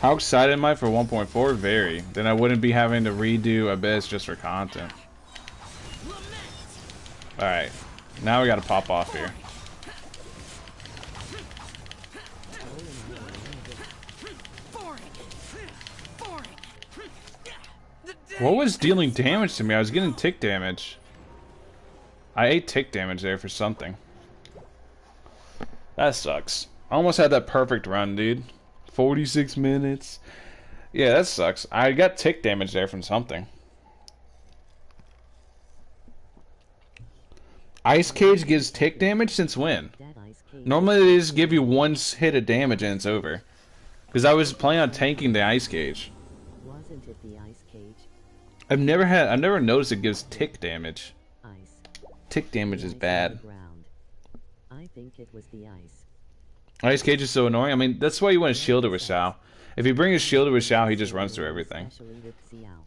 How excited am I for 1.4? Very. Then I wouldn't be having to redo Abyss just for content. Alright. Now we gotta pop off here. What was dealing damage to me? I was getting tick damage. I ate tick damage there for something. That sucks. I almost had that perfect run, dude. 46 minutes. Yeah, that sucks. I got tick damage there from something. Ice Cage gives tick damage since when? Normally they just give you one hit of damage and it's over. Because I was planning on tanking the Ice Cage. Wasn't it the Ice Cage? I've never noticed it gives tick damage. Ice. Tick damage is bad. I think it was the ice. Ice Cage is so annoying. I mean, that's why you want to shield it with Xiao. If you bring a shield with Xiao, he just runs through everything. Especially with Xiao.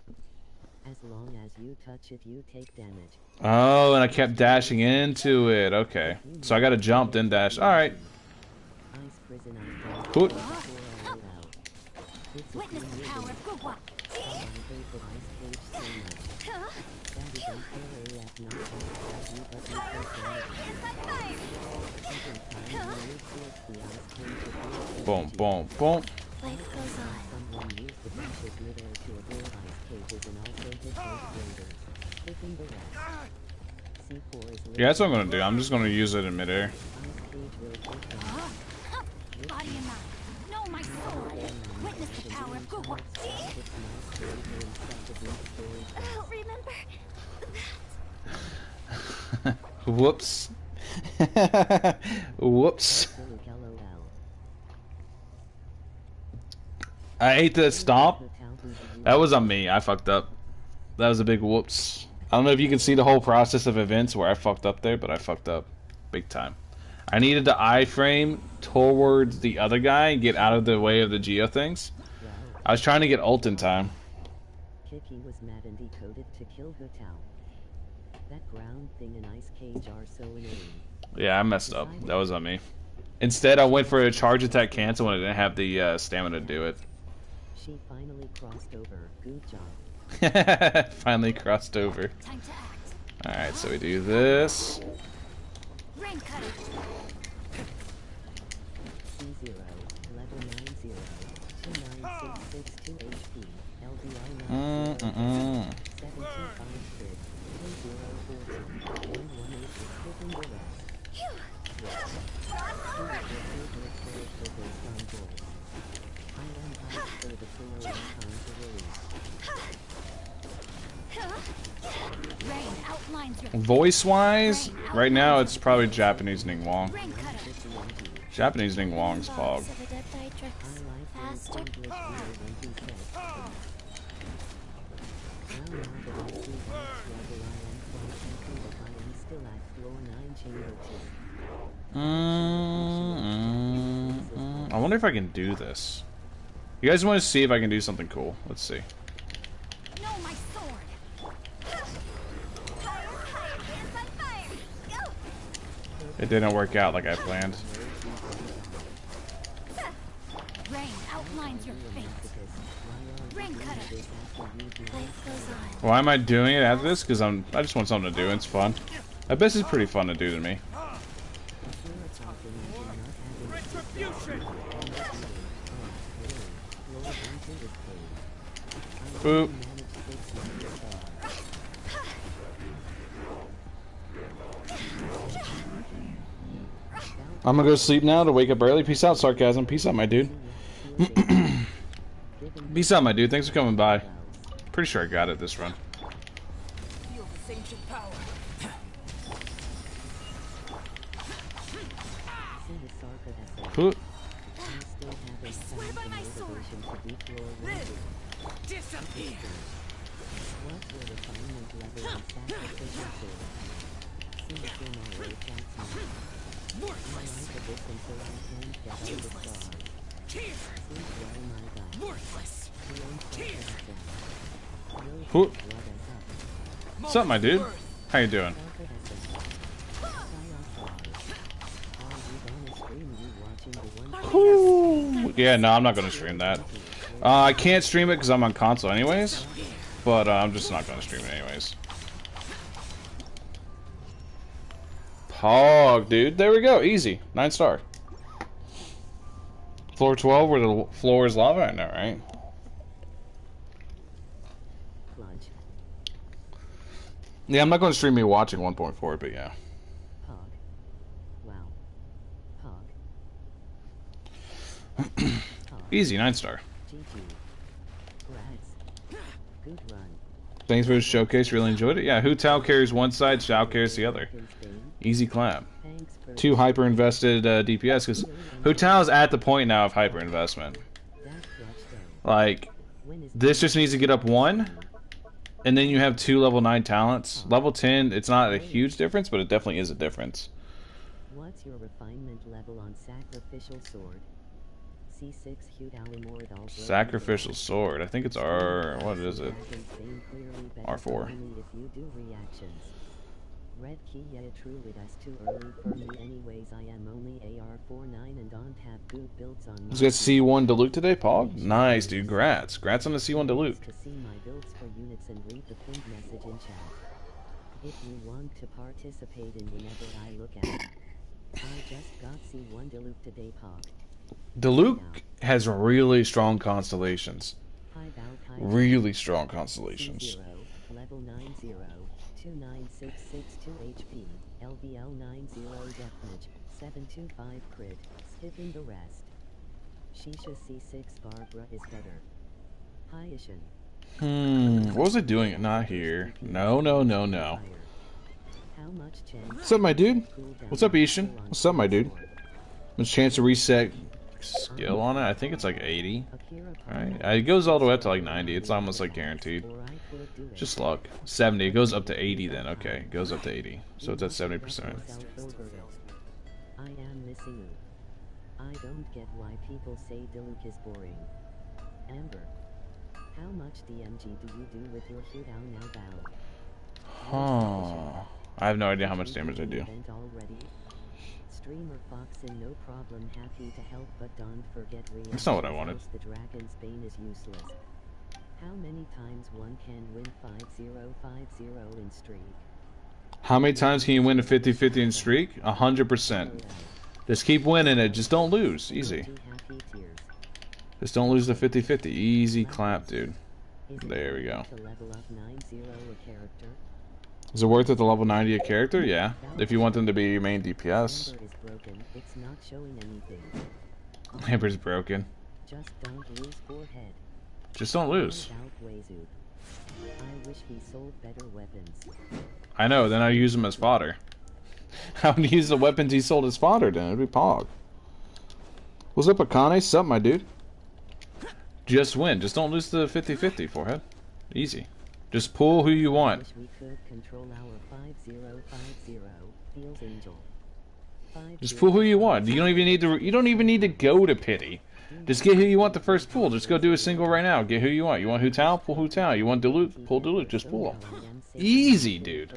As long as you touch it, you take damage. Oh, and I kept dashing into it. Okay. So I gotta jump, then dash. Alright. Ice prison icon. Cool. Witness the power of Gugwa. Boom, boom, boom. Life goes on. Someone used the precious midair to avoid ice cages and also hit both raiders, taking the rest. C4 is Yeah, that's what I'm gonna do. I'm just gonna use it in midair. ice cage will take them. Body and mind. Know my sword. Witness the power of Gugwa. Remember that. Whoops. Whoops. I hate to stop. That was on me. I fucked up. That was a big whoops. I don't know if you can see the whole process of events where I fucked up there, but I fucked up big time. I needed to iframe towards the other guy and get out of the way of the geo things. I was trying to get ult in time. Kiki was mad and decoded to kill Hu Tao. That ground thing and ice cage are so annoying. Yeah, I messed up. That was on me. Instead, I went for a charge attack cancel when I didn't have the stamina to do it. She finally crossed over. Good job. Finally crossed over. Time to act. Alright, so we do this. Rain cutter. C0, level 90, 29662 HP, LBR 90, 75 crit, 2014, 118 is hitting the rest. Rain outlines your Voice-wise, right now it's probably Japanese Ning Wong. rain cutter. Japanese Ning Wong's fog. So the dead Dietrich faster. I wonder if I can do this. You guys want to see if I can do something cool? Let's see. Know my sword. Fire, fire, dance on fire. Go. It didn't work out like I planned. Rain outlines your fate. Rain cutter. Life goes on. Why am I doing it after this? Because I just want something to do. It's fun. I bet it's pretty fun to do to me. Boop. I'm gonna go sleep now to wake up early. Peace out, sarcasm. Peace out, my dude. Peace out, my dude. Thanks for coming by. Pretty sure I got it this run. Feel this ancient power. Boop. I swear by my sword. Live. Disappear. Worthless. Useless. Tear. Worthless. Tear. Boop. What's up, my dude? How you doing? Whew. Yeah, no, I'm not gonna stream that. I can't stream it because I'm on console anyways, but I'm just not gonna stream it anyways. Pog, dude. There we go. Easy. 9-star. Floor 12 where the floor is lava? I know, right? Yeah, I'm not going to stream me watching 1.4, but yeah. Pog. Wow. Pog. Easy, 9-star. GG. Grads. Good run. Thanks for the showcase. Really enjoyed it. Yeah, Hu Tao carries one side, Xiao carries the other. Easy clap. Thanks for 2 hyper invested DPS because Hu Tao's at the point now of hyper investment. that clutch though. Like, When is this just needs to get up 1, and then you have 2 level 9 talents. Level 10, it's not a huge difference, but it definitely is a difference. What's your refinement level on sacrificial sword? C6 Sacrificial sword. I think it's R. What is it? R4. If you do reactions. Red key, yeah, truly that's too early for me anyways. I am only AR49 and don't have good builds on. Let's get C1 Dilute today, Pog. Nice, dude. Grats on the C1 Dilute. To see my builds for units and read the pinned message in chat. If you want to participate in whenever I look at it. I just got C1 Dilute today, Pog. Dilute has really strong constellations. Really strong constellations. Level 90, 29662 HP, LVL 90 deathmatch, 725 crit, skipping the rest. Shisha C6 Barbara is better. Hi Ishan. What was it doing? Not here. No. How much chance? What's up, my dude? What's up, Ishan? What's up, my dude? Much chance to reset skill on it? I think it's like 80. Alright. It goes all the way up to like 90. It's almost like guaranteed. Just luck. 70. It goes up to 80 then. Okay. It goes up to 80. So it's at 70%. I am missing you. I don't get why people say Diluc is boring. Amber. How much DMG do you do with your shootout now, Val? Huh. I have no idea how much damage I do. Streamer Foxin, no problem, happy to help, but don't forget That's not what I wanted. The Dragon's Bane is useless. How many times one can win 50-50 in streak? How many times can you win a 50-50 in streak? 100%. Just keep winning it. Just don't lose. Easy. Just don't lose the 50-50. Easy clap, dude. There we go. Is it worth it to level 90 a character? Yeah. If you want them to be your main DPS. Amber's broken. Just don't lose. I wish he sold better weapons. I know, then I use them as fodder. I would use the weapons he sold as fodder then. It'd be Pog. What's up, Akane? What's up, my dude? Just win. Just don't lose the 50-50, forehead. Easy. Just pull who you want. Just pull who you want. You don't even need to go to pity. Just get who you want the first pull. Just go do a single right now. Get who you want. You want Hu Tao? Pull Hu Tao. You want Dilute? Pull Dilute. Just pull. Easy, dude.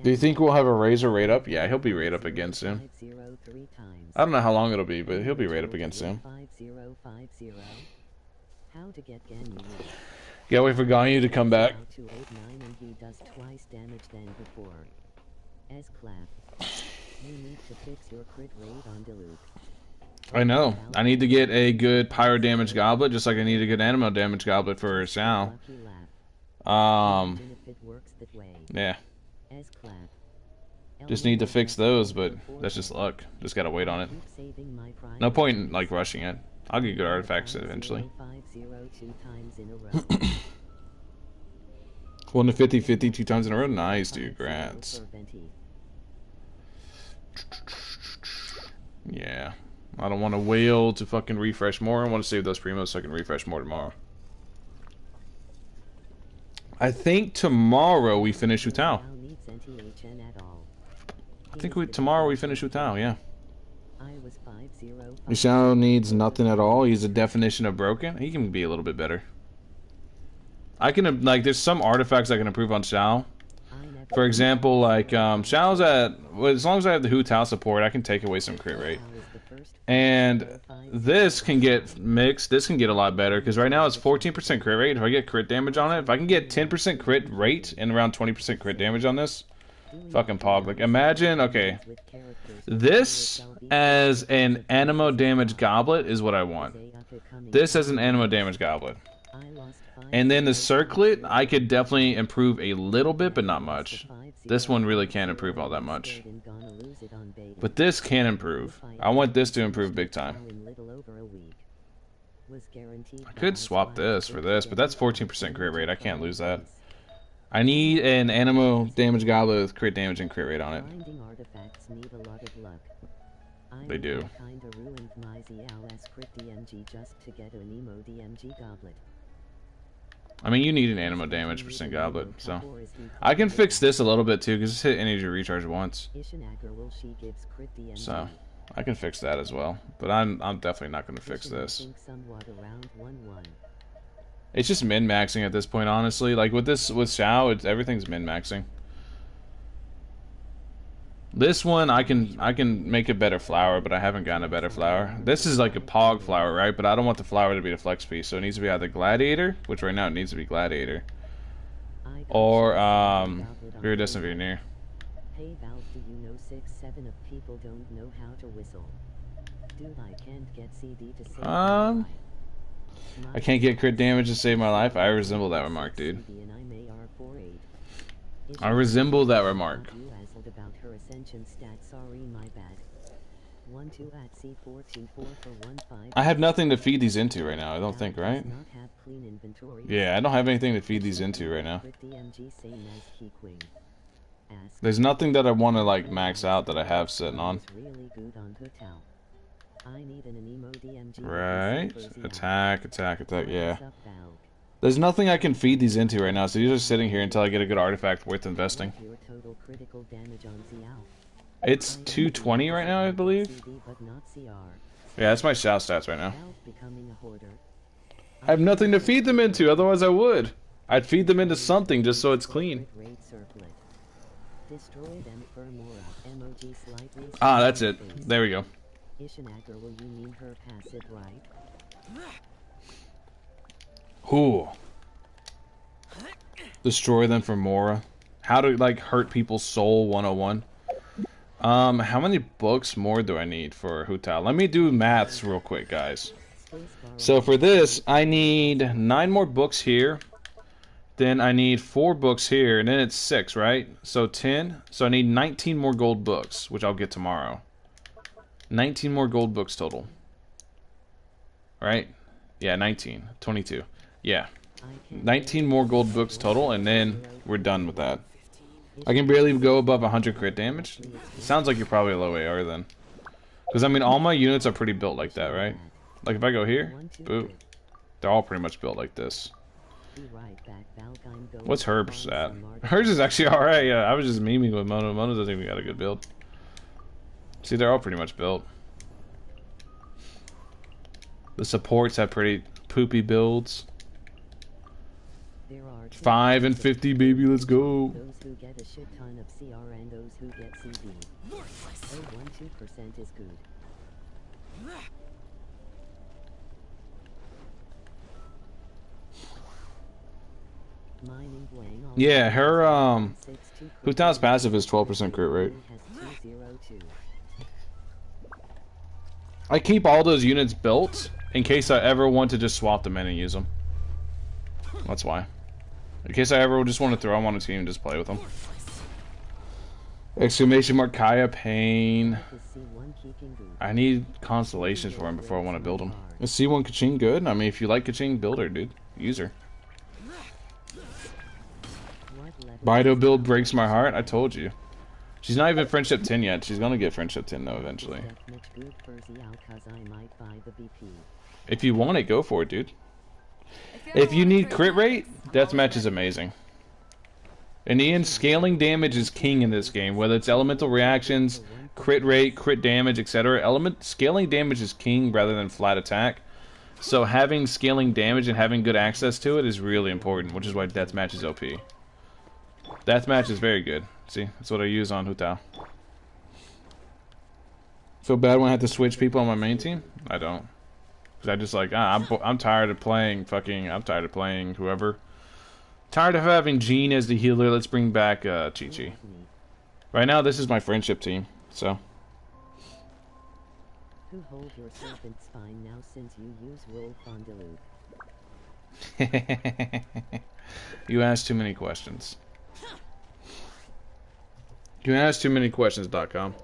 Do you think we'll have a Razor rate up? Yeah, he'll be rate up again soon. I don't know how long it'll be, but he'll be rate up again soon. Yeah, wait for Ganyu to come back. I know. I need to get a good pyro damage goblet, just like I need a good animo damage goblet for Xiao. Yeah. Just need to fix those, but that's just luck. Just gotta wait on it. No point in, like, rushing it. I'll get good artifacts eventually. Won the 50-50 2 times in a row? Nice, dude. Grats. Yeah. I don't want to wail to fucking refresh more. I want to save those primos so I can refresh more tomorrow. I think tomorrow we finish Utao. I think tomorrow we finish Utao, yeah. Xiao needs nothing at all. He's a definition of broken. He can be a little bit better. I can, like, there's some artifacts I can improve on Xiao. For example, like, Xiao's at, well, as long as I have the Hu Tao support, I can take away some crit rate. And this can get mixed. This can get a lot better, because right now it's 14% crit rate. If I get crit damage on it, if I can get 10% crit rate and around 20% crit damage on this, fucking Pog. Like, imagine, okay, this as an animo damage goblet is what I want. This as an animo damage goblet. And then the circlet, I could definitely improve a little bit, but not much. This one really can't improve all that much. But this can improve. I want this to improve big time. I could swap this for this, but that's 14% crit rate. I can't lose that. I need an animo damage goblet with crit damage and crit rate on it. They do. Kinda ruined my Xiao crit DMG just to get an emo DMG goblet. I mean, you need an animo damage percent goblet, so I can fix this a little bit too because it's hit energy recharge once. So I can fix that as well, but I'm definitely not going to fix this. It's just min maxing at this point, honestly. Like with Xiao, everything's min maxing. This one I can make a better flower, but I haven't gotten a better flower. This is like a pog flower, right? But I don't want the flower to be the flex piece, so it needs to be either gladiator, which right now it needs to be gladiator, or iridescent veneer. Hey Valve, do you know 6-7 of people don't know how to whistle? Dude, I can't get CD to save my life. I can't get crit damage to save my life. I resemble that remark, dude. I resemble that remark. About her ascension stats, sorry, my bad. 1-2 at C424 for 1-5. I have nothing to feed these into right now, I don't think, right? Yeah, I don't have anything to feed these into right now. There's nothing that I want to like max out that I have sitting on. Right. Attack, attack, attack, yeah. There's nothing I can feed these into right now, so these are sitting here until I get a good artifact worth investing. It's 220 right now, I believe. Yeah, that's my Xiao stats right now. I have nothing to feed them into, otherwise I would. I'd feed them into something just so it's clean. Ah, that's it. There we go. Ooh. Destroy them for Mora. How to like hurt people's soul 101. How many books more do I need for Hu Tao? Let me do maths real quick, guys. So for this, I need 9 more books here. Then I need 4 books here, and then it's 6, right? So 10. So I need 19 more gold books, which I'll get tomorrow. 19 more gold books total. Right? Yeah, 19. 22. Yeah. 19 more gold books total, and then we're done with that. I can barely go above 100 crit damage. It sounds like you're probably a low AR then. Because, I mean, all my units are pretty built like that, right? Like, if I go here, boo. They're all pretty much built like this. What's Herb's at? Hers is actually alright, yeah. I was just memeing with Mono. Mono doesn't even got a good build. See, they're all pretty much built. The supports have pretty poopy builds. 5 and 50, baby, let's go. Those who get a shit ton of CR and those who get CD. 0.12% is good. Yeah, her Hu Tao's passive is 12% crit rate. I keep all those units built in case I ever want to just swap them in and use them. That's why. In case I ever just want to throw them on a team and just play with them. Exclamation mark Kaya Pain. I need Constellations for him before I want to build him. Is C1 Kaching good? I mean, if you like Kaching, build her, dude. Use her. Bido build breaks my heart. I told you. She's not even Friendship 10 yet. She's gonna get Friendship 10 though eventually. If you want it, go for it, dude. If you need crit rate, deathmatch is amazing. And Ian, scaling damage is king in this game. Whether it's elemental reactions, crit rate, crit damage, etc. Scaling damage is king rather than flat attack. So having scaling damage and having good access to it is really important, which is why deathmatch is OP. Deathmatch is very good. See, that's what I use on Hu Tao. Feel bad when I have to switch people on my main team? I don't. Cause I just like, I'm tired of playing I'm tired of playing whoever. Tired of having Jean as the healer. Let's bring back Chi-Chi. Right now, this is my friendship team, so. Who hold your serpent's spine now since you use Wolf on Deluge? You ask too many questions. You ask too many questions.com.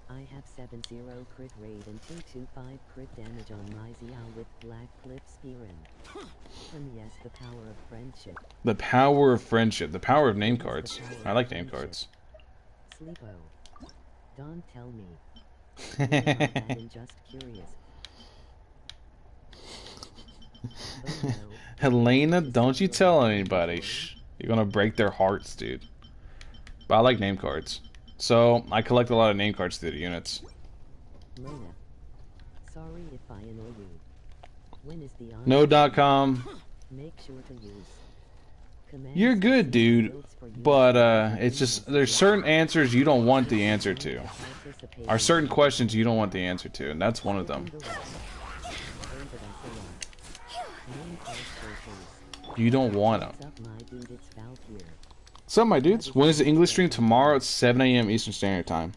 I have 7-0 crit rate and 225 crit damage on my Xiao with Black Clip Spearin. And yes, the power of friendship. The power of friendship. The power of name cards. I like name cards. Sleepo. Don't tell me. I'm not that, I'm just curious. Oh no. Helena, don't you tell anybody. Shh. You're gonna break their hearts, dude. But I like name cards. So, I collect a lot of name cards through the units. Mona. Sorry if I annoy you. When is the on? No.com. Make sure to use. Command You're good, dude. fields for you But, it's just, there's certain answers you don't want the answer to. participate Or certain questions you don't want the answer to, and that's one of them. in the rest. Learn that I say on. Name card showcase. You don't want them. What's up, my dude? It's Val here. What's up, my dudes? When is the English stream? Tomorrow at 7 a.m. Eastern Standard Time.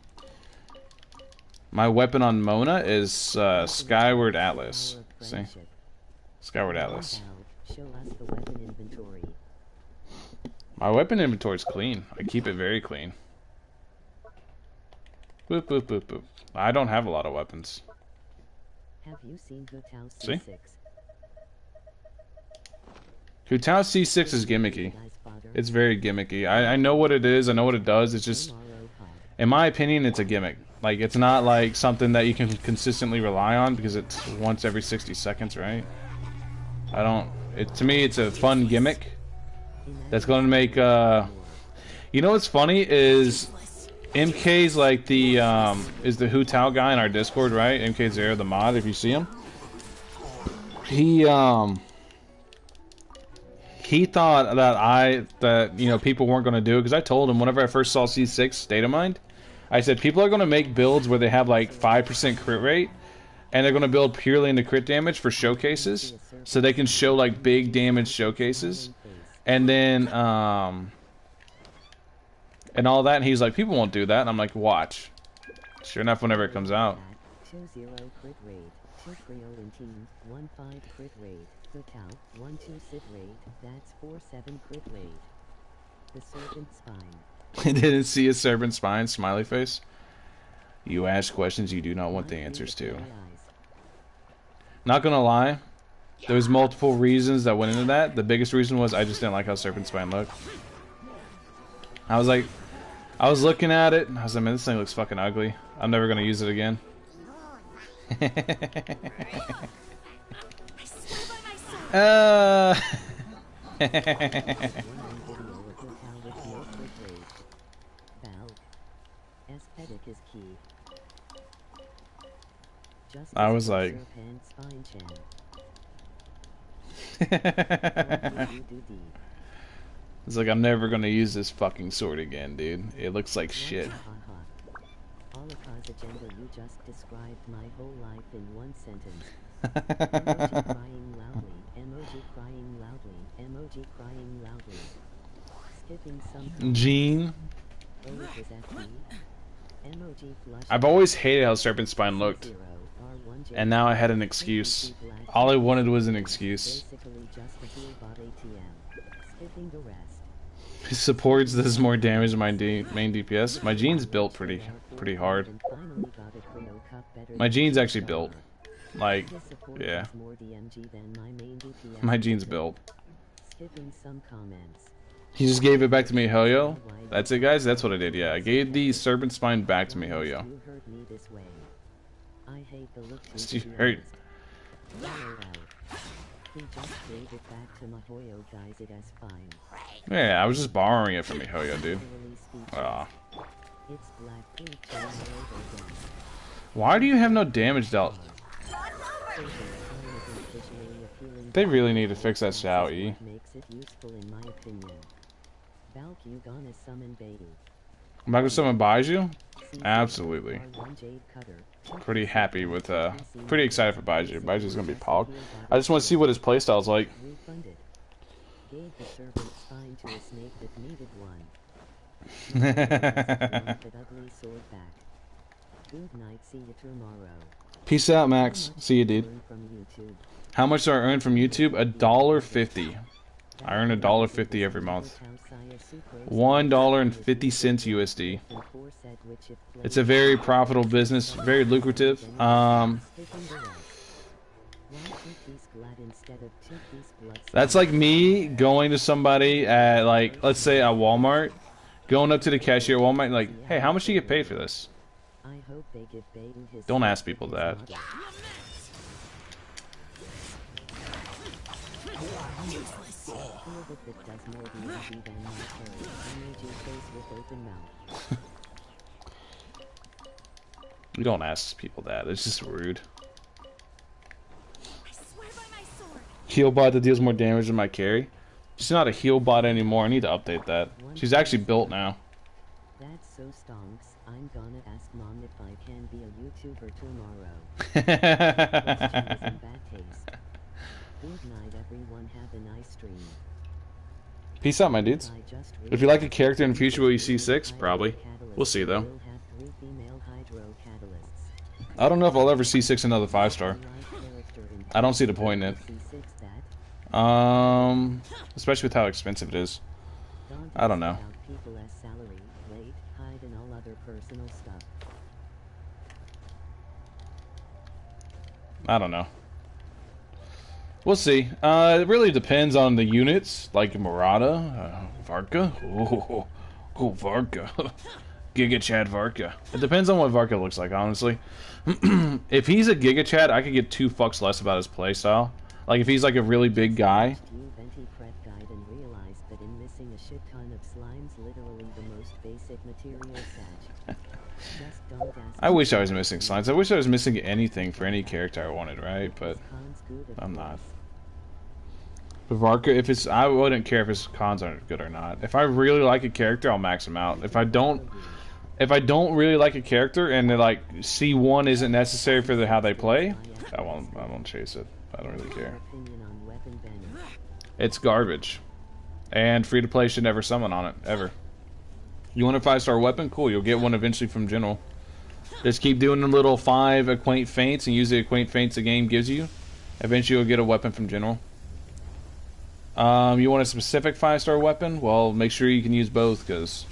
My weapon on Mona is Skyward Atlas. Power of See? friendship. Skyward Atlas. Val, show us the weapon inventory. My weapon inventory is clean. I keep it very clean. Boop, boop, boop, boop. I don't have a lot of weapons. Have you seen Hotel See? C6? Hutao C6 is gimmicky. Guy's father? It's very gimmicky. I know what it is. I know what it does. It's just, Tomorrow pod. in my opinion, it's a gimmick. Like, it's not like something that you can consistently rely on because it's once every 60 seconds, right? I don't... To me, it's a fun gimmick that's going to make... You know what's funny is... MK's like the, is the Hutao guy in our Discord, right? MK0, the mod, if you see him. He thought that you know, people weren't going to do it, because I told him whenever I first saw C6 Data Mind, I said people are going to make builds where they have like 5% crit rate, and they're going to build purely into crit damage for showcases, so they can show like big damage showcases, and then and all that. And he's like, people won't do that, and I'm like, watch. Sure enough, whenever it comes out. 2-0 crit rate, 2-3-0 in team, 1-5 crit rate, Hotel, 1-2 sit rate, that's 4-7 crit rate. The serpent spine. Didn't see a serpent spine, smiley face. You ask questions you do not want the answers to. Not gonna lie, there was multiple reasons that went into that. The biggest reason was I just didn't like how serpent spine looked. I was like, I was looking at it, and I was like, man, this thing looks fucking ugly. I'm never gonna use it again. Aesthetic is key. I was like, it's like, I'm never gonna use this fucking sword again, dude. It looks like shit. Holocaust agenda, you just described my whole life in one sentence. Emoji crying loudly, emoji crying loudly, emoji crying loudly. Skipping some Gene. Oh, it was FD. Emoji flush. I've always hated how serpent spine looked, and now I had an excuse. All I wanted was an excuse. Basically just a heal bot ATM. Skipping the rest. He supports this more damage than my main DPS. My Gene's built pretty hard. My Gene's actually built. Like, yeah. My Gene's built. Skipping some comments. He just gave it back to me, Hoyo. That's it, guys. That's what I did. Yeah, I gave the serpent spine back to me, Hoyo. You heard me this way. I hate the look You hurt. He just gave it back to Mahoyo, guys. It is fine. Yeah, I was just borrowing it from me, Hoyo, dude. Aw. It's black pink all over again. Why do you have no damage dealt? They really need to fix that Xiao E. Makes it useful in my opinion. Valk, you gonna summon baby. I'm not gonna summon Baiju? Absolutely. Pretty happy with, pretty excited for Baiju. Baiju's gonna be Pog. I just want to see what his playstyle's like. Refunded. Gave the servant spine to a snake that needed one. That ugly sword back. Good night, see you tomorrow. Peace out, Max. See you, dude. From YouTube. How much do I earn from YouTube? $1.50. I earn $1.50 every month. $1.50 USD. It's a very profitable business, very lucrative. That's like me going to somebody at, like, let's say at Walmart, going up to the cashier at Walmart, like, hey, how much do you get paid for this? I hope they give Bayu his Don't ask people that. Useless. Feel that it does more damage than my carry. I made you face with open mouth. We don't ask people that. It's just rude. I swear by my sword. Heal bot that deals more damage than my carry. She's not a heal bot anymore. I need to update that. She's actually built now. That's so stonks. I'm gonna ask mom if I can be a YouTuber tomorrow. Question is in bad taste. Good night everyone, have a nice stream. Peace out, my dudes. If you like a character in the future, will you see 6? Probably. We'll see, though. I don't know if I'll ever see 6 another 5-star. I don't see the point in it. Especially with how expensive it is. I don't know. I don't know. We'll see. It really depends on the units, like Murata, Varka. Oh, Varka. Giga Chad Varka. It depends on what Varka looks like, honestly. If he's a Giga Chad, I could give 2 fucks less about his playstyle. Like, if he's like a really big guy. I wish I was missing slimes. I wish I was missing anything for any character I wanted, right? But I'm not. But Varka, if it's, I wouldn't care if his cons aren't good or not. If I really like a character, I'll max him out. If I don't really like a character and like C1 isn't necessary for how they play, I won't chase it. I don't really care. It's garbage, and free to play should never summon on it ever. You want a 5-star weapon? Cool, you'll get one eventually from General. Just keep doing the little 5 acquaint feints and use the acquaint feints the game gives you. Eventually you'll get a weapon from General. You want a specific 5-star weapon? Well, make sure you can use both, because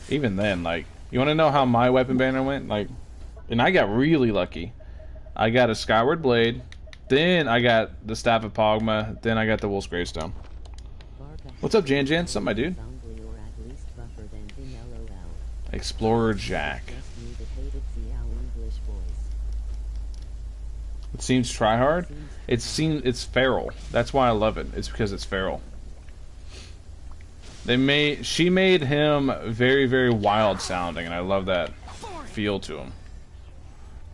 even then, like, you want to know how my weapon banner went? Like, and I got really lucky. I got a Skyward Blade, then I got the Staff of Pogma, then I got the Wolf's Gravestone. What's up, Jan Jan? What's up, my dude? Explorer Jack. It seems tryhard. It's feral. That's why I love it. It's because it's feral. She made him very, very wild sounding, and I love that feel to him.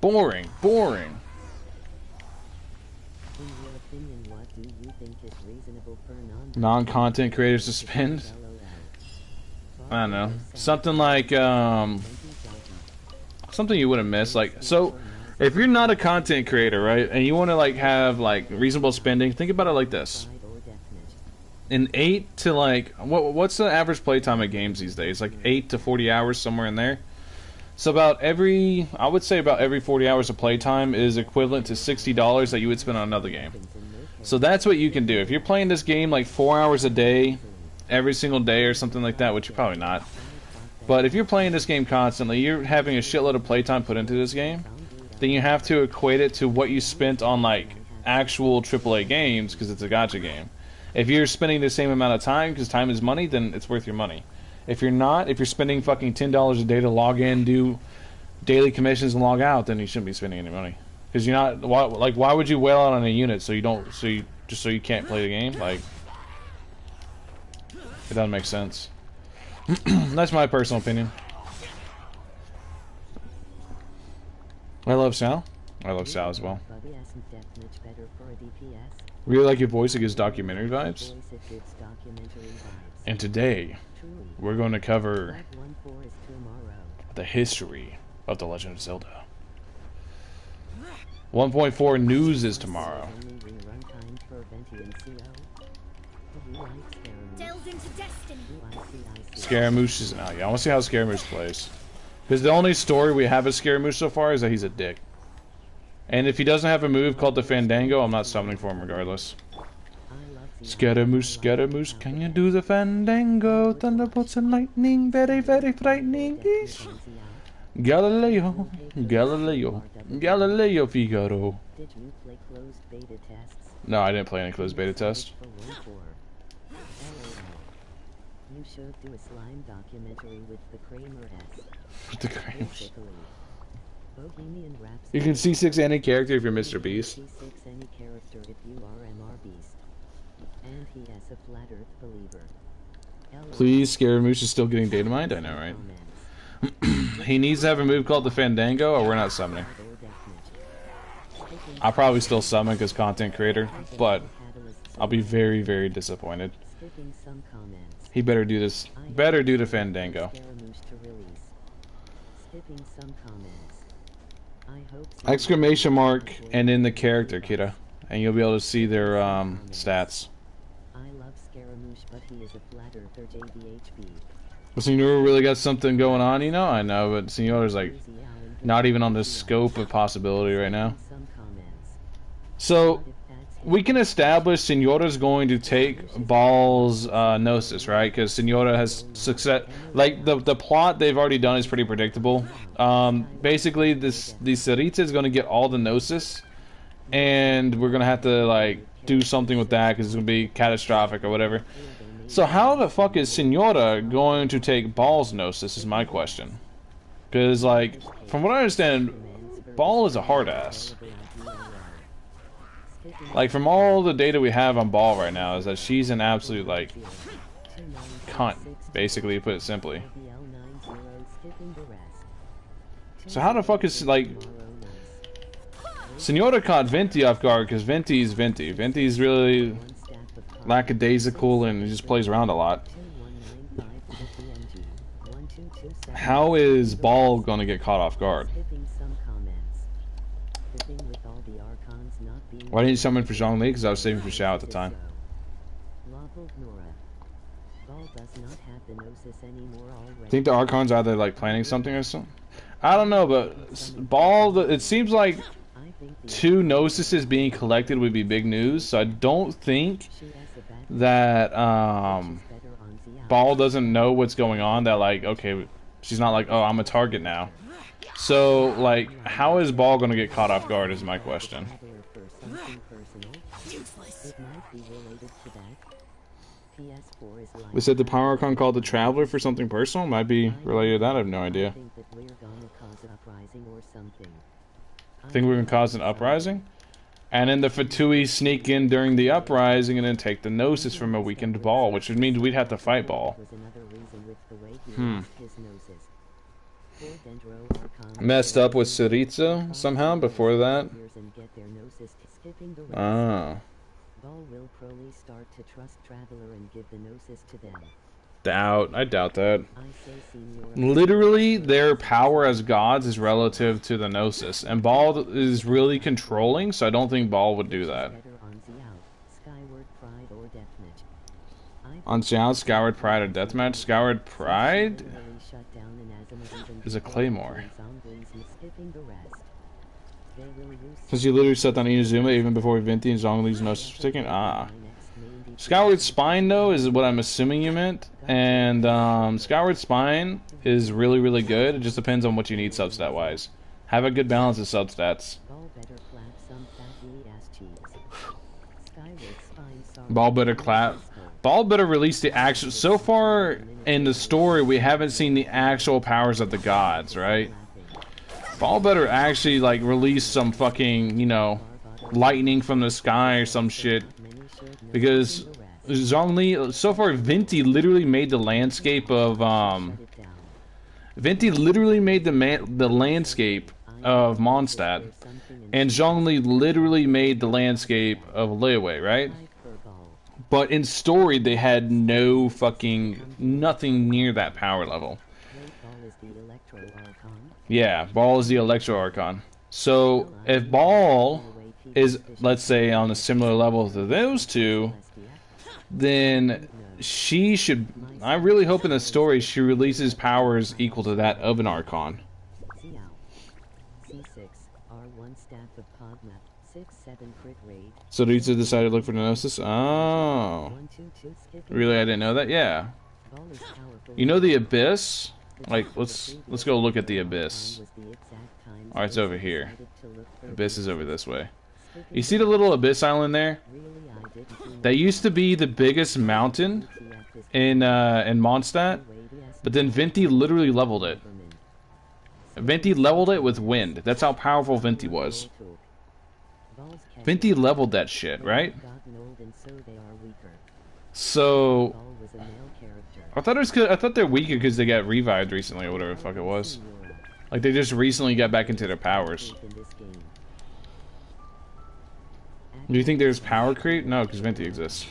Boring. Non-content creators to spend? I don't know. Something like, something you wouldn't miss. Like, so, if you're not a content creator, right, and you want to, like, have, like, reasonable spending, think about it like this. In 8 to, like, what's the average playtime of games these days? Like, 8 to 40 hours, somewhere in there. So I would say about every 40 hours of playtime is equivalent to $60 that you would spend on another game. So that's what you can do. If you're playing this game, like, 4 hours a day, every single day or something like that, which you're probably not. But if you're playing this game constantly, you're having a shitload of playtime put into this game, then you have to equate it to what you spent on, like, actual AAA games, because it's a gacha game. If you're spending the same amount of time, because time is money, then it's worth your money. If you're not, if you're spending fucking $10 a day to log in, do daily commissions and log out, then you shouldn't be spending any money. Because you're not, why would you whale out on a unit so you can't play the game? Like, it doesn't make sense. That's my personal opinion. I love Xiao. I love Xiao as well. Really like your voice, it gives documentary vibes. And today, we're going to cover the history of The Legend of Zelda. 1.4 news is tomorrow. Scaramouche isn't out yet. I want to see how Scaramouche plays. Because the only story we have of Scaramouche so far is that he's a dick. And if he doesn't have a move called the Fandango, I'm not summoning for him regardless. Scaramouche, Scaramouche, can you do the Fandango? Thunderbolts and lightning, very, very frightening. Galileo, Galileo, Galileo Figaro. No, I didn't play any closed beta test. You should do a slime documentary with the Kramer S. With the Kramer. Basically, Bohemian Rhapsody. You can C6 any character if you're Mr. Beast. C6 any character if you are MR Beast. And he has a flat earth believer. Please, Scaramouche is still getting data mined? I know, right? He needs to have a move called the Fandango, or we're not summoning. I'll probably still summon because content creator, but I'll be very, very disappointed. He better do this. Better do the Fandango. Exclamation mark and in the character, kiddo, and you'll be able to see their stats. I love Scaramouche, but he is a flat earther JVHB. Senora really got something going on, you know? I know, but Senora's like not even on the scope of possibility right now. So we can establish Senora's going to take Ball's Gnosis, right? Because Senora has success. Like the plot they've already done is pretty predictable. Basically, the Sarita is going to get all the Gnosis, and we're going to have to like do something with that because it's going to be catastrophic or whatever. So how the fuck is Senora going to take Ball's Gnosis is my question. Because, like, from what I understand, Ball is a hard ass. Like, from all the data we have on Ball right now is that she's an absolute, like, cunt, basically, to put it simply. So how the fuck is, like... Senora caught Venti off guard because Venti is Venti. Venti's really... lackadaisical and just plays around a lot. How is Ball gonna get caught off guard? Why didn't you summon for Zhongli? Because I was saving for Xiao at the time. I think the Archons are either like planning something or something. I don't know, but Ball, it seems like 2 Gnosises being collected would be big news, so I don't think that Ball doesn't know what's going on, that like, okay, she's not like, oh, I'm a target now. So like, how is Ball gonna get caught off guard is my question. We said the Power Archon called the Traveler for something personal? Might be related to that, I have no idea. Think we're gonna cause an uprising? And then the Fatui sneak in during the uprising and then take the Gnosis from a weakened Ball, which would mean we'd have to fight Ball. Messed up with Sarita somehow before that? Ah. I doubt that. Literally, their power as gods is relative to the Gnosis, and Ball is really controlling, so I don't think Ball would do that. On Xiao, Skyward Pride or Deathmatch? Skyward Pride is a Claymore. Because you literally set down Inazuma even before Venti and Zhongli's Gnosis was taken? Ah. Skyward Spine, though, is what I'm assuming you meant. And Skyward Spine is really, really good. It just depends on what you need substat-wise. Have a good balance of substats. Ball better clap. Ball better release the actual... So far in the story, we haven't seen the actual powers of the gods, right? Ball better actually, like, release some fucking, you know, lightning from the sky or some shit. Because Zhongli, so far, Venti literally made the landscape of, Venti literally made the landscape of Mondstadt. And Zhongli literally made the landscape of Liyue, right? But in story, they had no fucking, nothing near that power level. Yeah, Ball is the Electro Archon. So, if Ball is, let's say, on a similar level to those two, then she should... I really hope in the story she releases powers equal to that of an Archon. So Rita decided to look for Gnosis? Oh. Really, I didn't know that? Yeah. You know the Abyss? Like, let's go look at the Abyss. Alright, it's over here. Abyss is over this way. You see the little Abyss Island there? That used to be the biggest mountain in Mondstadt, but then Venti literally leveled it. Venti leveled it with wind. That's how powerful Venti was. Venti leveled that shit, right? So I thought it was good. I thought they're weaker because they got revived recently or whatever the fuck it was. Like they just recently got back into their powers. Do you think there's power creep? No, because Venti exists.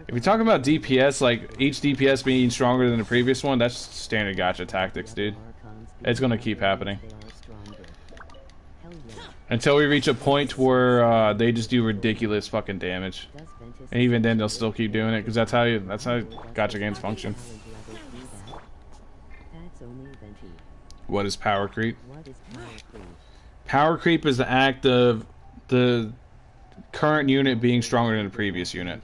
If you're talking about DPS, like each DPS being stronger than the previous one, that's standard gacha tactics, dude. It's gonna keep happening until we reach a point where they just do ridiculous fucking damage, and even then they'll still keep doing it because that's how gacha games function. What is power creep? Power creep is the act of the current unit being stronger than the previous unit.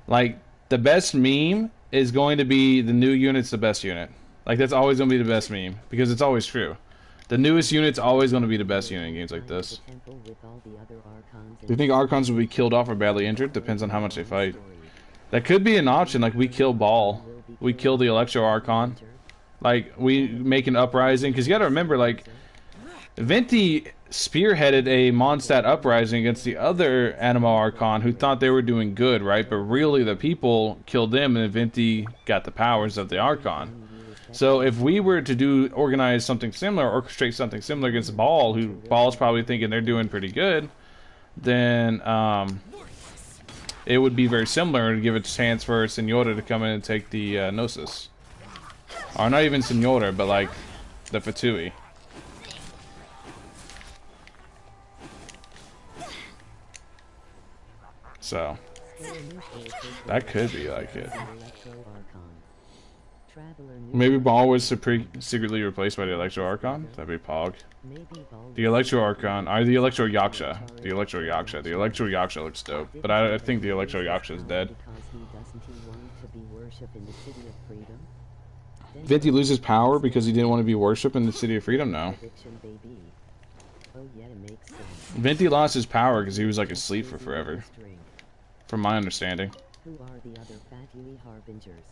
Like, the best meme is going to be the new unit's the best unit. Like, that's always going to be the best meme, because it's always true. The newest unit's always going to be the best unit in games like this. Do you think Archons will be killed off or badly injured? Depends on how much they fight. That could be an option, like we kill Ball. We kill the Electro Archon. Like, we make an uprising, because you gotta remember, like, Venti spearheaded a Mondstadt uprising against the other Animo Archon who thought they were doing good, right? But really the people killed them and Venti got the powers of the Archon. So if we were to organize something similar, orchestrate something similar against Ball, who Ball's probably thinking they're doing pretty good, then it would be very similar to give a chance for Senora to come in and take the Gnosis. Or not even Senora, but like the Fatui. So that could be like it. Maybe Ball was secretly replaced by the Electro Archon. That'd be Pog. The Electro Archon, or the Electro Yaksha. The Electro Yaksha. The Electro Yaksha looks dope, but I think the Electro Yaksha is dead. Venti loses power because he didn't want to be worshipped in the City of Freedom? No. Venti lost his power because he was like asleep for forever. From my understanding. Who are the other Fatui harbingers?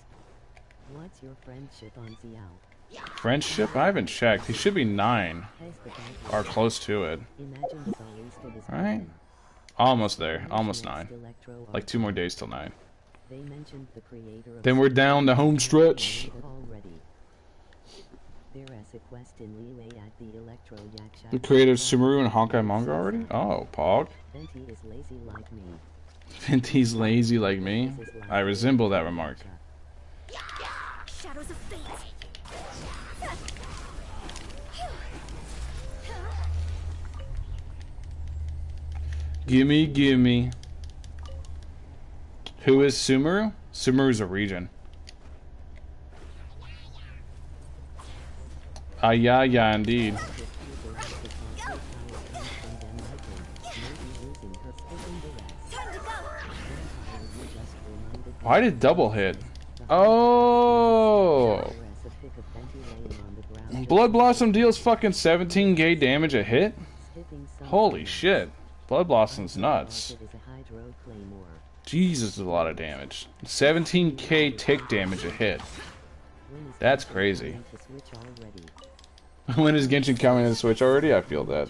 What's your friendship on Xiao? Friendship? I haven't checked. He should be 9. Or close to it. Alright. Almost there. Almost 9. Like 2 more days till 9. Then we're down the home stretch. The creator of Sumeru and Honkai manga already? Oh, Pog. Venti's lazy like me? I resemble that remark. Shadows of fate. Gimme, gimme. Who is Sumeru? Sumeru's a region. Yeah, indeed. Why did double hit? Oh! Blood Blossom deals fucking 17k damage a hit? Holy shit. Blood Blossom's nuts. Jesus, is a lot of damage. 17k tick damage a hit. That's crazy. When is Genshin coming to the Switch already? I feel that.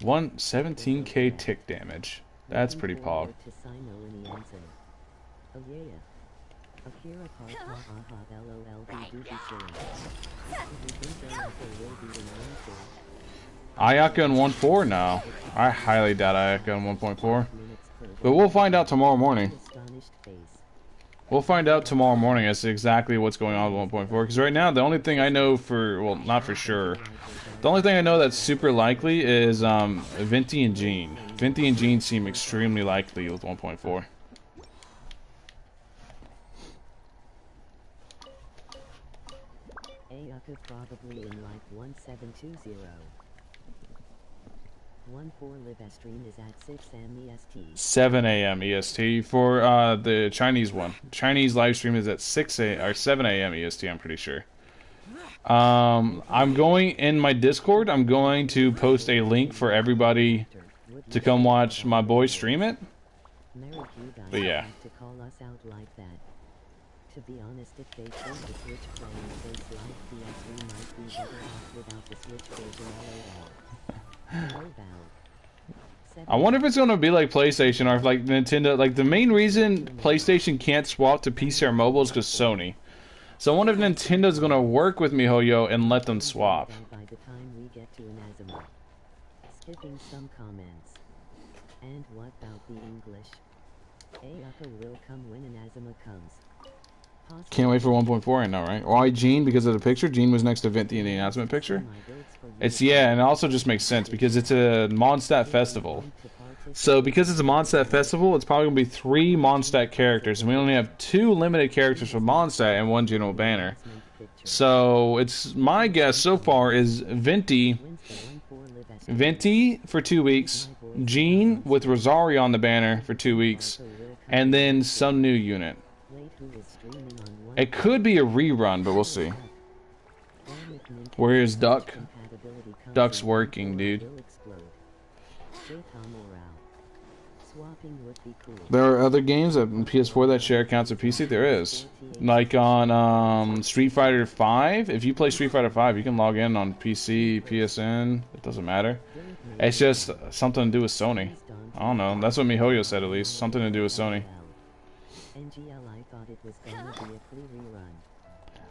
17k tick damage. That's pretty pog. Ayaka in 1.4? No. I highly doubt Ayaka in 1.4. But we'll find out tomorrow morning. We'll find out tomorrow morning as to exactly what's going on with 1.4. Because right now, the only thing I know for... Well, not for sure. The only thing I know that's super likely is Venti and Jean. Venti and Jean seem extremely likely with 1.4. Ayaka probably in like 1720. 1.4 live stream is at 6 a.m. EST. 7 a.m. EST for the Chinese one. Chinese live stream is at 7 a.m. EST. I'm pretty sure. I'm going in my Discord. I'm going to post a link for everybody to come watch my boy stream it. Merrick, you guys But yeah. have to call us out like that. To be honest, if they chose the Switch playing space like PS, we might be better off without the Switch version LOL. Hello, Val. I wonder if it's gonna be like PlayStation or if like Nintendo. Like the main reason PlayStation can't swap to PC or mobile is because Sony. So I wonder if Nintendo's gonna work with MiHoYo and let them swap. By the time we get to Inazuma. Skipping some comments. And what about the English? Ayaka will come when Inazuma comes. Can't wait for 1.4 right now, right? Why Gene? Because of the picture? Gene was next to Venti in the announcement picture? It's, yeah, and it also just makes sense because it's a Mondstadt festival. So because it's a Mondstadt festival, it's probably going to be 3 Mondstadt characters, and we only have 2 limited characters for Mondstadt and 1 general banner. So it's my guess so far is Venti for 2 weeks, Gene with Rosario on the banner for 2 weeks, and then some new unit. It could be a rerun, but we'll see. Where is Duck? Duck's working, dude. There are other games on PS4 that share accounts of PC. There is, like on Street Fighter 5. If you play Street Fighter 5, you can log in on PC, PSN. It doesn't matter. It's just something to do with Sony. I don't know. That's what MiHoYo said, at least. Something to do with Sony.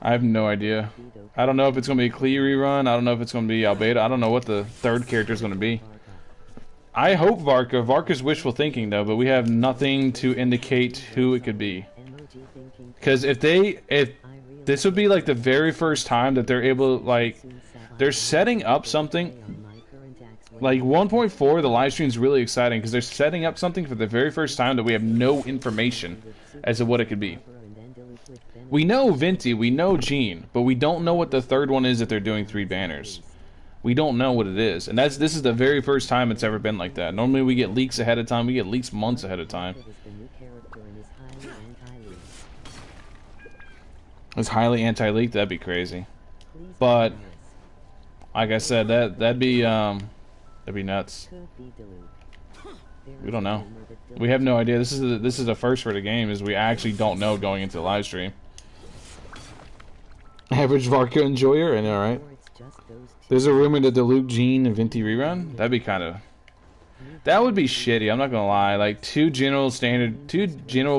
I have no idea. I don't know if it's going to be a Klee rerun. I don't know if it's going to be Albedo. I don't know what the third character is going to be. I hope Varka. Varka's wishful thinking, though, but we have nothing to indicate who it could be. Because if this would be like the very first time that they're able, like, they're setting up something. Like 1.4, the live stream is really exciting because they're setting up something for the very first time that we have no information as to what it could be. We know Venti, we know Gene, but we don't know what the third one is if they're doing 3 banners. We don't know what it is, and this is the very first time it's ever been like that. Normally we get leaks ahead of time, we get leaks months ahead of time. It's highly anti-leak, that'd be crazy. But like I said, that'd be nuts. We don't know. We have no idea. This is the first for the game, is we actually don't know going into the live stream. Average Varka enjoyer, I know, right? There's a rumor that the Luke, Gene, and Venti rerun. That'd be kind of. That would be shitty. I'm not gonna lie. Like 2 general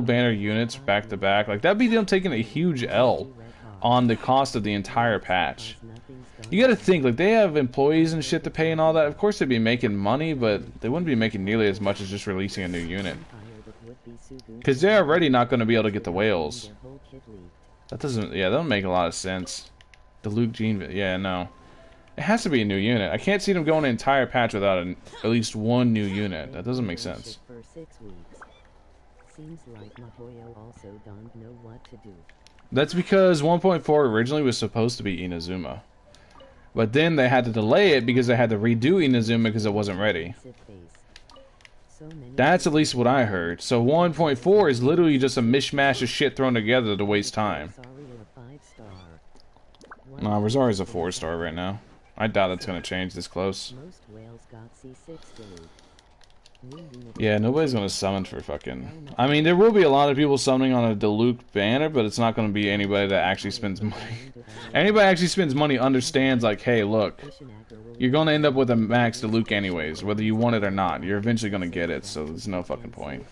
banner units back to back. Like that'd be them taking a huge L on the cost of the entire patch. You gotta think, like, they have employees and shit to pay and all that. Of course they'd be making money, but they wouldn't be making nearly as much as just releasing a new unit. Because they're already not gonna be able to get the whales. That doesn't make a lot of sense. The Luke Gene, yeah, no. It has to be a new unit. I can't see them going an entire patch without at least 1 new unit. That doesn't make sense. That's because 1.4 originally was supposed to be Inazuma. But then they had to delay it because they had to redo Inazuma because it wasn't ready. That's at least what I heard. So 1.4 is literally just a mishmash of shit thrown together to waste time. Nah, Rosario's a 4-star right now. I doubt it's gonna change this close. Yeah, nobody's gonna summon for fucking. I mean, there will be a lot of people summoning on a Diluc banner, but it's not gonna be anybody that actually spends money. Anybody that actually spends money understands, like, hey, look, you're gonna end up with a max Diluc anyways, whether you want it or not. You're eventually gonna get it, so there's no fucking point.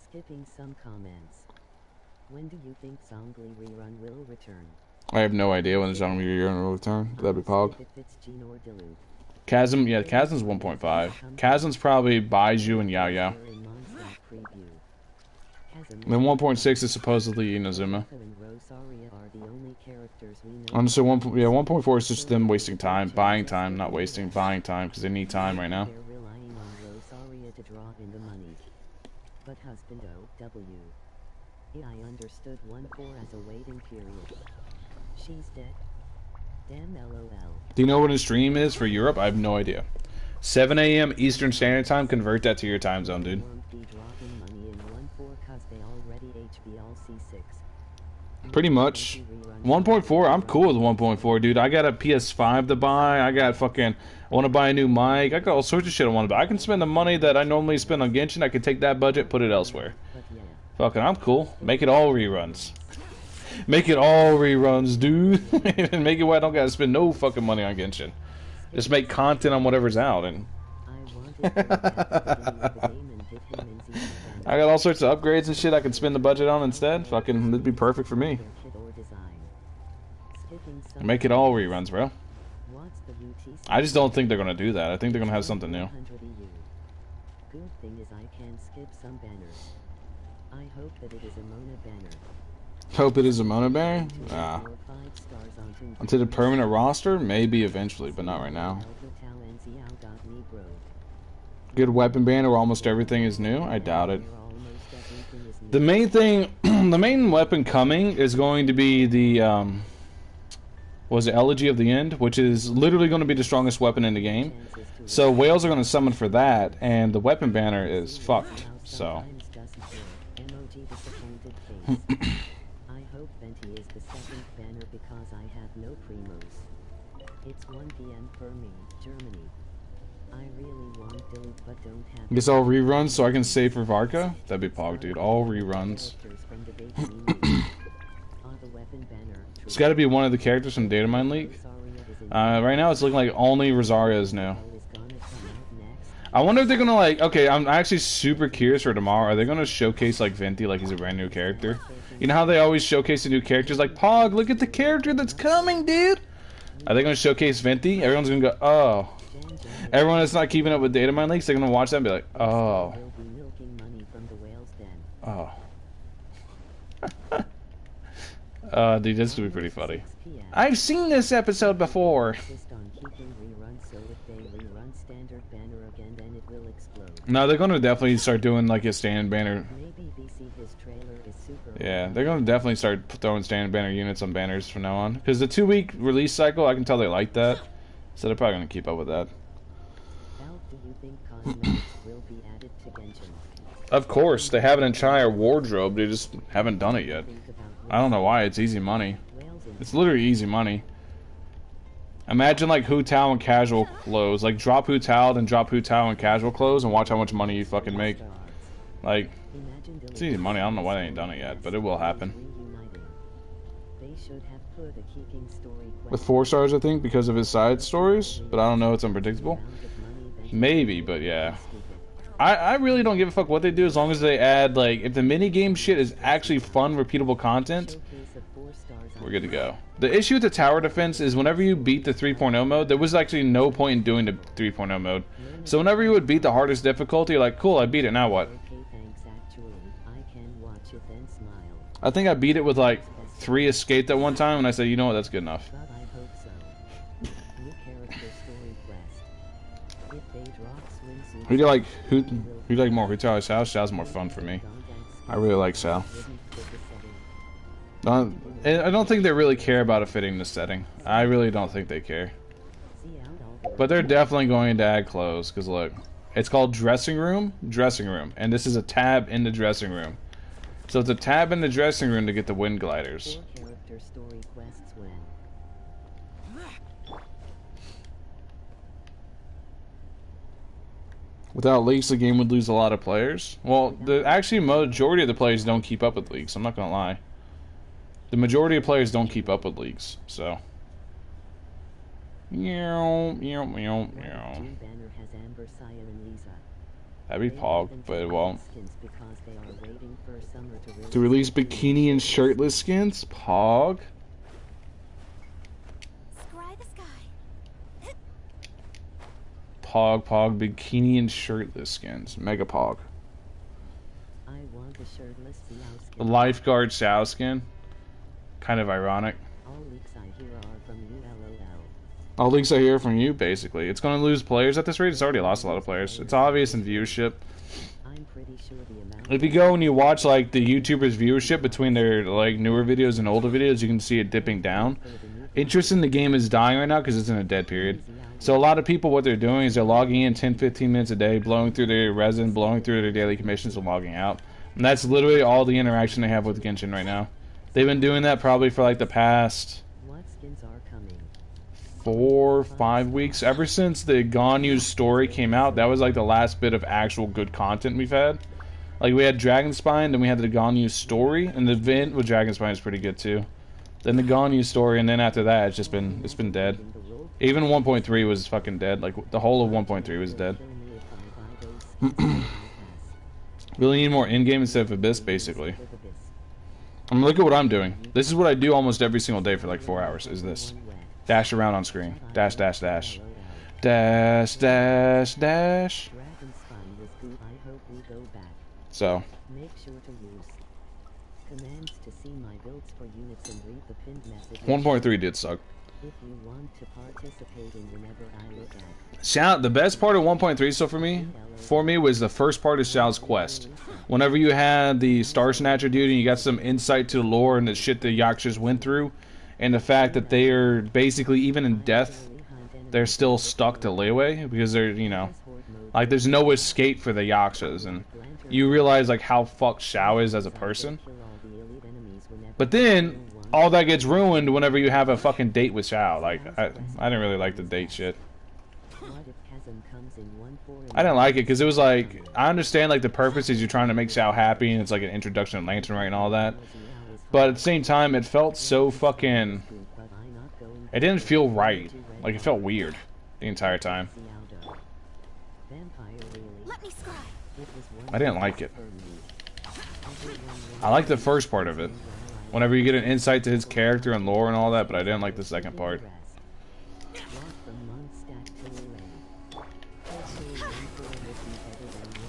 Skipping some comments. When do you think Zongli rerun will return? I have no idea when the Zongli rerun will return. That'd be Pog. Chasm, yeah, Chasm's 1.5. Chasm's probably Baiju and Yao Yao. Then 1.6 is supposedly Inazuma. So 1.4 is just them wasting time, buying time, not wasting, buying time, because they need time right now. But husband O.W. I understood 1.4 as a waiting period. She's dead. Damn LOL. Do you know what a stream is for Europe? I have no idea. 7 a.m. Eastern Standard Time, convert that to your time zone, dude. Pretty much. 1.4, I'm cool with 1.4, dude. I got a PS5 to buy. I got fucking, I want to buy a new mic. I got all sorts of shit I want to buy. I can spend the money that I normally spend on Genshin. I can take that budget, put it elsewhere. Fucking, I'm cool. Make it all reruns. Make it all reruns, dude. And make it where I don't gotta spend no fucking money on Genshin. Just make content on whatever's out. And I got all sorts of upgrades and shit I can spend the budget on instead. Fucking, it'd be perfect for me. Make it all reruns, bro. I just don't think they're gonna do that. I think they're gonna have something new. Good thing is I can skip some banners. I hope that it is a Mona banner. Hope it is a Mona banner? Nah. Until the permanent roster? Maybe eventually, but not right now. Good weapon banner where almost everything is new? I doubt it. The main thing, the main weapon coming is going to be the, was it Elegy of the End? Which is literally going to be the strongest weapon in the game. So whales are going to summon for that, and the weapon banner is fucked, so. I hope Venti is the second banner because I have no primos. It's 1 PM for me, Germany. I really want delete but don't have. Guess all reruns so I can save for Varka? That'd be pog, dude. All reruns. It's got to be one of the characters from Datamine League. Right now it's looking like only Rosaria is new. I wonder if they're gonna like. Okay, I'm actually super curious for tomorrow. Are they gonna showcase like Venti like he's a brand new character? You know how they always showcase the new characters? Like, Pog, look at the character that's coming, dude. Are they gonna showcase Venti? Everyone's gonna go, oh. Everyone that's not keeping up with Datamine Leaks, they're gonna watch that and be like, oh. Oh. Dude, this could be pretty funny. I've seen this episode before. No, they're gonna definitely start doing like a stand banner. Yeah, they're gonna definitely start throwing stand banner units on banners from now on. Because the 2-week release cycle, I can tell they like that. So they're probably gonna keep up with that. Of course, they have an entire wardrobe, they just haven't done it yet. I don't know why, it's easy money. It's literally easy money. Imagine like Hu Tao and casual clothes. Like drop Hu Tao, then drop Hu Tao and casual clothes and watch how much money you fucking make. Like, it's easy money. I don't know why they ain't done it yet, but it will happen. With 4 stars, I think, because of his side stories, but I don't know, it's unpredictable. Maybe, but yeah. I really don't give a fuck what they do as long as they add, like, if the minigame shit is actually fun, repeatable content, we're good to go. The issue with the tower defense is whenever you beat the 3.0 mode, there was actually no point in doing the 3.0 mode. So whenever you would beat the hardest difficulty, you're like, cool, I beat it, now what? I think I beat it with like 3 escaped at one time, and I said, you know what, that's good enough. Who do you like? Who do you like more? Who do you like Xiao? Xiao's more fun for me. I really like Xiao. I don't think they really care about it fitting the setting. I really don't think they care. But they're definitely going to add clothes, because look, it's called dressing room, and this is a tab in the dressing room. So it's a tab in the dressing room to get the wind gliders. Without leaks, the game would lose a lot of players. Well, the actually majority of the players don't keep up with leaks. I'm not gonna lie. The majority of players don't keep up with leaks, so. That'd be pog, but it won't. To release bikini and shirtless skins? Pog? Pog, bikini and shirtless skins. Mega pog. I want a shirtless Xiao skin. A lifeguard Xiao skin. Kind of ironic. All leaks I hear are from you, LOL. All leaks I hear from you, basically. It's going to lose players at this rate. It's already lost a lot of players. It's obvious in viewership. I'm pretty sure the amount If you go and you watch like the YouTubers' viewership between their like newer videos and older videos, you can see it dipping down. Interest in the game is dying right now because it's in a dead period. So a lot of people, what they're doing is they're logging in 10-15 minutes a day, blowing through their resin, blowing through their daily commissions, and logging out. And that's literally all the interaction they have with Genshin right now. They've been doing that probably for like the past What skins are coming? 4 or 5 weeks. Ever since the Ganyu's story came out, that was like the last bit of actual good content we've had. Like we had Dragonspine, then we had the Ganyu's story, and the event with Dragonspine is pretty good too. Then the Ganyu's story, and then after that, it's been dead. Even 1.3 was fucking dead. Like the whole of 1.3 was dead. Really need more in-game instead of Abyss, basically. I mean, look at what I'm doing. This is what I do almost every single day for like 4 hours, is this. Dash around on screen. Dash, dash, dash. Dash, dash, dash. So. Make sure to use commands to see my builds for units and read the pinned message. 1.3 did suck. If you want to participate in whenever I look at. Xiao, the best part of 1.3 so for me was the first part of Xiao's quest. Whenever you had the Star Snatcher dude and you got some insight to the lore and the shit the Yakshas went through, and the fact that they are basically, even in death, they're still stuck to Liyue because they're, you know, like there's no escape for the Yakshas, and you realize like how fucked Xiao is as a person. But then all that gets ruined whenever you have a fucking date with Xiao. Like I didn't really like the date shit. I didn't like it because it was like, I understand like the purpose is you're trying to make Xiao happy and it's like an introduction to Lantern Rite and all that. But at the same time, it felt so fucking... It didn't feel right. Like, it felt weird the entire time. I didn't like it. I like the first part of it. Whenever you get an insight to his character and lore and all that, but I didn't like the second part.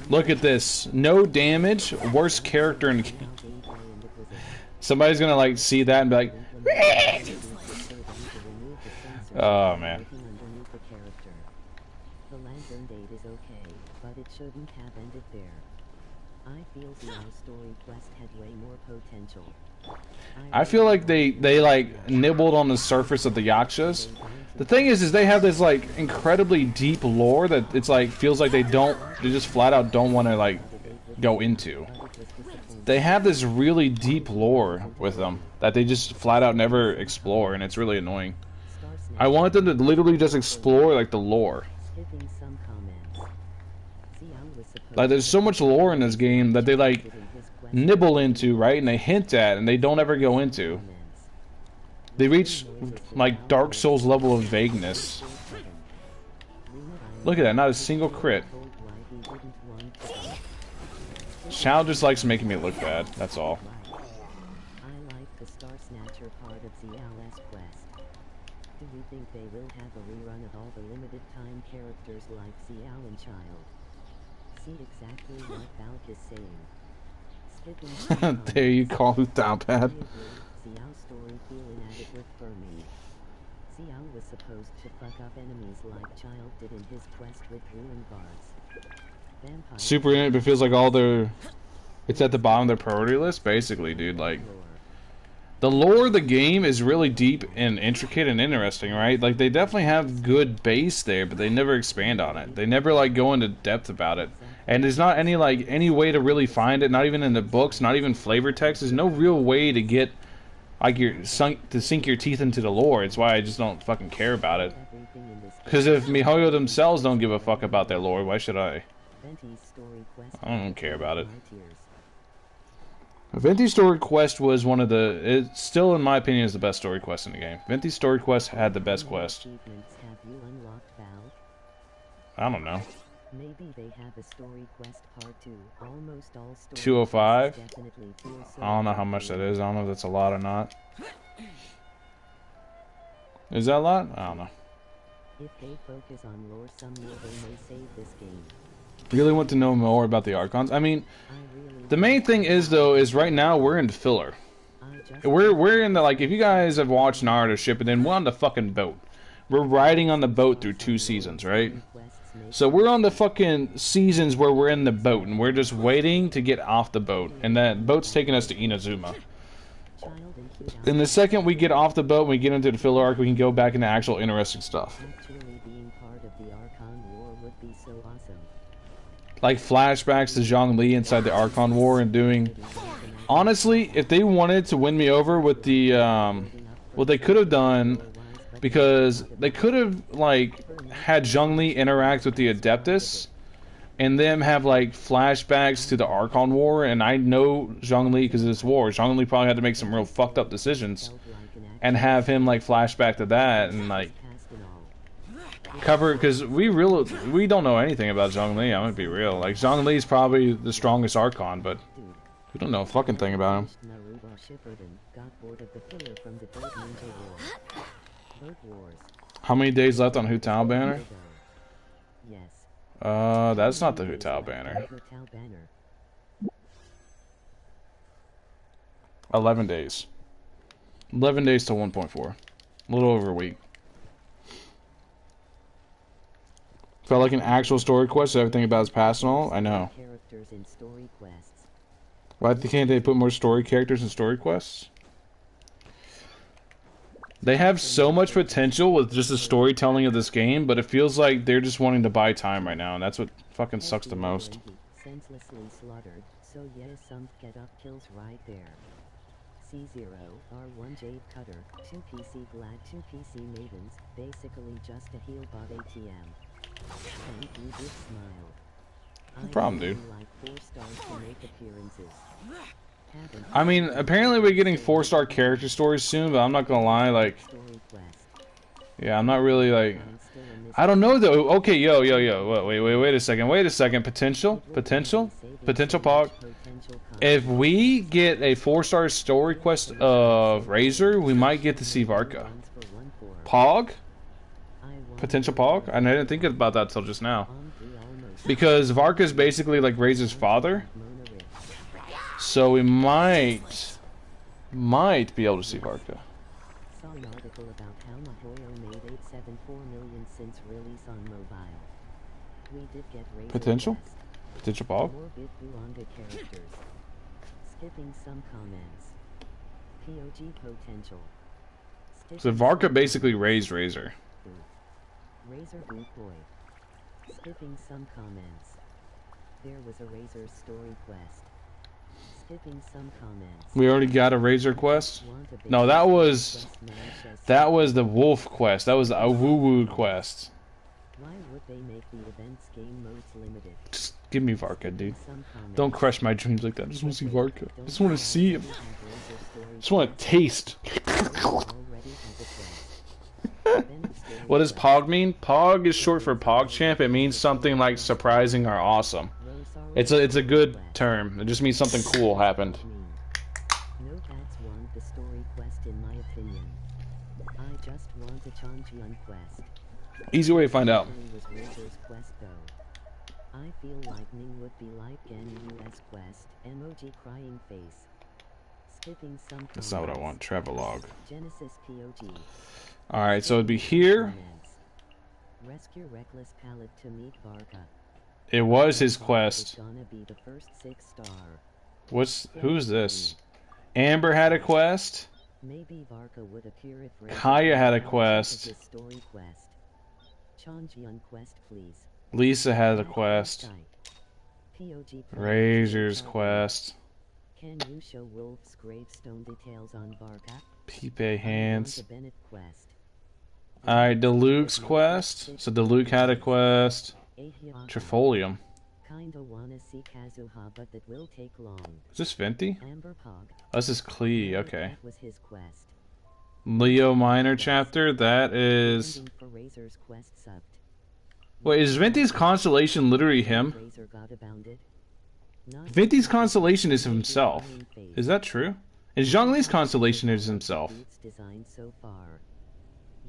Look at this. No damage. Worst character in the game. Somebody's gonna like see that and be like, oh man. The Lantern date is okay, but it shouldn't have ended there. I feel Xiao's story quest had way more potential. I feel like they like nibbled on the surface of the Yakshas. The thing is they have this like incredibly deep lore that it's like feels like they just flat out don't want to like go into. They have this really deep lore with them that they just flat out never explore, and it's really annoying. I want them to literally just explore like the lore. Like there's so much lore in this game that they like nibble into, right? And they hint at and they don't ever go into. They reach like Dark Souls level of vagueness. Look at that, not a single crit. Xiao just likes making me look bad, that's all. I like the Star Snatcher part of Xiao's quest. Do you think they will have a rerun of all the limited time characters like Xiao and Child? See exactly what Valk is saying. There you call it down bad. Xiao's story feel inadequate for me. Xiao was supposed to fuck up enemies like Child did in his quest with Ruin Guards. Super in it, but feels like all their... It's at the bottom of their priority list, basically, dude. Like, the lore of the game is really deep and intricate and interesting, right? Like, they definitely have good base there, but they never expand on it. They never, like, go into depth about it. And there's not any, like, any way to really find it, not even in the books, not even flavor text. There's no real way to get, like, to sink your teeth into the lore. It's why I just don't fucking care about it. Because if MiHoYo themselves don't give a fuck about their lore, why should I? I don't care about it. Venti's story quest was one of the... It still, in my opinion, is the best story quest in the game. Venti's story quest had the best quest. I don't know. Maybe they have a story quest part 2. Almost all story 205? I don't know how much that is. I don't know if that's a lot or not. Is that a lot? I don't know. If they focus on lore some year, they may save this game. Really want to know more about the Archons. I mean, the main thing is though is right now we're in filler. We're in the, like, if you guys have watched Naruto Shippuden, we're on the fucking boat. We're riding on the boat through 2 seasons, right? So we're on the fucking seasons where we're in the boat and we're just waiting to get off the boat, and that boat's taking us to Inazuma. And the second we get off the boat and we get into the filler arc, we can go back into actual interesting stuff. Actually being part of the Archon lore would be so awesome. like flashbacks to Zhongli inside the Archon War and doing. Honestly, if they wanted to win me over with the what they could have done, because they could have like had Zhongli interact with the Adeptus, and them have like flashbacks to the Archon War. And I know Zhongli because of this war. Zhongli probably had to make some real fucked up decisions, and have him like flashback to that and like cover, because we don't know anything about Zhongli. I'm gonna be real. Like Zhongli is probably the strongest Archon, but we don't know a fucking thing about him. How many days left on Hu Tao banner? That's not the Hu Tao banner. 11 days. 11 days to 1.4. A little over a week. Felt like an actual story quest, so everything about is past and all. I know. Why can't they put more story characters in story quests? They have so much potential with just the storytelling of this game, but it feels like they're just wanting to buy time right now, and that's what fucking sucks the most. Senselessly slaughtered, so yeah, some get up kills right there. C0, R1 Jade Cutter, 2 PC Glad, 2 PC Mavens, basically just a heal bot ATM. Thank you, big smile. No problem, dude. Like 4 stars to make appearances. I mean, apparently we're getting 4-star character stories soon, but I'm not gonna lie, like, yeah, I'm not really like, I don't know though. Okay, yo, wait a second, potential Pog. If we get a 4-star story quest of Razor, we might get to see Varka. Pog? Potential Pog? I didn't think about that till just now. Because Varka is basically like Razor's father. So we might be able to see Varka. Saw an article about how Mahoyo made 874 million since release on mobile. We did get Razor Potential? Quest. Potential Pog? More big Bulonga characters. Skipping some comments. POG potential. So Varka basically raised Razor. Razor Boot Boy. Skipping some comments. There was a Razor story quest. Skipping some comments. We already got a Razor quest? No, that was the Wolf quest. That was the Awoo quest. Why would they make the events game modes limited? Just give me Varka, dude. Don't crush my dreams like that. I just want to see Varka. I just want to see him. I just want to taste. What does Pog mean? Pog is short for PogChamp. It means something like surprising or awesome. It's a good term. It just means something cool happened. No cats want the story quest in my opinion. I just want a Changjian quest. Easy way to find out. Was Razor's quest though. I feel lightning would be like an US quest. Emoji crying face. Skipping some. That's not what I want. Travelog. Genesis POG. Alright, so it'd be here. Rescue Reckless Palette to meet Varka. It was his quest. Gonna be the first 6-star. Who's this? Amber had a quest. Maybe Varka would appear if Kaya had a quest. Story quest. Changjian quest, please. Lisa had a quest. POG Razor's quest. Can you show Wolf's gravestone details on Varka? Pipe hands. Bennett quest. Alright, Deluxe's quest. So Deluxe had a quest. Trifolium. Kinda wanna see Kazuha, but that will take long. Is this Venti? Amber Pog. Oh, this is Klee, okay. That was his quest. Leo Minor chapter, that is... For Razor's quest subbed. Wait, is Venti's constellation literally him? Razor got abounded. Venti's constellation is himself. Is that true? And Zhongli's constellation is himself.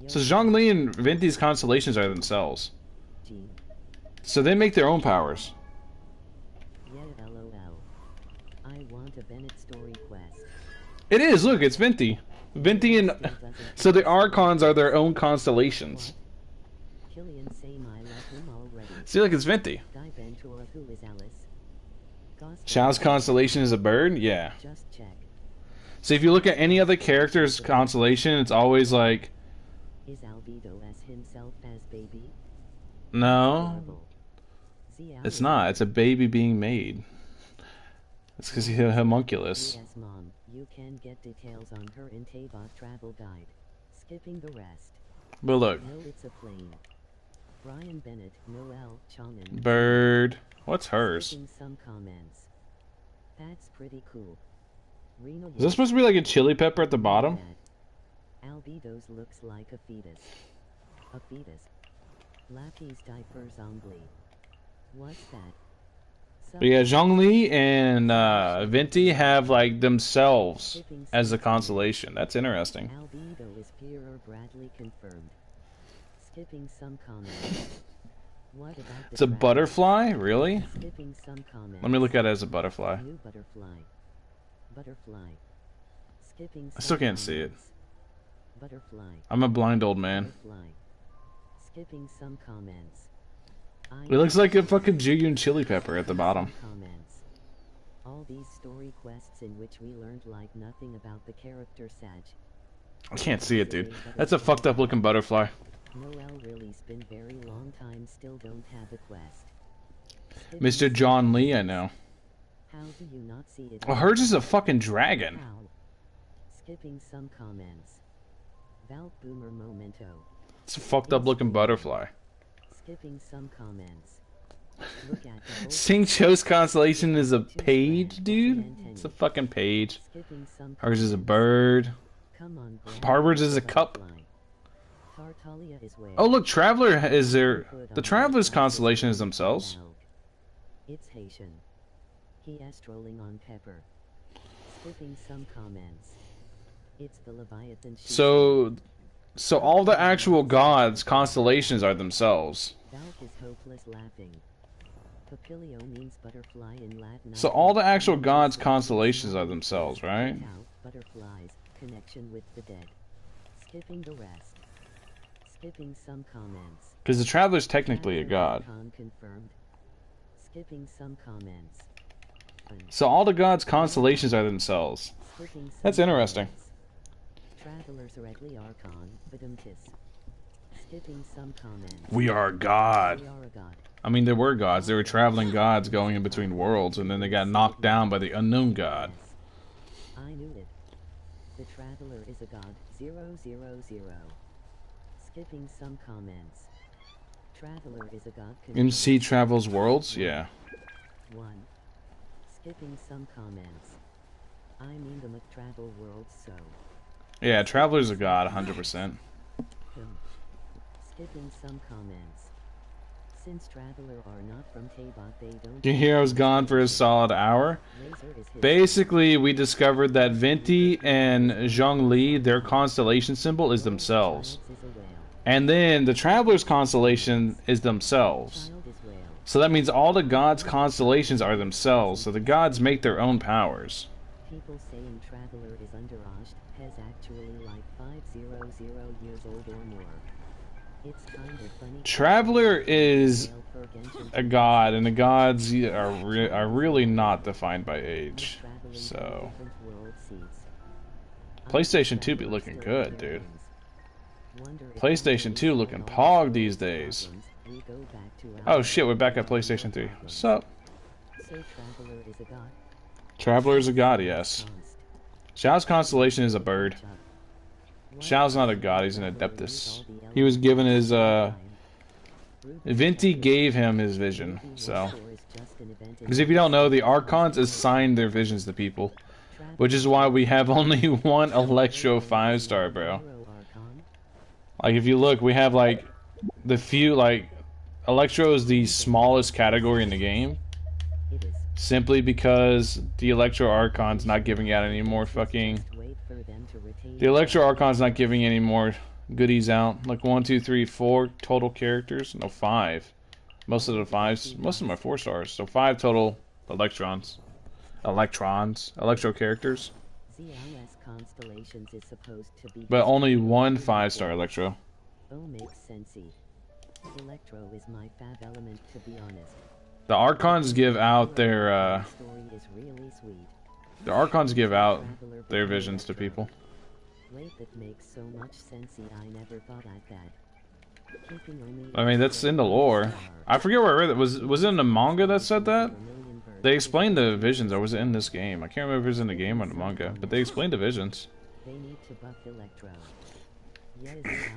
So Zhongli and Venti's constellations are themselves. So they make their own powers. Yeah, LOL. I want a Bennett story quest. It is, look, it's Venti. Venti and... So the Archons are their own constellations. Killian same, I love him already. See, look, it's Venti. Guy Ventura, who is Alice? Xiao's constellation is a bird? Yeah. Just check. So if you look at any other character's constellation, it's always like... Is Albedo as himself as baby? No. It's not. It's a baby being made. It's because he's a homunculus. Yes, Mom. You can get details on her in Tabot travel guide. Skipping the rest. But look. No, it's a plane. Brian Bennett, Noel, Chong'an. Bird. What's hers? Skipping some comments. That's pretty cool. Reno Is this supposed to be like a chili pepper at the bottom? Albedo's looks like a fetus. A fetus. Lappy's diapers ongly. What's that? But yeah, Zhongli and Venti have like themselves as a constellation. That's interesting. Albedo is Pierre Bradley confirmed. Skipping some comments. What about It's a butterfly? Really? Skipping some comments. Let me look at it as a butterfly. New butterfly. Butterfly. Skipping I still can't see it. Butterfly. I'm a blind old man. Butterfly. Skipping some comments. It looks like a fucking Juyun chili pepper at the bottom. Comments. All these story quests in which we learned like nothing about the character Sag. I can't see it, dude. That's a fucked up looking butterfly. Noel really's been very long time, still don't have a quest. Mr. John Lee, I know. How do you not see it? Well, hers is a fucking dragon. How? Skipping some comments. Valk Boomer Momento. It's a fucked up looking butterfly. Skipping some comments. Look at the whole Sing Cho's constellation is a page, dude. It's a fucking page. skipping some Hers is a bird. Come on, Grandma. Parber's is a cup. Tartaglia is where? Oh, look, Traveler is there. The Traveler's constellation is themselves. It's Haitian. He is strolling on Pepper. Skipping some comments. It's the Leviathan. So all the actual gods' constellations are themselves. Valk is hopeless laughing. Papilio means butterfly in Latin. So all the actual gods' constellations are themselves, right? Butterflies, connection with the dead. Skipping the rest. Skipping some comments. Because the Traveler's technically a god. Archon confirmed. Skipping some comments. So all the gods' constellations are themselves. Skipping some That's interesting. comments. Travelers Regli Archon, Vidumtis. Skipping some comments. We are a god. We are a god. I mean, there were gods. There were traveling gods going in between worlds, and then they got knocked down by the unknown god. I knew it. The Traveler is a god. 000. Skipping some comments. Traveler is a god. MC travels worlds? Yeah. 1. Skipping some comments. I mean the McTravel worlds, so. Yeah, Traveler's a god, 100%. Skipping some comments. Since Traveler are not from Tabot, they don't. You hear I was gone for a solid hour? Basically, we discovered that Venti and Zhongli, their constellation symbol is themselves. And then the Traveler's constellation is themselves. So that means all the gods' constellations are themselves, so the gods make their own powers. People saying Traveler is underaged has actually like 500 years old or more. It's kind of funny. Traveler is a god, and the gods are really not defined by age. So PlayStation 2 be looking good, dude. PlayStation 2 looking pog these days. Oh shit, we're back at PlayStation 3. What's up? Traveler is a god, yes. Xiao's constellation is a bird. Xiao's not a god, he's an adeptus. He was given his, Venti gave him his vision, so. Because if you don't know, the Archons assign their visions to people. Which is why we have only one Electro 5-star, bro. Like, if you look, we have, like, the few, like, Electro is the smallest category in the game. Simply because the Electro Archon's not giving out any more fucking... The Electro Archon's not giving any more goodies out. Like 1, 2, 3, 4 total characters. No, 5. Most of them are 4 stars. So 5 total Electro characters. But only 1 5-star Electro. Oh, makes sensey. Electro is my fab element, to be honest. The Archons give out their the Archons give out their visions to people. Wait, that makes so much sensey. I never thought I'd that. Keeping only I mean, that's in the lore. I forget where I read it. Was it in the manga that said that? They explained the visions, or was it in this game? I can't remember if it was in the game or the manga, but they explained the visions. They need to buff Electro.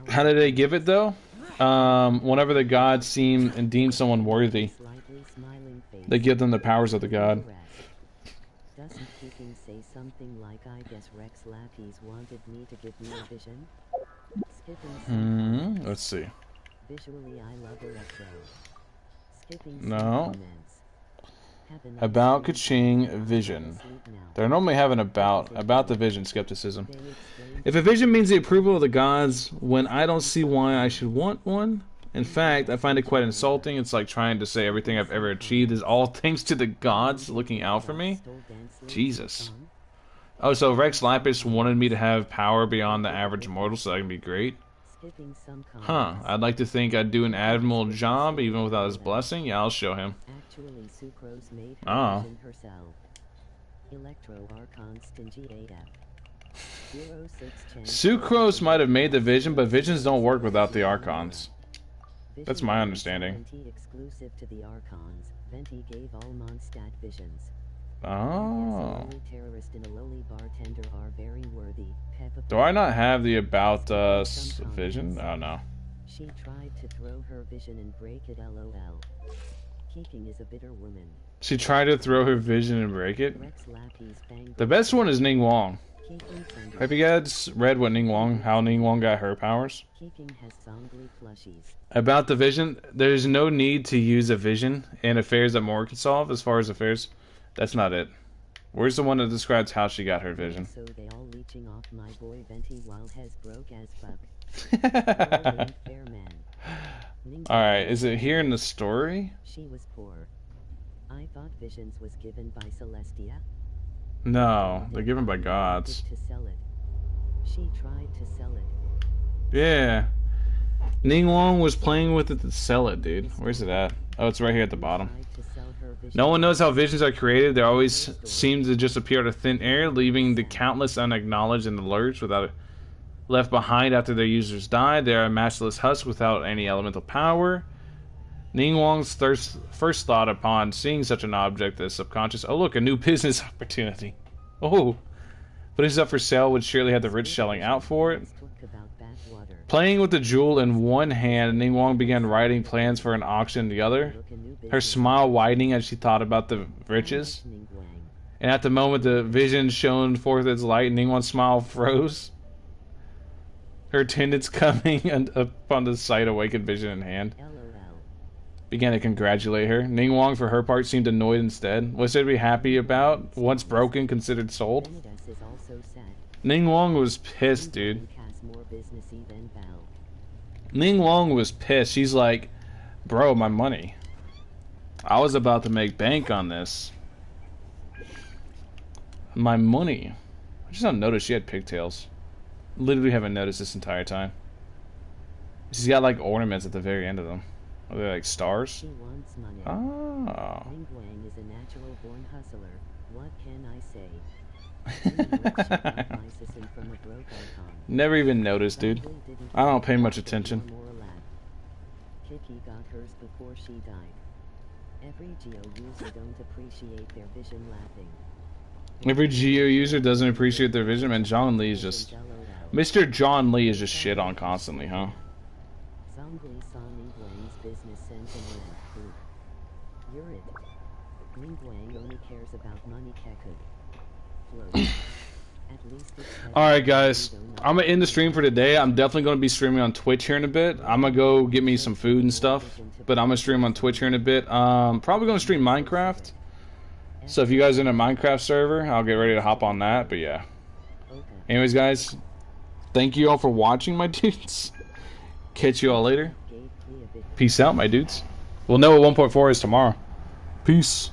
How did they give it though? Whenever the gods seem and deem someone worthy, Slightly smiling face. they give them the powers of the god. Doesn't Keeping say something like, I guess Rex Lapis wanted me to give me a vision? Skipping some Let's see. Visually I love Electro. Skipping some No. comments. Have a nice About sleep. Kaching vision. Sleep now. They're normally having about the vision skepticism. They explain If a vision means the approval of the gods, when I don't see why I should want one. In fact, I find it quite insulting. It's like trying to say everything I've ever achieved is all thanks to the gods looking out for me. stole dance link Jesus. song. Oh, so Rex Lapis wanted me to have power beyond the average mortal so I can be great? Skipping some comments. Huh, I'd like to think I'd do an admirable job even without his blessing. Yeah, I'll show him. Actually, Sucrose made her Oh. vision herself. Electro Archon stingy AF. 06 chance. Sucrose might have made the vision, but visions don't work without the Archons. Vision That's my is understanding. Venti exclusive to the Archons. Venti gave all Mondstadt visions. Oh. A lowly terrorist and a lowly bartender are very worthy. Peppa Do I not have the About Us vision? Oh, no. She tried to throw her vision and break it, lol. Keeping is a bitter woman. She tried to throw her vision and break it. Rex Lapis banged The best one is Ning Wong. Keeping sends Have you guys read what Ning Wong, how Ning Wong got her powers? Keeping has songly plushies. About the vision, there's no need to use a vision in affairs that Moore can solve. As far as affairs, that's not it. Where's the one that describes how she got her vision? So they all leeching off my boy Venti while Hez broke as fuck. Lol ain't fair man. Ning Alright, is it here in the story? She was poor. I thought visions was given by Celestia. No, they're given by gods. To sell it. She tried to sell it. Yeah. Ning Wong was playing with it to sell it, dude. Where's it at? Oh, it's right here at the bottom. Tried to sell her vision. No one knows how visions are created. They always seem to just appear out of thin air, leaving the countless unacknowledged in the lurch without left behind after their users die. They are a masterless husk without any elemental power. Ning Wong's first thought upon seeing such an object as subconscious. Oh, look, a new business opportunity. Oh, but it's up for sale would surely have the rich selling out for it. Talk about bathwater. Playing with the jewel in one hand, Ning Wong began writing plans for an auction in the other. Look, a new Her business. smile widening as she thought about the riches. Ning Wang. And at the moment the vision shone forth its light, Ning Wang's smile froze. Her attendants coming upon the sight awakened vision in hand. LOL. Began to congratulate her. Ning Wang, for her part, seemed annoyed instead. What's there to be happy about? Once broken, considered sold? Venidas is also sad. Ning Wang was pissed, dude. Ning Wang has more businessy than Val. Ning Wang was pissed. She's like, bro, my money. I was about to make bank on this. My money. I just don't notice she had pigtails. Literally haven't noticed this entire time. She's got like ornaments at the very end of them. Are they like stars? She wants money. Oh. Ning Wang is a natural born hustler. What can I say? Ning Wang should buy Lysis from a broke icon. Never even noticed, dude. Probably didn't I don't pay think much about attention. the more lab. Kiki got hers before she died. Every Geo user don't appreciate their vision laughing. Every Geo user doesn't appreciate their vision, man. John Lee is just... LOL. Mr. John Lee is just shit on constantly, huh? Zongli saw Ning Wang's business sense and went, "Poop. You're it. Ning Wang only cares about money Kekud. Float. At least it's Alright, guys. I'm going to end the stream for today. I'm definitely going to be streaming on Twitch here in a bit. I'm going to go get me some food and stuff. But I'm going to stream on Twitch here in a bit. Probably going to stream Minecraft. So if you guys are in a Minecraft server, I'll get ready to hop on that. But yeah. Okay. Anyways, guys. Thank you all for watching, my dudes. Catch you all later. Gave P a bit. Peace out, my dudes. We'll know what 1.4 is tomorrow. Peace.